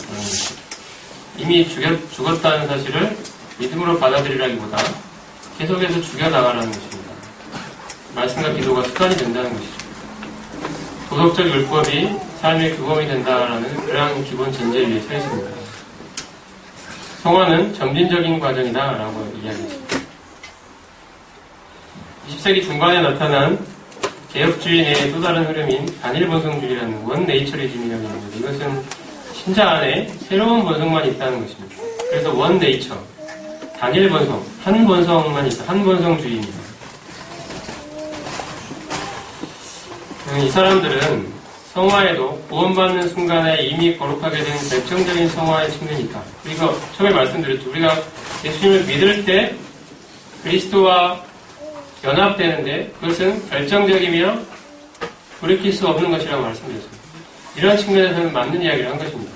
이미 죽었다는 사실을 믿음으로 받아들이라기보다 계속해서 죽여나가라는 것입니다. 말씀과 기도가 습관이 된다는 것이죠. 도덕적 율법이 삶의 규범이 된다라는 그러한 기본 전제 위에 서 있습니다. 성화는 점진적인 과정이다라고 이야기했습니다. 20세기 중반에 나타난 개혁주의 내의 또 다른 흐름인 단일본성주의라는 원네이처리즘이라고 있는데 이것은 신자 안에 새로운 본성만 있다는 것입니다. 그래서 원네이처, 단일본성, 한 본성만 있다, 한 본성주의입니다. 이 사람들은 성화에도 구원받는 순간에 이미 거룩하게 된 결정적인 성화의 측면이 있다. 그리고 처음에 말씀드렸죠. 우리가 예수님을 믿을 때 그리스도와 연합되는데 그것은 결정적이며 돌이킬 수 없는 것이라고 말씀드렸습니다. 이러한 측면에서는 맞는 이야기를 한 것입니다.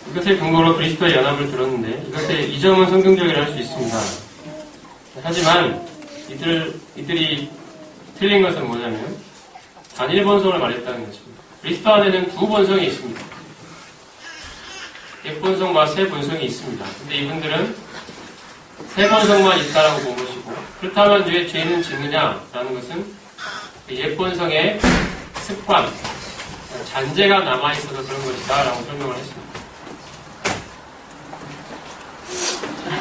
이것을 근거로 그리스도의 연합을 들었는데 이것의 이 점은 성경적이라 할 수 있습니다. 하지만 이들이 틀린 것은 뭐냐면 단일본성을 말했다는 것입니다. 그리스도 안에는 두 본성이 있습니다. 옛본성과 새본성이 있습니다. 근데 이분들은 새본성만 있다라고 본 것이고 그렇다면 왜 죄는 짓느냐라는 것은 옛본성의 습관, 잔재가 남아있어서 그런 것이다 라고 설명을 했습니다.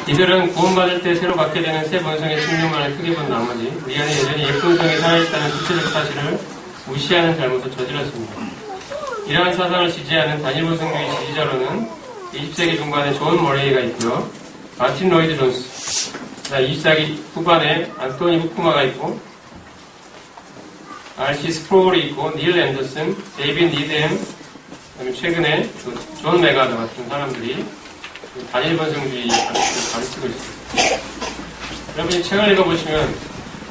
이들은 구원받을 때 새로 갖게 되는 새 본성의 측면만을 크게 본 나머지 우리 안에 여전히 옛본성이 살아있다는 구체적 사실을 무시하는 잘못을 저질렀습니다. 이러한 사상을 지지하는 단일본성주의 지지자로는 20세기 중반에 존 머레이가 있고요. 마틴 로이드 존스, 20세기 후반에 안토니 후쿠마가 있고 R.C. 스프롤이 있고, 닐 앤더슨, 데이빗 니뎀, 그다음에 최근에 존 메가더 같은 사람들이 단일 번성주의 가르치고 있습니다. 여러분이 책을 읽어보시면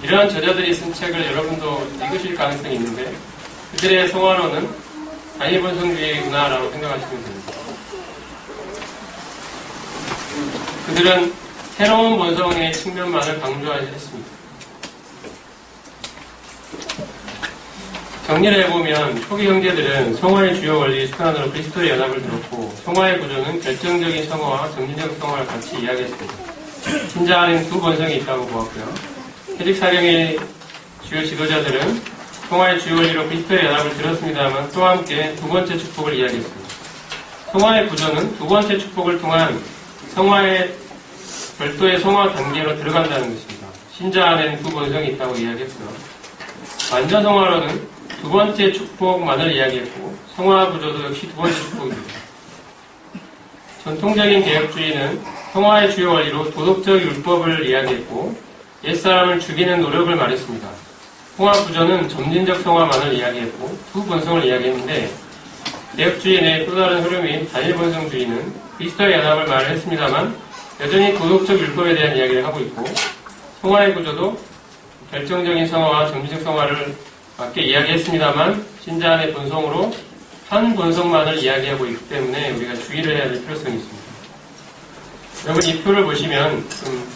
이러한 저자들이 쓴 책을 여러분도 읽으실 가능성이 있는데 그들의 성화론은 단일 번성주의구나라고 생각하시면 됩니다. 그들은 새로운 번성의 측면만을 강조했습니다. 정리를 해보면 초기 형제들은 성화의 주요 원리 수단으로 그리스도의 연합을 들었고 성화의 구조는 결정적인 성화와 정신적 성화를 같이 이야기했습니다. 신자 안에는 두 번성이 있다고 보았고요. 회직사경의 주요 지도자들은 성화의 주요 원리로 그리스도의 연합을 들었습니다만 또 함께 두 번째 축복을 이야기했습니다. 성화의 구조는 두 번째 축복을 통한 성화의 별도의 성화 단계로 들어간다는 것입니다. 신자 안에는 두 번성이 있다고 이야기했고요. 완전 성화로는 두 번째 축복만을 이야기했고 성화 구조도 역시 두 번째 축복입니다. 전통적인 개혁주의는 성화의 주요 원리로 도덕적 율법을 이야기했고 옛사람을 죽이는 노력을 말했습니다. 성화 구조는 점진적 성화만을 이야기했고 두 번성을 이야기했는데 개혁주의 내의 또 다른 흐름인 단일 번성주의는 그리스도의 연합을 말했습니다만 여전히 도덕적 율법에 대한 이야기를 하고 있고 성화의 구조도 결정적인 성화와 점진적 성화를 맞게 이야기했습니다만 신자 안의 본성으로 한 본성만을 이야기하고 있기 때문에 우리가 주의를 해야 될 필요성이 있습니다. 여러분 이 표를 보시면 좀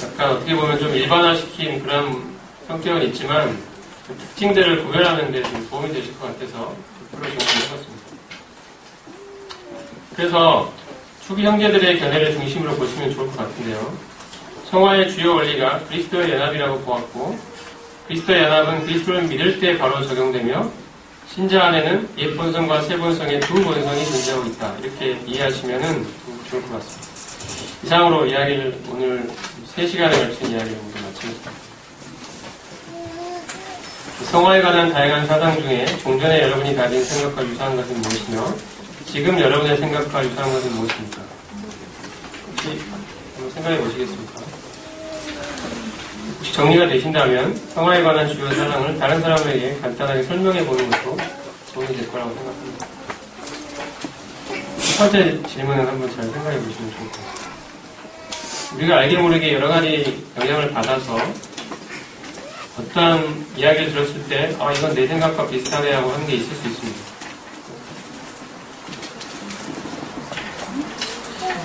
약간 어떻게 보면 좀 일반화시킨 그런 성격은 있지만 그 특징들을 구별하는 데 좀 도움이 되실 것 같아서 그 표를 정리해봤습니다. 그래서 초기 형제들의 견해를 중심으로 보시면 좋을 것 같은데요. 성화의 주요 원리가 그리스도의 연합이라고 보았고 그리스도의 연합은 그리스도를 믿을 때 바로 적용되며 신자 안에는 옛 본성과 새 본성의 두 본성이 존재하고 있다. 이렇게 이해하시면 좋을 것 같습니다. 이상으로 이야기를 오늘 3시간에 걸친 이야기를 모두 마치겠습니다. 성화에 관한 다양한 사상 중에 종전에 여러분이 가진 생각과 유사한 것은 무엇이며 지금 여러분의 생각과 유사한 것은 무엇입니까? 혹시 한번 생각해 보시겠습니까? 혹시 정리가 되신다면 성화에 관한 주요 사상을 다른 사람에게 간단하게 설명해 보는 것도 도움이 될 거라고 생각합니다. 첫 번째 질문을 한번 잘 생각해 보시면 좋을 것 같습니다. 우리가 알게 모르게 여러 가지 영향을 받아서 어떠한 이야기를 들었을 때 이건 내 생각과 비슷하네 하고 하는 게 있을 수 있습니다.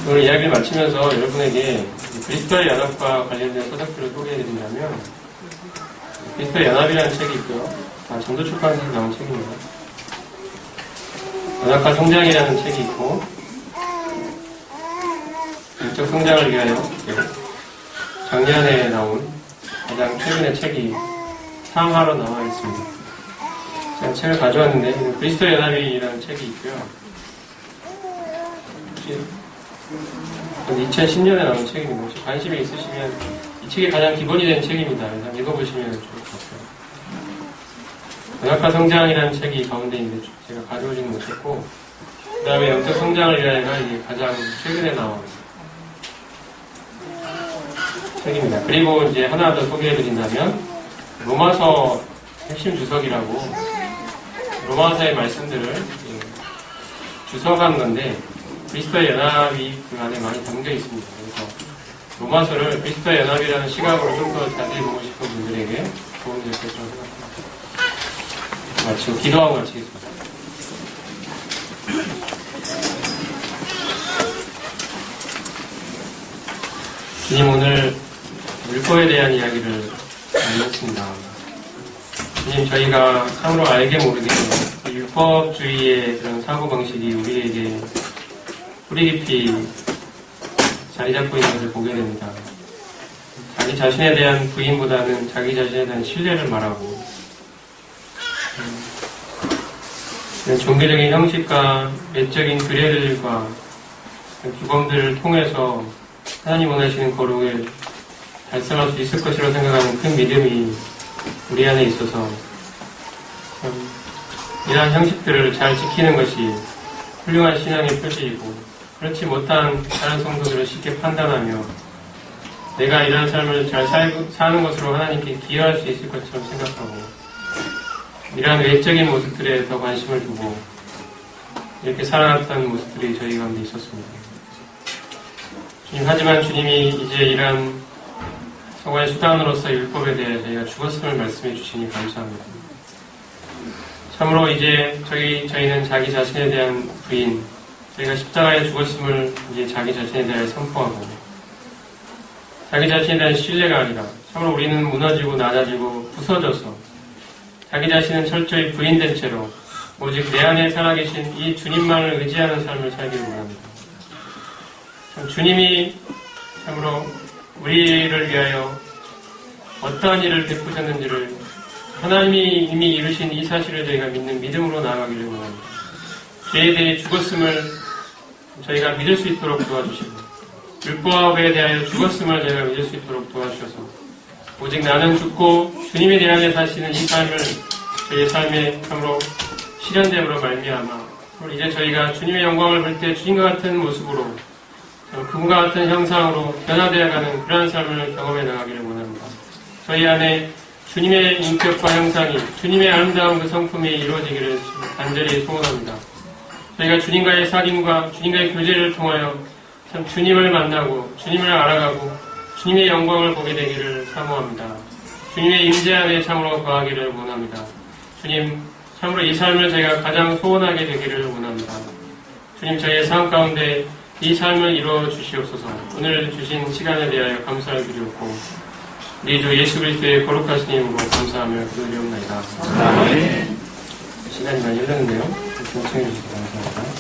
오늘 이야기를 마치면서 여러분에게 그리스도의 연합과 관련된 서적들을 소개해드린다면 그리스도의 연합이라는 책이 있고요. 전도출판사에서 나온 책입니다. 연합과 성장이라는 책이 있고 영적 성장을 위하여 작년에 나온 가장 최근의 책이 상하로 나와 있습니다. 제가 책을 가져왔는데 그리스도의 연합이라는 책이 있고요. 2010년에 나온 책입니다. 혹시 관심이 있으시면 이 책이 가장 기본이 된 책입니다. 그래서 읽어보시면 좋을 것 같아요. 연합과 성장이라는 책이 가운데 있는데 제가 가져오지는 못했고 그 다음에 영적 성장을 위하여가 이게 가장 최근에 나온 책입니다. 그리고 이제 하나 더 소개해드린다면 로마서 핵심 주석이라고 로마서의 말씀들을 주석한 건데 그리스도의 연합이 그 안에 많이 담겨 있습니다. 그래서 로마서를 그리스도의 연합이라는 시각으로 좀 더 자세히 보고 싶은 분들에게 도움이 될 것이라고 생각합니다. 마치고 기도하고 마치겠습니다. 주님 오늘 율법에 대한 이야기를 나눴습니다. 주님 저희가 참으로 알게 모르게 율법주의의 그런 사고방식이 우리에게 뿌리 깊이 자리 잡고 있는 것을 보게 됩니다. 자기 자신에 대한 부인보다는 자기 자신에 대한 신뢰를 말하고 종교적인 형식과 외적인 규례들과 규범들을 통해서 하나님 원하시는 거룩을 달성할 수 있을 것이라고 생각하는 큰 믿음이 우리 안에 있어서 이러한 형식들을 잘 지키는 것이 훌륭한 신앙의 표시이고 그렇지 못한 다른 성도들을 쉽게 판단하며 내가 이러한 삶을 잘 사는 것으로 하나님께 기여할 수 있을 것처럼 생각하고 이러한 외적인 모습들에 더 관심을 두고 이렇게 살아갔던 모습들이 저희 가운데 있었습니다. 주님, 하지만 주님이 이제 이러한 성화의 수단으로서 율법에 대해 저희가 죽었음을 말씀해 주시니 감사합니다. 참으로 이제 저희는 자기 자신에 대한 부인, 저희가 십자가에 죽었음을 이제 자기 자신에 대해 선포하고 자기 자신에 대한 신뢰가 아니라 참으로 우리는 무너지고 낮아지고 부서져서 자기 자신은 철저히 부인된 채로 오직 내 안에 살아계신 이 주님만을 의지하는 삶을 살기를 원합니다. 참 주님이 참으로 우리를 위하여 어떠한 일을 베푸셨는지를 하나님이 이미 이루신 이 사실을 저희가 믿는 믿음으로 나아가기를 원합니다. 죄에 대해 죽었음을 저희가 믿을 수 있도록 도와주시고 율법에 대하여 죽었음을 저희가 믿을 수 있도록 도와주셔서 오직 나는 죽고 주님이 내 안에 사시는 이 삶을 저희의 삶에 참으로 실현됨으로 말미암아 이제 저희가 주님의 영광을 볼 때 주님과 같은 모습으로 그분과 같은 형상으로 변화되어가는 그러한 삶을 경험해 나가기를 원합니다. 저희 안에 주님의 인격과 형상이 주님의 아름다운 그 성품이 이루어지기를 간절히 소원합니다. 저희가 주님과의 사귐과 주님과의 교제를 통하여 참 주님을 만나고 주님을 알아가고 주님의 영광을 보게 되기를 사모합니다. 주님의 임재 안에 참으로 거하기를 원합니다. 주님, 참으로 이 삶을 저희가 가장 소원하게 되기를 원합니다. 주님, 저희의 삶 가운데 이 삶을 이루어 주시옵소서. 오늘 주신 시간에 대하여 감사를 드리옵고 우리 주 예수 그리스도의 거룩하신 이름으로 감사하며 기도드리옵나이다. 시간이 많이 흘렀는데요. 신청해 주셔서 감사합니다.